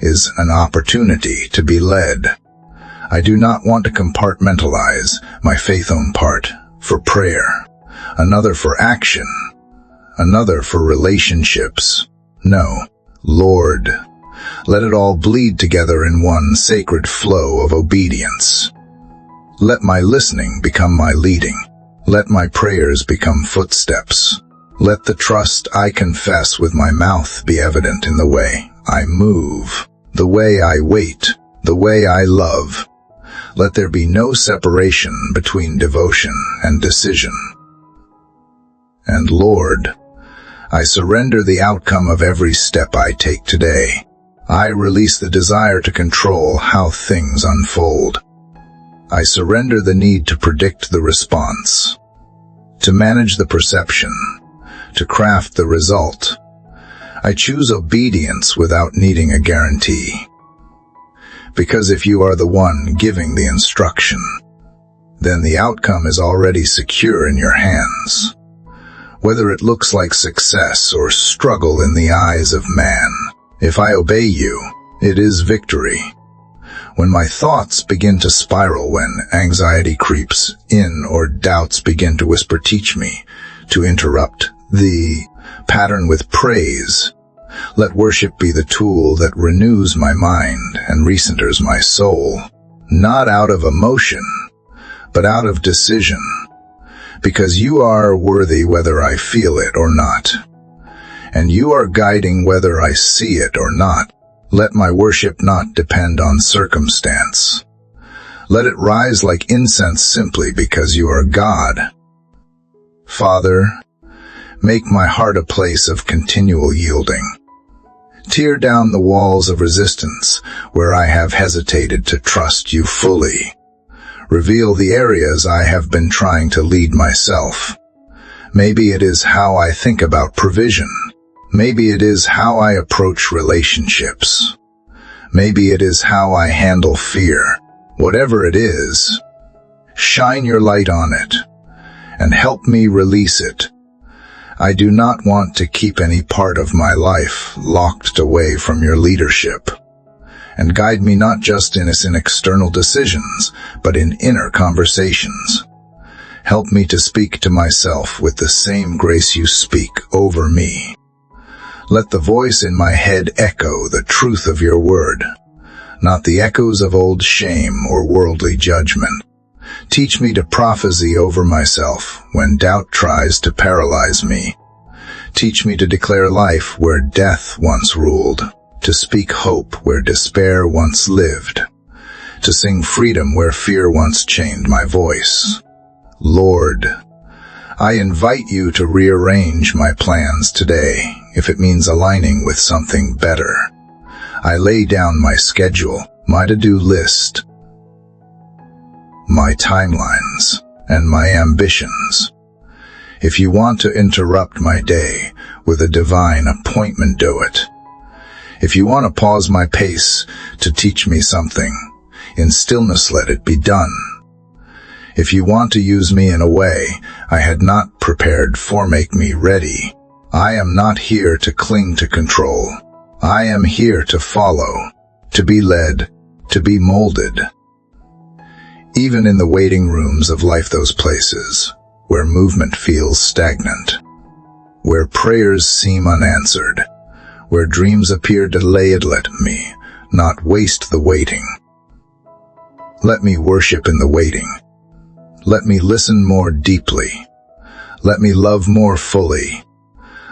is an opportunity to be led. I do not want to compartmentalize my faith-owned part for prayer, another for action, another for relationships. No, Lord, let it all bleed together in one sacred flow of obedience. Let my listening become my leading. Let my prayers become footsteps. Let the trust I confess with my mouth be evident in the way I move, the way I wait, the way I love. Let there be no separation between devotion and decision. And Lord, I surrender the outcome of every step I take today. I release the desire to control how things unfold. I surrender the need to predict the response, to manage the perception, to craft the result. I choose obedience without needing a guarantee. Because if you are the one giving the instruction, then the outcome is already secure in your hands. Whether it looks like success or struggle in the eyes of man, if I obey you, it is victory. When my thoughts begin to spiral, when anxiety creeps in or doubts begin to whisper, teach me to interrupt the pattern with praise. Let worship be the tool that renews my mind and recenters my soul, not out of emotion, but out of decision, because you are worthy whether I feel it or not, and you are guiding whether I see it or not. Let my worship not depend on circumstance. Let it rise like incense simply because you are God. Father, make my heart a place of continual yielding. Tear down the walls of resistance where I have hesitated to trust you fully. Reveal the areas I have been trying to lead myself. Maybe it is how I think about provision. Maybe it is how I approach relationships. Maybe it is how I handle fear. Whatever it is, shine your light on it and help me release it. I do not want to keep any part of my life locked away from your leadership. And guide me not just in external decisions, but in inner conversations. Help me to speak to myself with the same grace you speak over me. Let the voice in my head echo the truth of your word, not the echoes of old shame or worldly judgment. Teach me to prophesy over myself when doubt tries to paralyze me. Teach me to declare life where death once ruled, to speak hope where despair once lived, to sing freedom where fear once chained my voice. Lord, I invite you to rearrange my plans today, if it means aligning with something better. I lay down my schedule, my to-do list, my timelines, and my ambitions. If you want to interrupt my day with a divine appointment, do it. If you want to pause my pace to teach me something, in stillness let it be done. If you want to use me in a way I had not prepared for, make me ready. I am not here to cling to control. I am here to follow, to be led, to be molded. Even in the waiting rooms of life, those places where movement feels stagnant, where prayers seem unanswered, where dreams appear delayed, let me not waste the waiting. Let me worship in the waiting. Let me listen more deeply. Let me love more fully.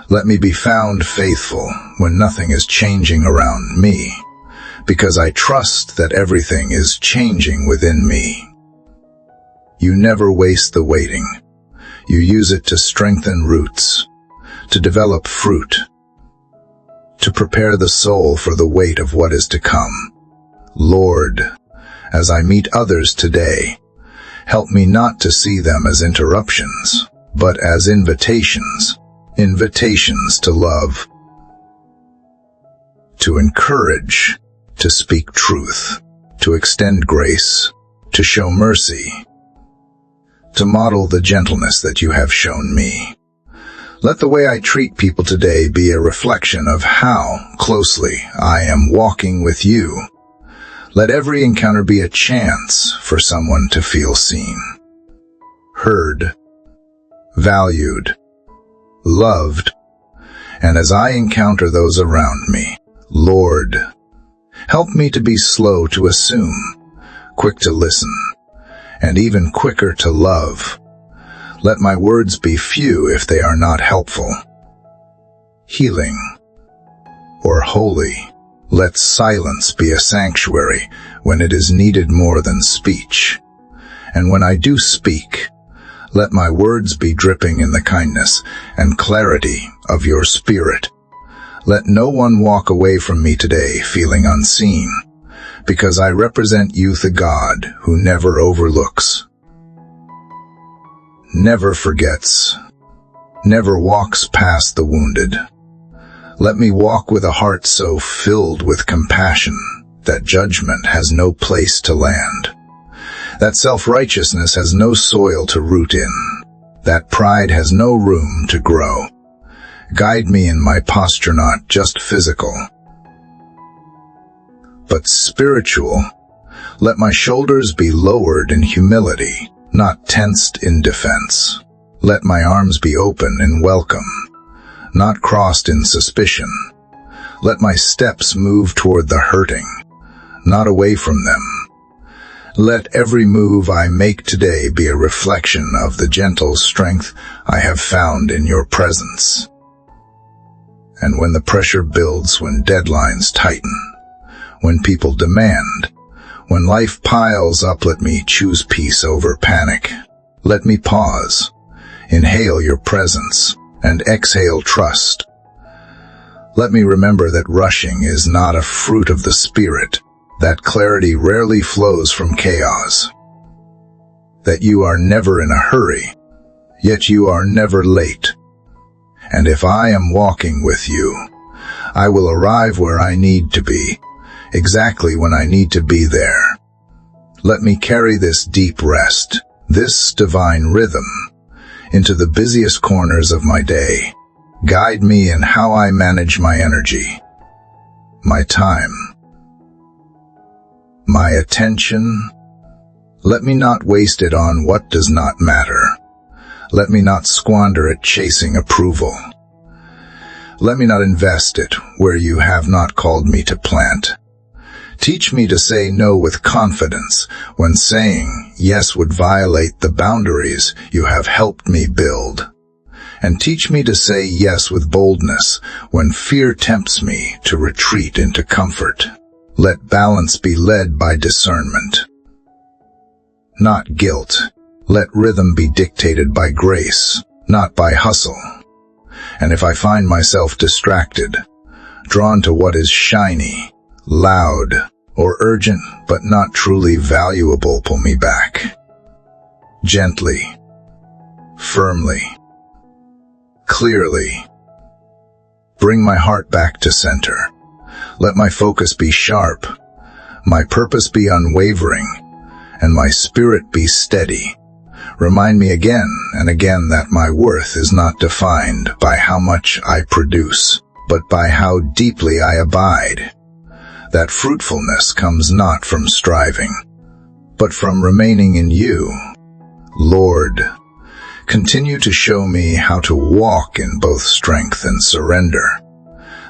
Let me be found faithful when nothing is changing around me, because I trust that everything is changing within me. You never waste the waiting. You use it to strengthen roots, to develop fruit, to prepare the soul for the weight of what is to come. Lord, as I meet others today, help me not to see them as interruptions, but as invitations, invitations to love, to encourage, to speak truth, to extend grace, to show mercy, to model the gentleness that you have shown me. Let the way I treat people today be a reflection of how closely I am walking with you. Let every encounter be a chance for someone to feel seen, heard, valued, loved. And as I encounter those around me, Lord, help me to be slow to assume, quick to listen, and even quicker to love. Let my words be few if they are not helpful, healing, or holy. Let silence be a sanctuary when it is needed more than speech. And when I do speak, let my words be dripping in the kindness and clarity of your Spirit. Let no one walk away from me today feeling unseen, because I represent you, the God who never overlooks, never forgets, never walks past the wounded. Let me walk with a heart so filled with compassion that judgment has no place to land, that self-righteousness has no soil to root in, that pride has no room to grow. Guide me in my posture, not just physical, but spiritual. Let my shoulders be lowered in humility, not tensed in defense. Let my arms be open in welcome, not crossed in suspicion. Let my steps move toward the hurting, not away from them. Let every move I make today be a reflection of the gentle strength I have found in your presence. And when the pressure builds, when deadlines tighten, when people demand, when life piles up, let me choose peace over panic. Let me pause, inhale your presence, and exhale trust. Let me remember that rushing is not a fruit of the Spirit, that clarity rarely flows from chaos, that you are never in a hurry, yet you are never late. And if I am walking with you, I will arrive where I need to be, exactly when I need to be there. Let me carry this deep rest, this divine rhythm, into the busiest corners of my day. Guide me in how I manage my energy, my time, my attention. Let me not waste it on what does not matter. Let me not squander it chasing approval. Let me not invest it where you have not called me to plant. Teach me to say no with confidence when saying yes would violate the boundaries you have helped me build. And teach me to say yes with boldness when fear tempts me to retreat into comfort. Let balance be led by discernment, not guilt. Let rhythm be dictated by grace, not by hustle. And if I find myself distracted, drawn to what is shiny, loud, or urgent, but not truly valuable, pull me back. Gently, firmly, clearly. Bring my heart back to center. Let my focus be sharp, my purpose be unwavering, and my spirit be steady. Remind me again and again that my worth is not defined by how much I produce, but by how deeply I abide. That fruitfulness comes not from striving, but from remaining in you. Lord, continue to show me how to walk in both strength and surrender.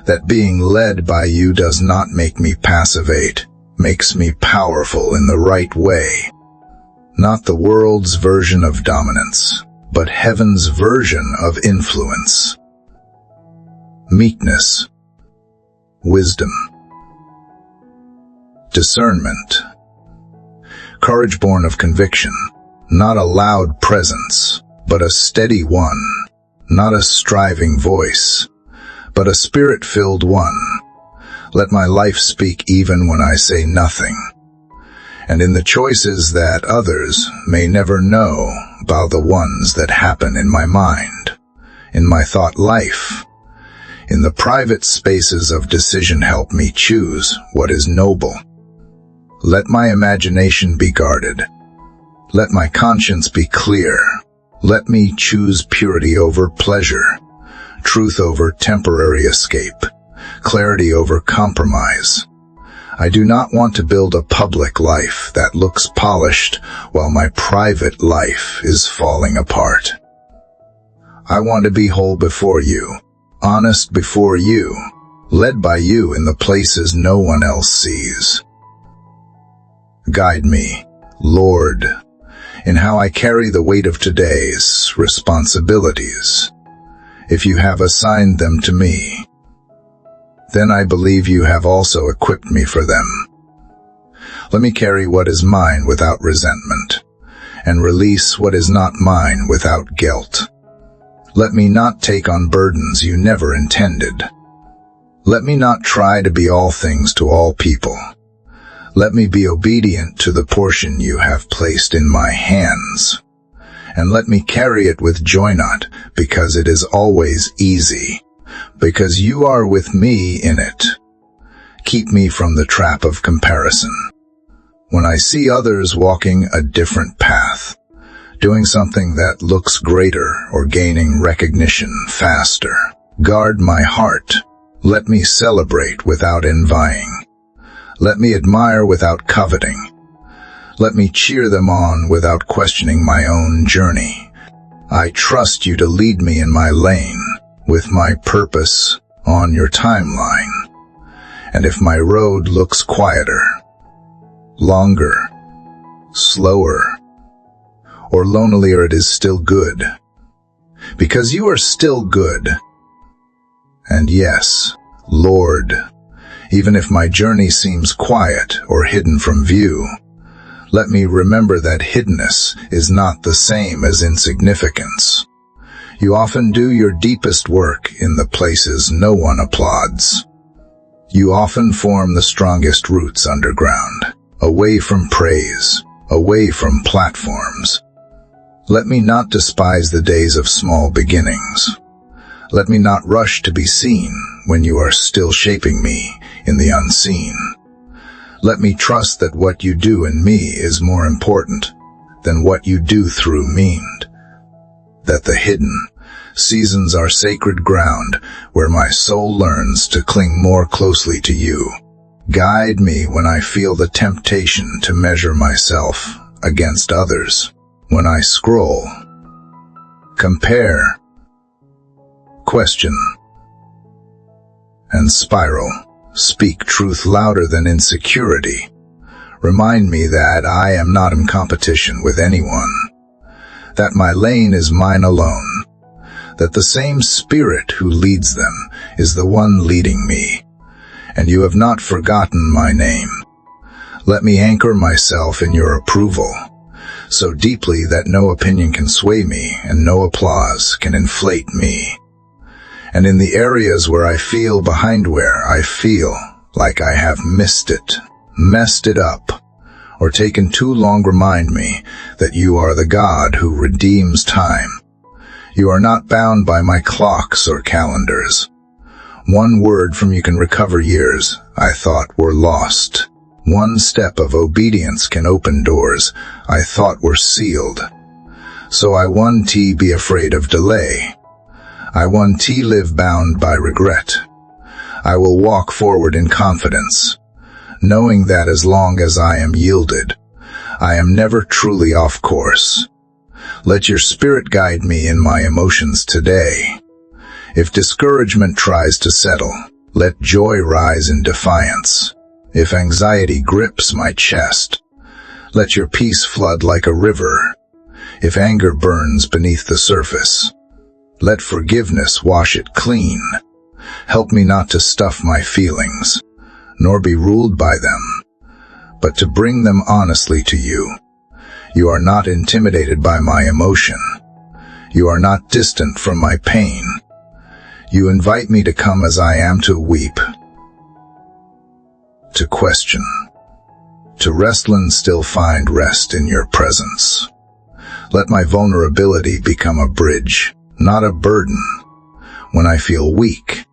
That being led by you does not make me passivate, makes me powerful in the right way. Not the world's version of dominance, but heaven's version of influence. Meekness, wisdom, discernment, courage born of conviction, not a loud presence, but a steady one, not a striving voice, but a spirit-filled one. Let my life speak even when I say nothing. And in the choices that others may never know, bow the ones that happen in my mind, in my thought life. In the private spaces of decision, help me choose what is noble. Let my imagination be guarded. Let my conscience be clear. Let me choose purity over pleasure, truth over temporary escape, clarity over compromise. I do not want to build a public life that looks polished while my private life is falling apart. I want to be whole before you, honest before you, led by you in the places no one else sees. Guide me, Lord, in how I carry the weight of today's responsibilities. If you have assigned them to me, then I believe you have also equipped me for them. Let me carry what is mine without resentment, and release what is not mine without guilt. Let me not take on burdens you never intended. Let me not try to be all things to all people. Let me be obedient to the portion you have placed in my hands, and let me carry it with joy, not because it is always easy, because you are with me in it. Keep me from the trap of comparison. When I see others walking a different path, doing something that looks greater or gaining recognition faster, guard my heart. Let me celebrate without envying. Let me admire without coveting. Let me cheer them on without questioning my own journey. I trust you to lead me in my lane, with my purpose on your timeline. And if my road looks quieter, longer, slower, or lonelier, it is still good, because you are still good. And yes, Lord, even if my journey seems quiet or hidden from view, let me remember that hiddenness is not the same as insignificance. You often do your deepest work in the places no one applauds. You often form the strongest roots underground, away from praise, away from platforms. Let me not despise the days of small beginnings. Let me not rush to be seen when you are still shaping me in the unseen. Let me trust that what you do in me is more important than what you do through me, that the hidden seasons are sacred ground where my soul learns to cling more closely to you. Guide me when I feel the temptation to measure myself against others, when I scroll, compare, question, and spiral. Speak truth louder than insecurity. Remind me that I am not in competition with anyone, that my lane is mine alone, that the same Spirit who leads them is the one leading me, and you have not forgotten my name. Let me anchor myself in your approval, so deeply that no opinion can sway me and no applause can inflate me. And in the areas where I feel behind, where I feel like I have missed it, messed it up, or taken too long, remind me that you are the God who redeems time. You are not bound by my clocks or calendars. One word from you can recover years I thought were lost. One step of obedience can open doors I thought were sealed. So I won't be afraid of delay. I won't live bound by regret. I will walk forward in confidence, knowing that as long as I am yielded, I am never truly off course. Let your Spirit guide me in my emotions today. If discouragement tries to settle, let joy rise in defiance. If anxiety grips my chest, let your peace flood like a river. If anger burns beneath the surface, let forgiveness wash it clean. Help me not to stuff my feelings, nor be ruled by them, but to bring them honestly to you. You are not intimidated by my emotion. You are not distant from my pain. You invite me to come as I am, to weep, to question, to wrestle and still find rest in your presence. Let my vulnerability become a bridge, not a burden. When I feel weak,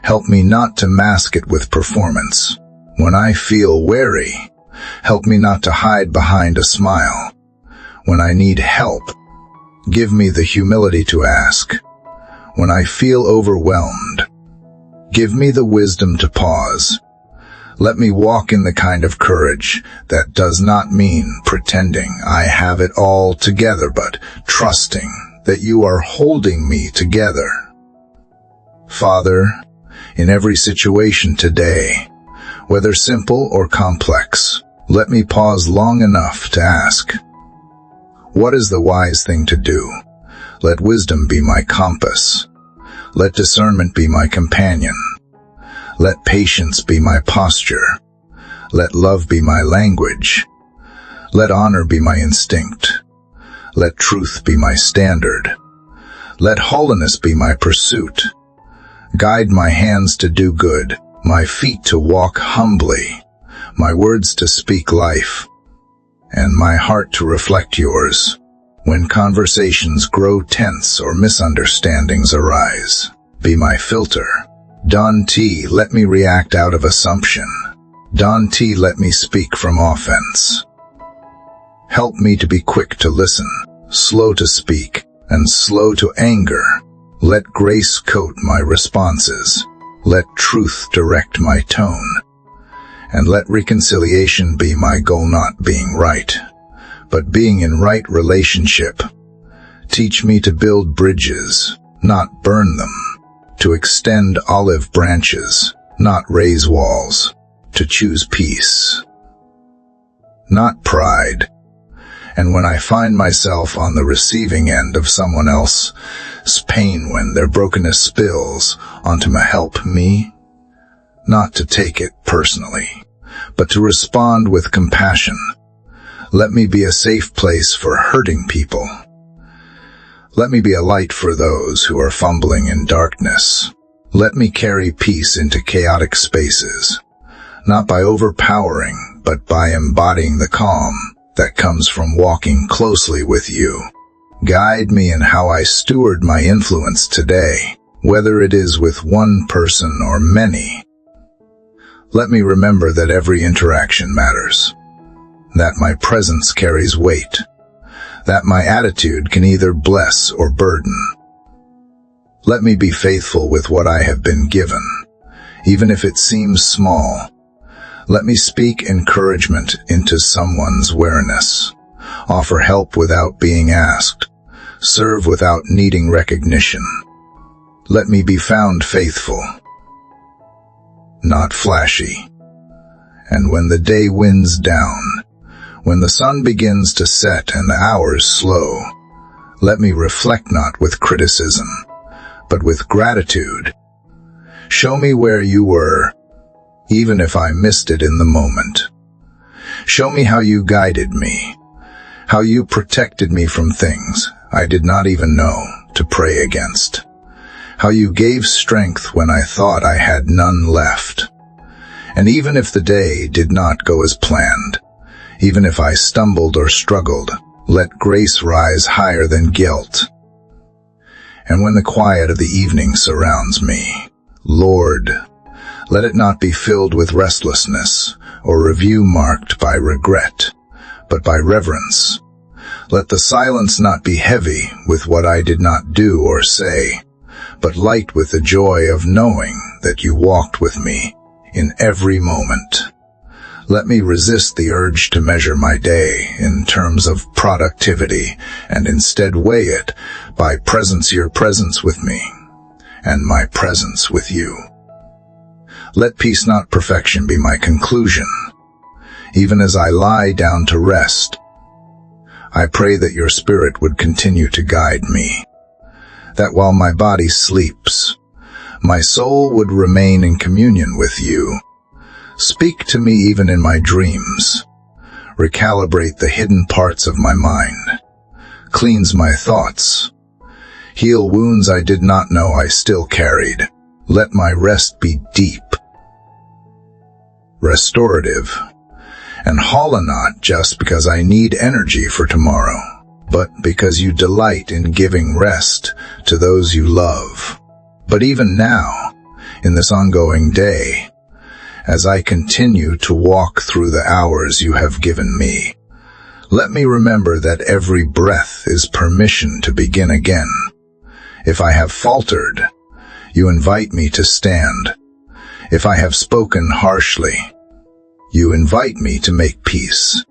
help me not to mask it with performance. When I feel weary, help me not to hide behind a smile. When I need help, give me the humility to ask. When I feel overwhelmed, give me the wisdom to pause. Let me walk in the kind of courage that does not mean pretending I have it all together, but trusting that you are holding me together. Father, in every situation today, whether simple or complex, let me pause long enough to ask, what is the wise thing to do? Let wisdom be my compass. Let discernment be my companion. Let patience be my posture. Let love be my language. Let honor be my instinct. Let truth be my standard. Let holiness be my pursuit. Guide my hands to do good, my feet to walk humbly, my words to speak life, and my heart to reflect yours. When conversations grow tense or misunderstandings arise, be my filter. Don T, let me react out of assumption. Don T, let me speak from offense. Help me to be quick to listen, slow to speak, and slow to anger. Let grace coat my responses. Let truth direct my tone. And let reconciliation be my goal, not being right, but being in right relationship. Teach me to build bridges, not burn them, to extend olive branches, not raise walls, to choose peace, not pride. And when I find myself on the receiving end of someone else's pain, when their brokenness spills onto me, help me not to take it personally, but to respond with compassion. Let me be a safe place for hurting people. Let me be a light for those who are fumbling in darkness. Let me carry peace into chaotic spaces, not by overpowering, but by embodying the calm that comes from walking closely with you. Guide me in how I steward my influence today, whether it is with one person or many. Let me remember that every interaction matters, that my presence carries weight, that my attitude can either bless or burden. Let me be faithful with what I have been given, even if it seems small. Let me speak encouragement into someone's awareness, offer help without being asked, serve without needing recognition. Let me be found faithful, not flashy. And when the day winds down, when the sun begins to set and the hours slow, let me reflect not with criticism, but with gratitude. Show me where you were, even if I missed it in the moment. Show me how you guided me, how you protected me from things I did not even know to pray against, how you gave strength when I thought I had none left. And even if the day did not go as planned, even if I stumbled or struggled, let grace rise higher than guilt. And when the quiet of the evening surrounds me, Lord, let it not be filled with restlessness or review marked by regret, but by reverence. Let the silence not be heavy with what I did not do or say, but light with the joy of knowing that you walked with me in every moment. Let me resist the urge to measure my day in terms of productivity and instead weigh it by your presence with me and my presence with you. Let peace, not perfection, be my conclusion. Even as I lie down to rest, I pray that your Spirit would continue to guide me, that while my body sleeps, my soul would remain in communion with you. Speak to me even in my dreams. Recalibrate the hidden parts of my mind. Cleanse my thoughts. Heal wounds I did not know I still carried. Let my rest be deep, restorative, and hollow not just because I need energy for tomorrow, but because you delight in giving rest to those you love. But even now, in this ongoing day, as I continue to walk through the hours you have given me, let me remember that every breath is permission to begin again. If I have faltered, you invite me to stand. If I have spoken harshly, you invite me to make peace.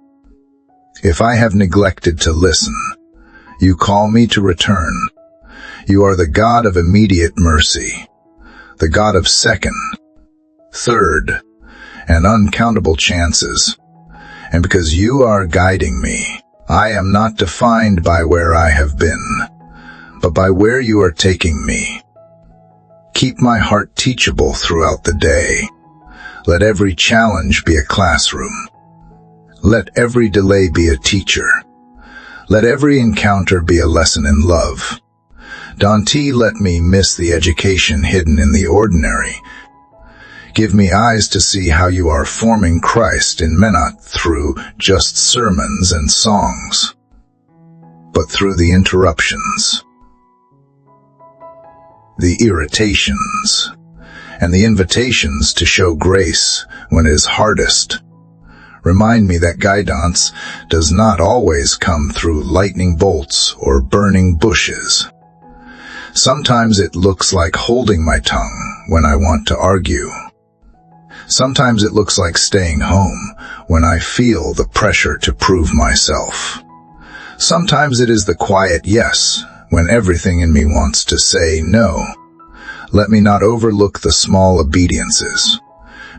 If I have neglected to listen, you call me to return. You are the God of immediate mercy, the God of second, third, and uncountable chances. And because you are guiding me, I am not defined by where I have been, but by where you are taking me. Keep my heart teachable throughout the day. Let every challenge be a classroom. Let every delay be a teacher. Let every encounter be a lesson in love. Don't let me miss the education hidden in the ordinary. Give me eyes to see how you are forming Christ in men, not through just sermons and songs, but through the interruptions, the irritations, and the invitations to show grace when it is hardest. Remind me that guidance does not always come through lightning bolts or burning bushes. Sometimes it looks like holding my tongue when I want to argue. Sometimes it looks like staying home when I feel the pressure to prove myself. Sometimes it is the quiet yes when everything in me wants to say no. Let me not overlook the small obediences,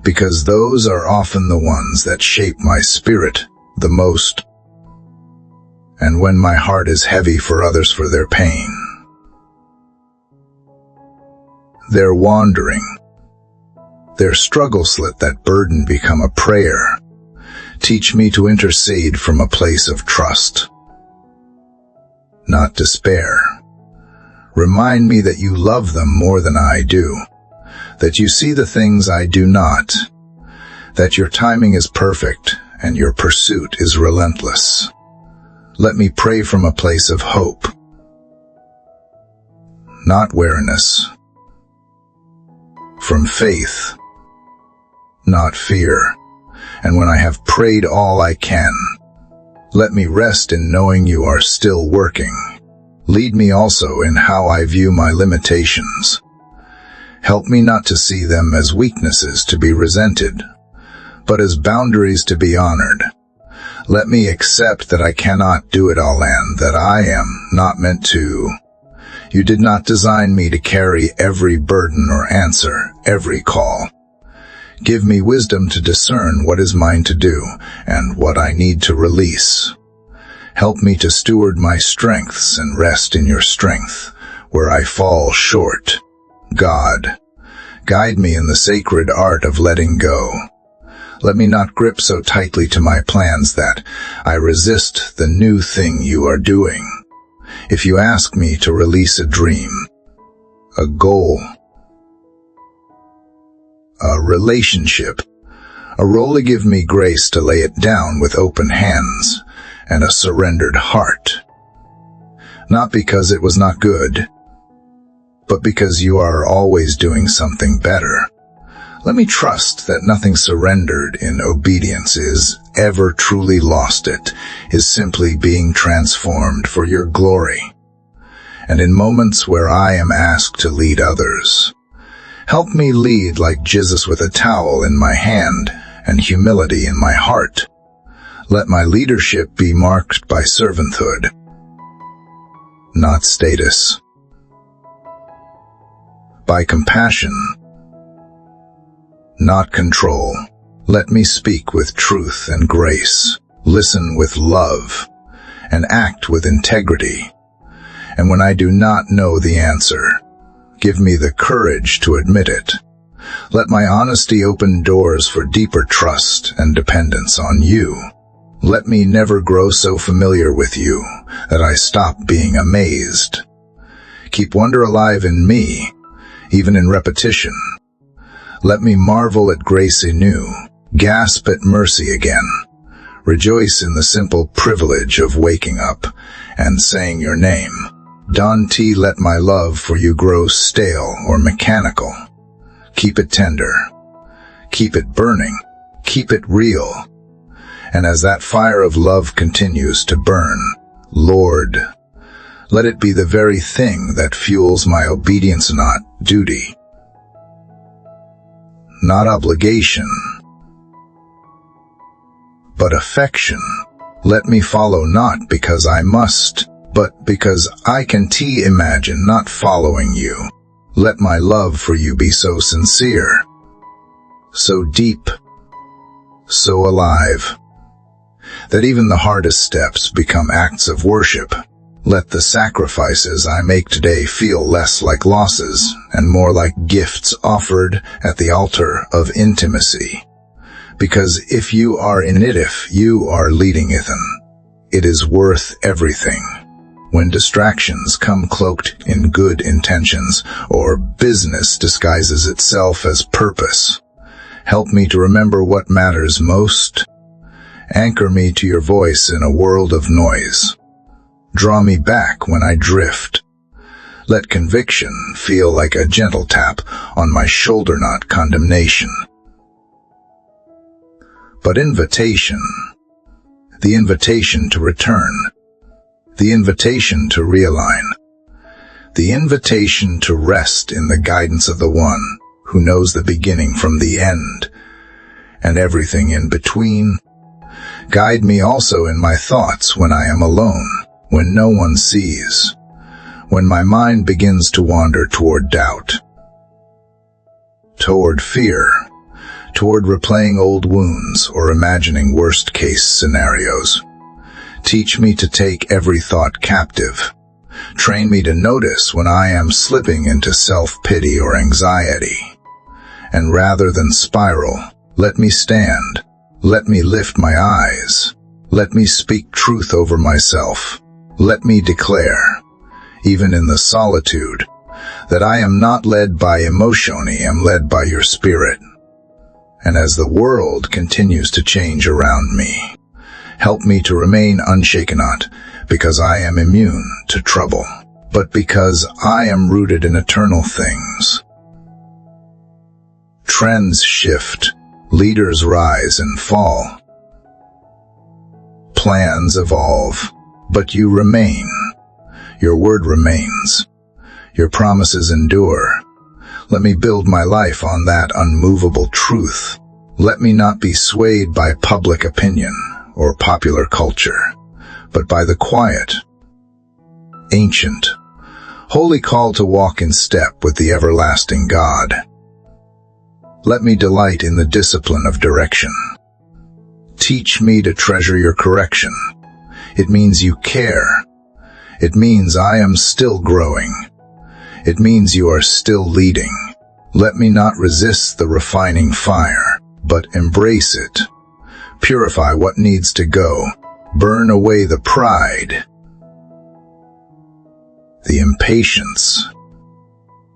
because those are often the ones that shape my spirit the most. And when my heart is heavy for others for their pain, their wandering, their struggles, let that burden become a prayer. Teach me to intercede from a place of trust, not despair. Remind me that you love them more than I do, that you see the things I do not, that your timing is perfect and your pursuit is relentless. Let me pray from a place of hope, not weariness, from faith, not fear. And when I have prayed all I can, let me rest in knowing you are still working. Lead me also in how I view my limitations. Help me not to see them as weaknesses to be resented, but as boundaries to be honored. Let me accept that I cannot do it all and that I am not meant to. You did not design me to carry every burden or answer every call. Give me wisdom to discern what is mine to do and what I need to release. Help me to steward my strengths and rest in your strength where I fall short. God, guide me in the sacred art of letting go. Let me not grip so tightly to my plans that I resist the new thing you are doing. If you ask me to release a dream, a goal, a relationship, a role, to give me grace to lay it down with open hands and a surrendered heart. Not because it was not good, but because you are always doing something better. Let me trust that nothing surrendered in obedience is ever truly lost. It is simply being transformed for your glory. And in moments where I am asked to lead others, help me lead like Jesus with a towel in my hand and humility in my heart. Let my leadership be marked by servanthood, not status, by compassion, not control. Let me speak with truth and grace, listen with love, and act with integrity. And when I do not know the answer, give me the courage to admit it. Let my honesty open doors for deeper trust and dependence on you. Let me never grow so familiar with you that I stop being amazed. Keep wonder alive in me, even in repetition. Let me marvel at grace anew, gasp at mercy again, rejoice in the simple privilege of waking up and saying your name. Don't let my love for you grow stale or mechanical. Keep it tender. Keep it burning. Keep it real. And as that fire of love continues to burn, Lord, let it be the very thing that fuels my obedience, not duty, not obligation, but affection. Let me follow not because I must, but because I can imagine not following you. Let my love for you be so sincere, so deep, so alive, that even the hardest steps become acts of worship. Let the sacrifices I make today feel less like losses and more like gifts offered at the altar of intimacy. Because if you are in it, if you are leading Ethan, it is worth everything. When distractions come cloaked in good intentions, or business disguises itself as purpose, help me to remember what matters most. Anchor me to your voice in a world of noise. Draw me back when I drift. Let conviction feel like a gentle tap on my shoulder, not condemnation, but invitation. The invitation to return. The invitation to realign. The invitation to rest in the guidance of the one who knows the beginning from the end, and everything in between. Guide me also in my thoughts when I am alone, when no one sees, when my mind begins to wander toward doubt, toward fear, toward replaying old wounds or imagining worst-case scenarios. Teach me to take every thought captive. Train me to notice when I am slipping into self-pity or anxiety. And rather than spiral, let me stand. Let me lift my eyes. Let me speak truth over myself. Let me declare, even in the solitude, that I am not led by emotion, I am led by your spirit. And as the world continues to change around me, help me to remain unshaken, not because I am immune to trouble, but because I am rooted in eternal things. Trends shift, leaders rise and fall, plans evolve, but you remain. Your word remains. Your promises endure. Let me build my life on that unmovable truth. Let me not be swayed by public opinion or popular culture, but by the quiet, ancient, holy call to walk in step with the everlasting God. Let me delight in the discipline of direction. Teach me to treasure your correction. It means you care. It means I am still growing. It means you are still leading. Let me not resist the refining fire, but embrace it. Purify what needs to go. Burn away the pride, the impatience,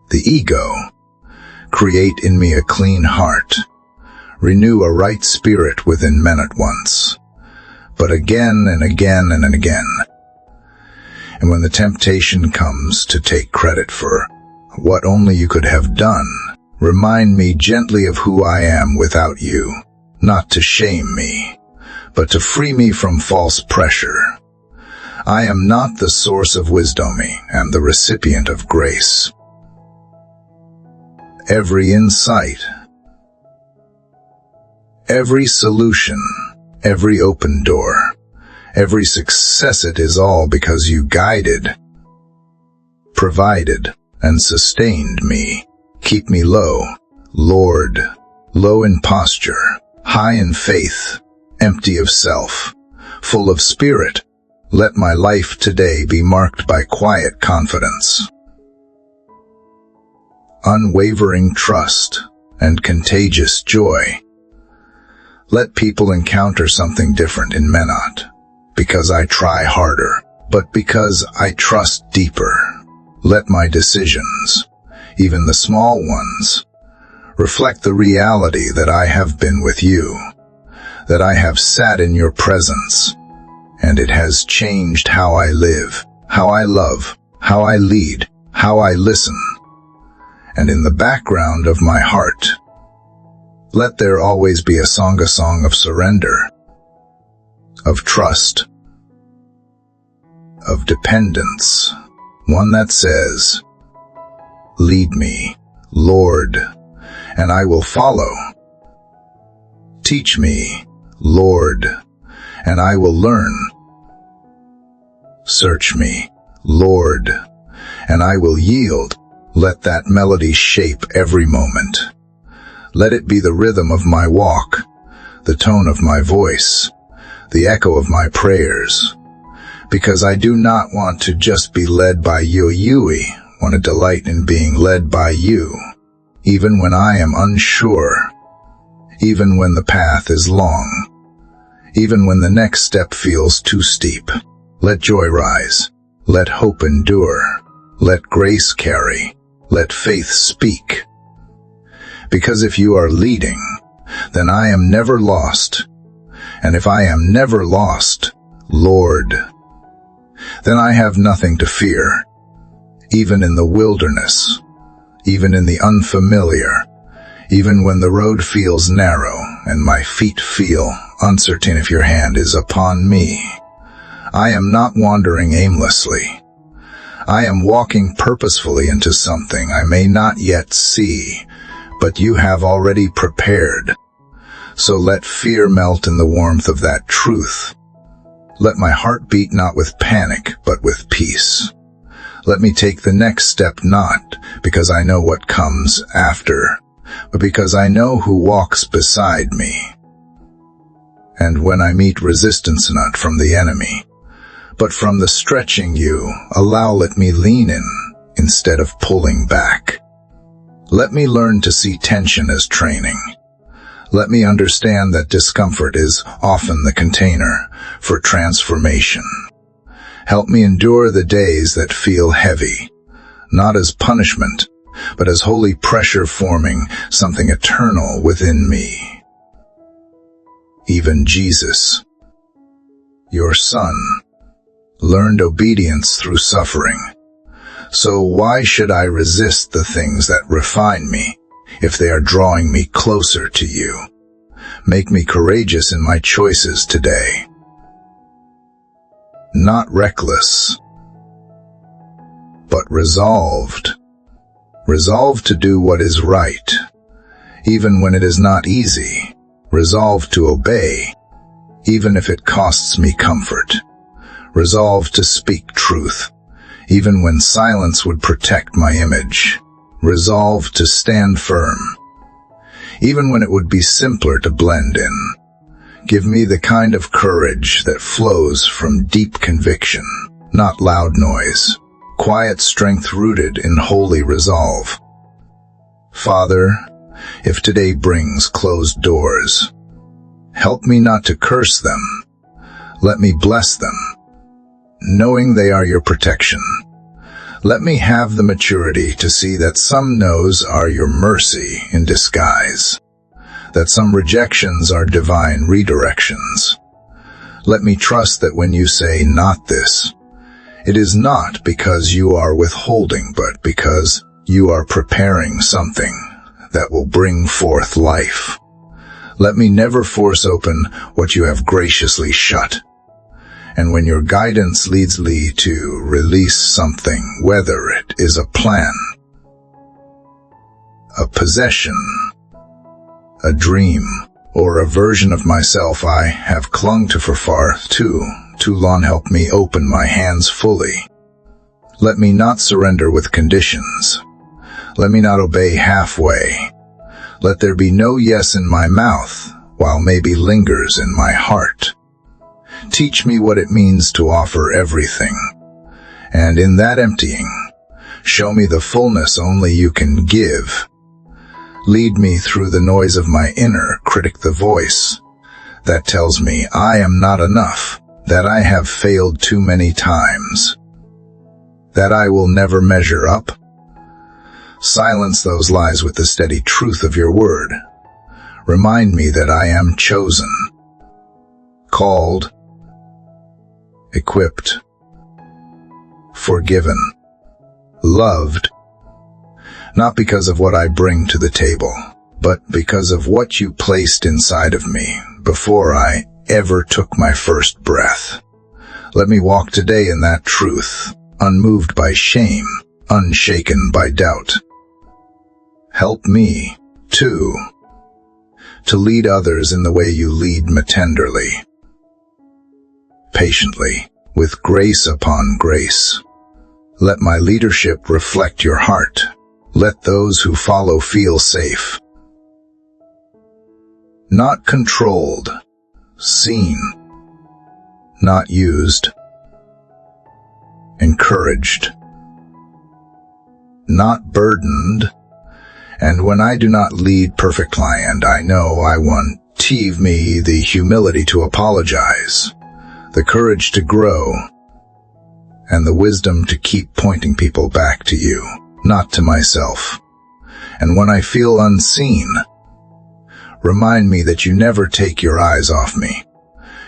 the ego. Create in me a clean heart. Renew a right spirit within men at once, but again and again and again. And when the temptation comes to take credit for what only you could have done, remind me gently of who I am without you, not to shame me, but to free me from false pressure. I am not the source of wisdom, I am the recipient of grace. Every insight, every solution, every open door, every success, it is all because you guided, provided, and sustained me. Keep me low, Lord, low in posture, high in faith, empty of self, full of spirit. Let my life today be marked by quiet confidence, unwavering trust, and contagious joy. Let people encounter something different in me, not because I try harder, but because I trust deeper. Let my decisions, even the small ones, reflect the reality that I have been with you, that I have sat in your presence, and it has changed how I live, how I love, how I lead, how I listen. And in the background of my heart, let there always be a song of surrender, of trust, of dependence, one that says, "Lead me, Lord, and I will follow. Teach me, Lord, and I will learn. Search me, Lord, and I will yield." Let that melody shape every moment. Let it be the rhythm of my walk, the tone of my voice, the echo of my prayers. Because I do not want to just be led by you. I want to delight in being led by you, even when I am unsure, even when the path is long, even when the next step feels too steep. Let joy rise, let hope endure, let grace carry, let faith speak. Because if you are leading, then I am never lost. And if I am never lost, Lord, then I have nothing to fear, even in the wilderness, even in the unfamiliar, even when the road feels narrow and my feet feel uncertain. If your hand is upon me, I am not wandering aimlessly. I am walking purposefully into something I may not yet see, but you have already prepared. So let fear melt in the warmth of that truth. Let my heart beat not with panic, but with peace. Let me take the next step not because I know what comes after, but because I know who walks beside me. And when I meet resistance, not from the enemy, but from the stretching you allow, let me lean in instead of pulling back. Let me learn to see tension as training. Let me understand that discomfort is often the container for transformation. Help me endure the days that feel heavy, not as punishment, but as holy pressure forming something eternal within me. Even Jesus, your Son, learned obedience through suffering. So why should I resist the things that refine me if they are drawing me closer to you? Make me courageous in my choices today. Not reckless, but resolved. Resolved to do what is right, even when it is not easy. Resolved to obey, even if it costs me comfort. Resolved to speak truth, even when silence would protect my image. Resolved to stand firm, even when it would be simpler to blend in. Give me the kind of courage that flows from deep conviction, not loud noise. Quiet strength rooted in holy resolve. Father, if today brings closed doors, help me not to curse them. Let me bless them, knowing they are your protection. Let me have the maturity to see that some no's are your mercy in disguise, that some rejections are divine redirections. Let me trust that when you say not this, it is not because you are withholding, but because you are preparing something that will bring forth life. Let me never force open what you have graciously shut. And when your guidance leads me to release something, whether it is a plan, a possession, a dream, or a version of myself I have clung to for far too long, help me open my hands fully. Let me not surrender with conditions. Let me not obey halfway. Let there be no yes in my mouth, while maybe lingers in my heart. Teach me what it means to offer everything, and in that emptying, show me the fullness only you can give. Lead me through the noise of my inner critic, the voice that tells me I am not enough, that I have failed too many times. That I will never measure up? Silence those lies with the steady truth of your word. Remind me that I am chosen, called, equipped, forgiven, loved, not because of what I bring to the table, but because of what you placed inside of me before I ever took my first breath. Let me walk today in that truth, unmoved by shame, unshaken by doubt. Help me, too, to lead others in the way you lead me tenderly, patiently, with grace upon grace. Let my leadership reflect your heart. Let those who follow feel safe. Not controlled, seen, not used, encouraged, not burdened. And when I do not lead perfectly, and I know I want, give me the humility to apologize, the courage to grow, and the wisdom to keep pointing people back to you, not to myself. And when I feel unseen, remind me that you never take your eyes off me.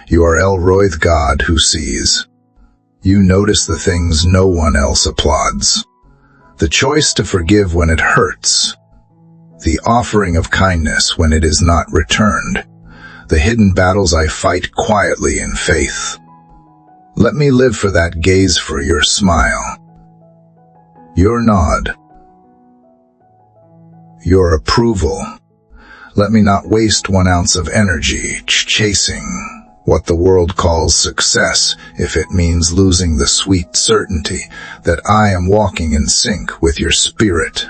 You are El Roy, the God who sees. You notice the things no one else applauds. The choice to forgive when it hurts. The offering of kindness when it is not returned. The hidden battles I fight quietly in faith. Let me live for that gaze, for your smile, your nod, your approval. Let me not waste 1 ounce of energy chasing what the world calls success, if it means losing the sweet certainty that I am walking in sync with your spirit.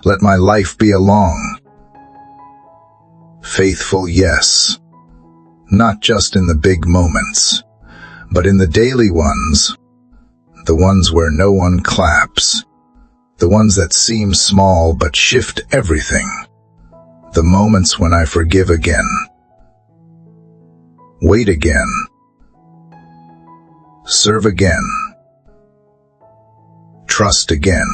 Let my life be a long, faithful yes, not just in the big moments, but in the daily ones, the ones where no one claps, the ones that seem small but shift everything, the moments when I forgive again, wait again, serve again, trust again,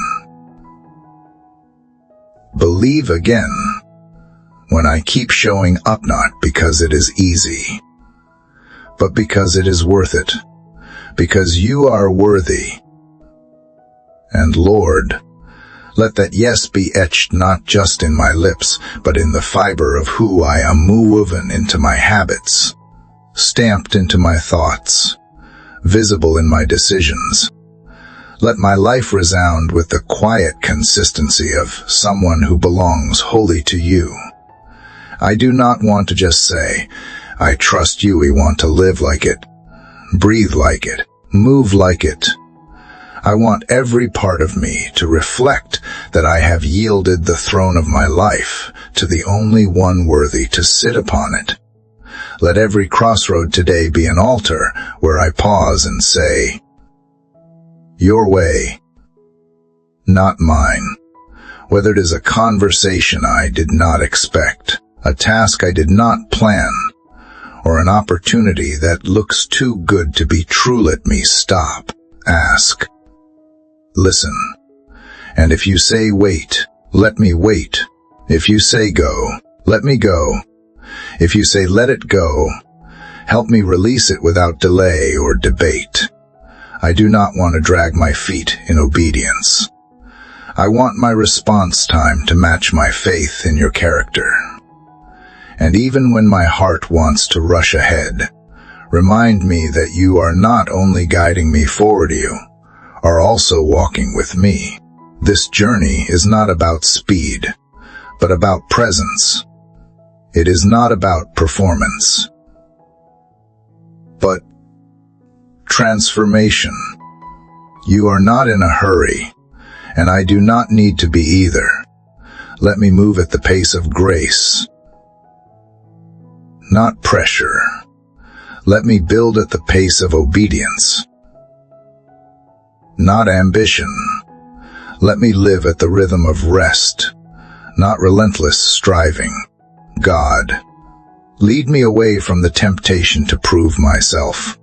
believe again, when I keep showing up not because it is easy, but because it is worth it, because you are worthy. And Lord, let that yes be etched not just in my lips, but in the fiber of who I am, woven into my habits, stamped into my thoughts, visible in my decisions. Let my life resound with the quiet consistency of someone who belongs wholly to you. I do not want to just say, I trust you. We want to live like it, breathe like it, move like it. I want every part of me to reflect that I have yielded the throne of my life to the only one worthy to sit upon it. Let every crossroad today be an altar where I pause and say, your way, not mine. Whether it is a conversation I did not expect, a task I did not plan, or an opportunity that looks too good to be true, let me stop, ask, listen. And if you say wait, let me wait. If you say go, let me go. If you say let it go, help me release it without delay or debate. I do not want to drag my feet in obedience. I want my response time to match my faith in your character. And even when my heart wants to rush ahead, remind me that you are not only guiding me forward, you are also walking with me. This journey is not about speed, but about presence. It is not about performance, but transformation. You are not in a hurry, and I do not need to be either. Let me move at the pace of grace, not pressure. Let me build at the pace of obedience, not ambition. Let me live at the rhythm of rest, not relentless striving. God, lead me away from the temptation to prove myself.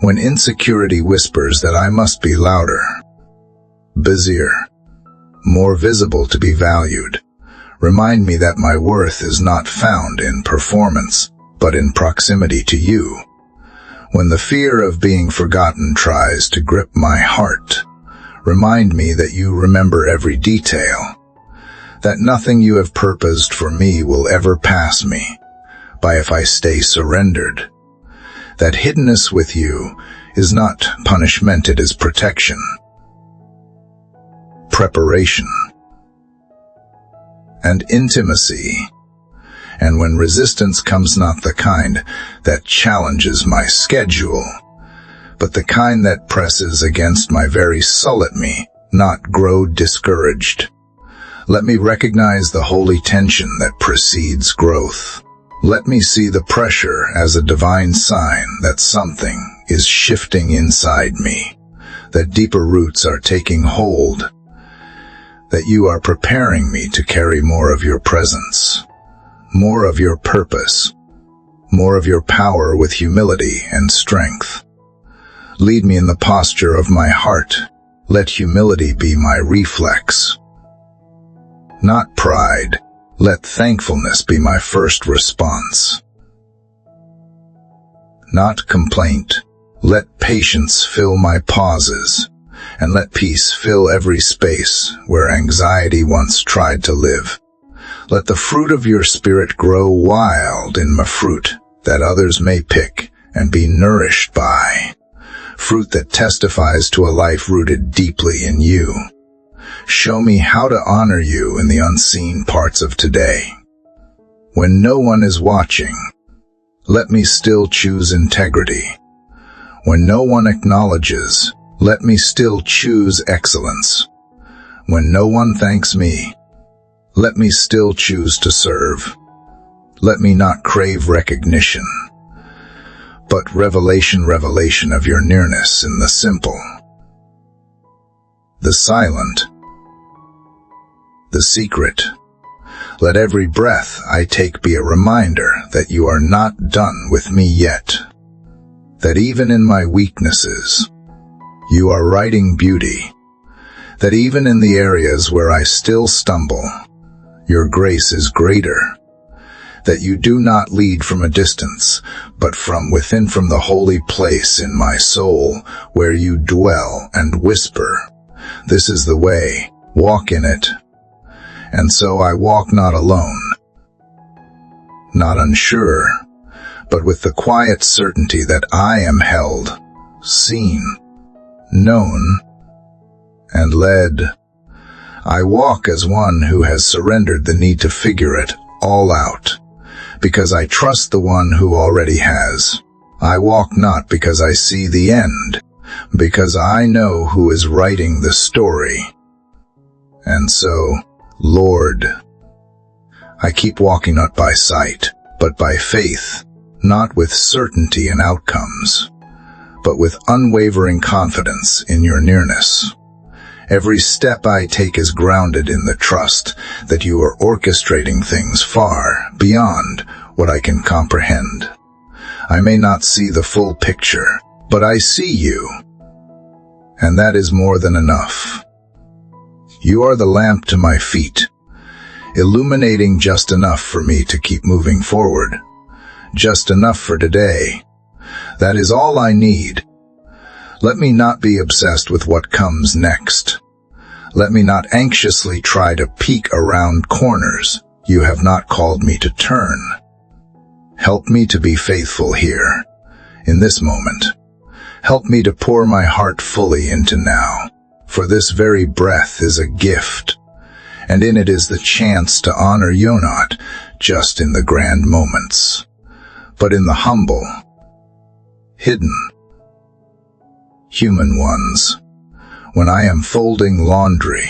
When insecurity whispers that I must be louder, busier, more visible to be valued. Remind me that my worth is not found in performance, but in proximity to you. When the fear of being forgotten tries to grip my heart, remind me that you remember every detail, that nothing you have purposed for me will ever pass me by if I stay surrendered, that hiddenness with you is not punishment, it is protection, preparation, and intimacy. And when resistance comes, not the kind that challenges my schedule, but the kind that presses against my very soul, let me not grow discouraged. Let me recognize the holy tension that precedes growth. Let me see the pressure as a divine sign that something is shifting inside me, that deeper roots are taking hold, that you are preparing me to carry more of your presence, more of your purpose, more of your power with humility and strength. Lead me in the posture of my heart. Let humility be my reflex, not pride. Let thankfulness be my first response, not complaint. Let patience fill my pauses, and let peace fill every space where anxiety once tried to live. Let the fruit of your Spirit grow wild in my fruit, that others may pick and be nourished by, fruit that testifies to a life rooted deeply in you. Show me how to honor you in the unseen parts of today. When no one is watching, let me still choose integrity. When no one acknowledges, let me still choose excellence. When no one thanks me, let me still choose to serve. Let me not crave recognition, but revelation of your nearness in the simple, the silent, the secret. Let every breath I take be a reminder that you are not done with me yet, that even in my weaknesses, you are writing beauty, that even in the areas where I still stumble, your grace is greater, that you do not lead from a distance, but from within, from the holy place in my soul, where you dwell and whisper, "This is the way, walk in it." And so I walk not alone, not unsure, but with the quiet certainty that I am held, seen, known, and led. I walk as one who has surrendered the need to figure it all out, because I trust the one who already has. I walk not because I see the end, because I know who is writing the story. And so, Lord, I keep walking not by sight, but by faith, not with certainty in outcomes, but with unwavering confidence in your nearness. Every step I take is grounded in the trust that you are orchestrating things far beyond what I can comprehend. I may not see the full picture, but I see you, and that is more than enough. You are the lamp to my feet, illuminating just enough for me to keep moving forward, just enough for today. That is all I need. Let me not be obsessed with what comes next. Let me not anxiously try to peek around corners you have not called me to turn. Help me to be faithful here, in this moment. Help me to pour my heart fully into now, for this very breath is a gift, and in it is the chance to honor you not just in the grand moments, but in the humble, hidden, human ones. When I am folding laundry,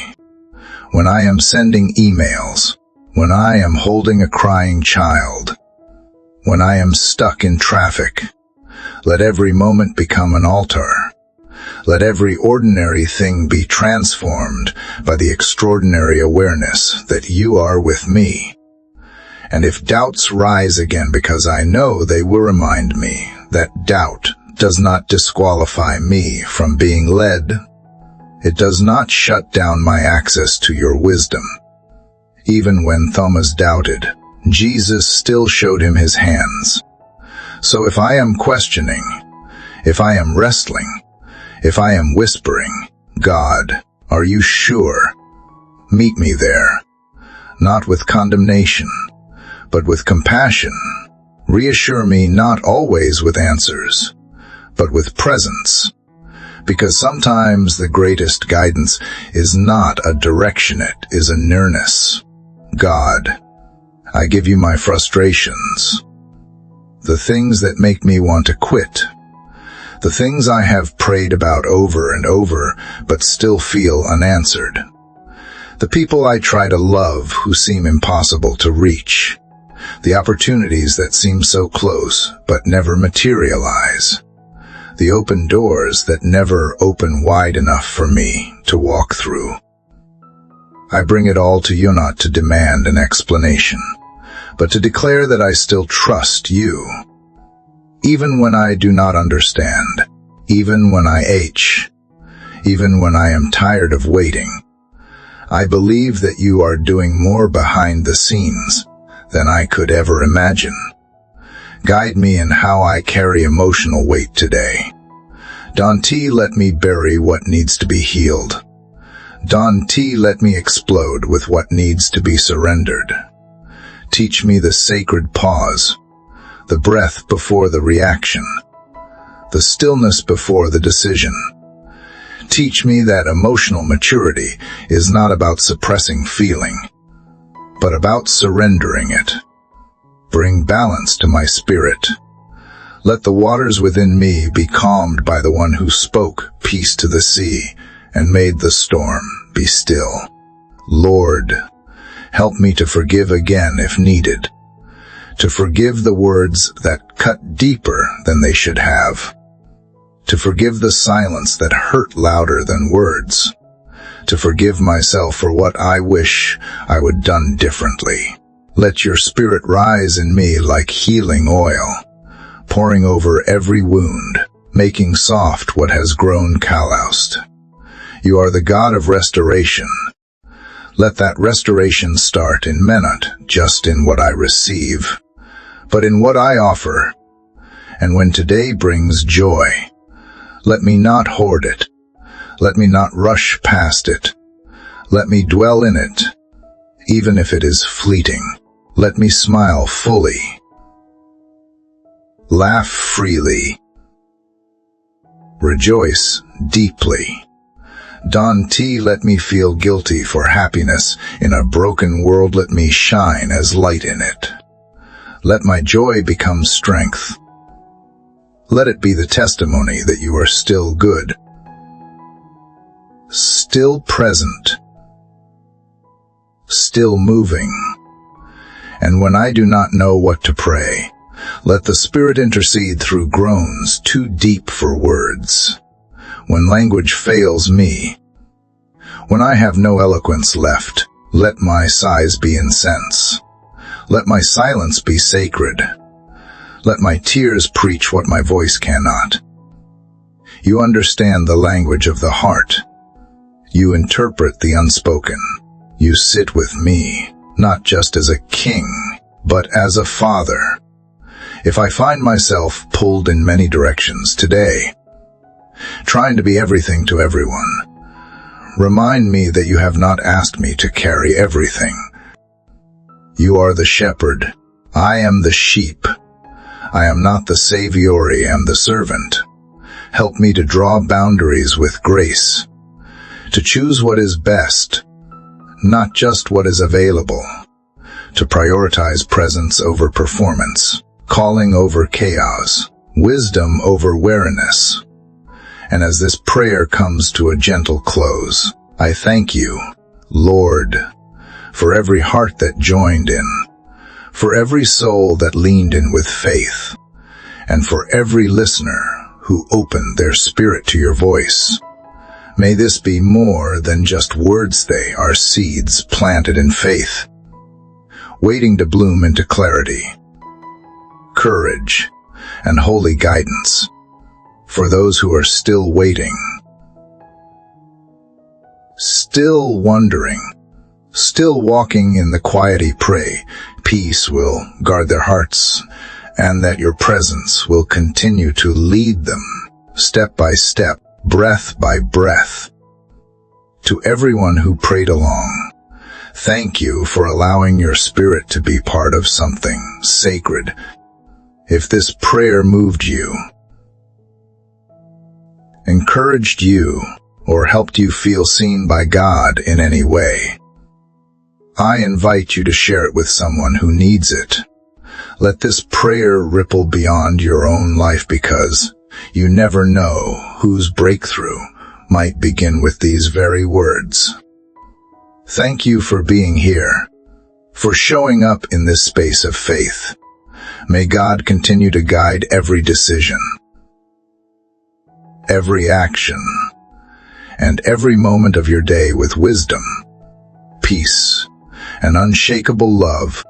when I am sending emails, when I am holding a crying child, when I am stuck in traffic, let every moment become an altar. Let every ordinary thing be transformed by the extraordinary awareness that you are with me. And if doubts rise again, because I know they will remind me that doubt does not disqualify me from being led. It does not shut down my access to your wisdom. Even when Thomas doubted, Jesus still showed him his hands. So if I am questioning, if I am wrestling, if I am whispering, God, are you sure? Meet me there, not with condemnation, but with compassion. Reassure me not always with answers, but with presence. Because sometimes the greatest guidance is not a direction, it is a nearness. God, I give you my frustrations, the things that make me want to quit, the things I have prayed about over and over but still feel unanswered, the people I try to love who seem impossible to reach, the opportunities that seem so close but never materialize, the open doors that never open wide enough for me to walk through. I bring it all to you not to demand an explanation, but to declare that I still trust you. Even when I do not understand, even when I ache, even when I am tired of waiting, I believe that you are doing more behind the scenes than I could ever imagine. Guide me in how I carry emotional weight today. Dante, let me bury what needs to be healed. Dante, let me explode with what needs to be surrendered. Teach me the sacred pause, the breath before the reaction, the stillness before the decision. Teach me that emotional maturity is not about suppressing feeling, but about surrendering it. Bring balance to my spirit. Let the waters within me be calmed by the one who spoke peace to the sea and made the storm be still. Lord, help me to forgive again if needed, to forgive the words that cut deeper than they should have, to forgive the silence that hurt louder than words, to forgive myself for what I wish I would done differently. Let your spirit rise in me like healing oil, pouring over every wound, making soft what has grown calloused. You are the God of restoration. Let that restoration start in me, not just in what I receive, but in what I offer. And when today brings joy, let me not hoard it. Let me not rush past it. Let me dwell in it, even if it is fleeting. Let me smile fully, laugh freely, rejoice deeply. Dante, let me feel guilty for happiness in a broken world. Let me shine as light in it. Let my joy become strength. Let it be the testimony that you are still good, still present, still moving. And when I do not know what to pray, let the Spirit intercede through groans too deep for words. When language fails me, when I have no eloquence left, let my sighs be incense. Let my silence be sacred. Let my tears preach what my voice cannot. You understand the language of the heart. You interpret the unspoken. You sit with me, not just as a king, but as a father. If I find myself pulled in many directions today, trying to be everything to everyone, remind me that you have not asked me to carry everything. You are the shepherd. I am the sheep. I am not the savior, I am the servant. Help me to draw boundaries with grace, to choose what is best, not just what is available, to prioritize presence over performance, calling over chaos, wisdom over weariness. And as this prayer comes to a gentle close, I thank you, Lord, for every heart that joined in, for every soul that leaned in with faith, and for every listener who opened their spirit to your voice. May this be more than just words. They are seeds planted in faith, waiting to bloom into clarity, courage, and holy guidance for those who are still waiting. still wondering, still walking in the quiety, pray peace will guard their hearts, and that your presence will continue to lead them, step by step, breath by breath. To everyone who prayed along, thank you for allowing your spirit to be part of something sacred. If this prayer moved you, encouraged you, or helped you feel seen by God in any way, I invite you to share it with someone who needs it. Let this prayer ripple beyond your own life, because you never know whose breakthrough might begin with these very words. Thank you for being here, for showing up in this space of faith. May God continue to guide every decision, every action, and every moment of your day with wisdom, peace, and unshakable love.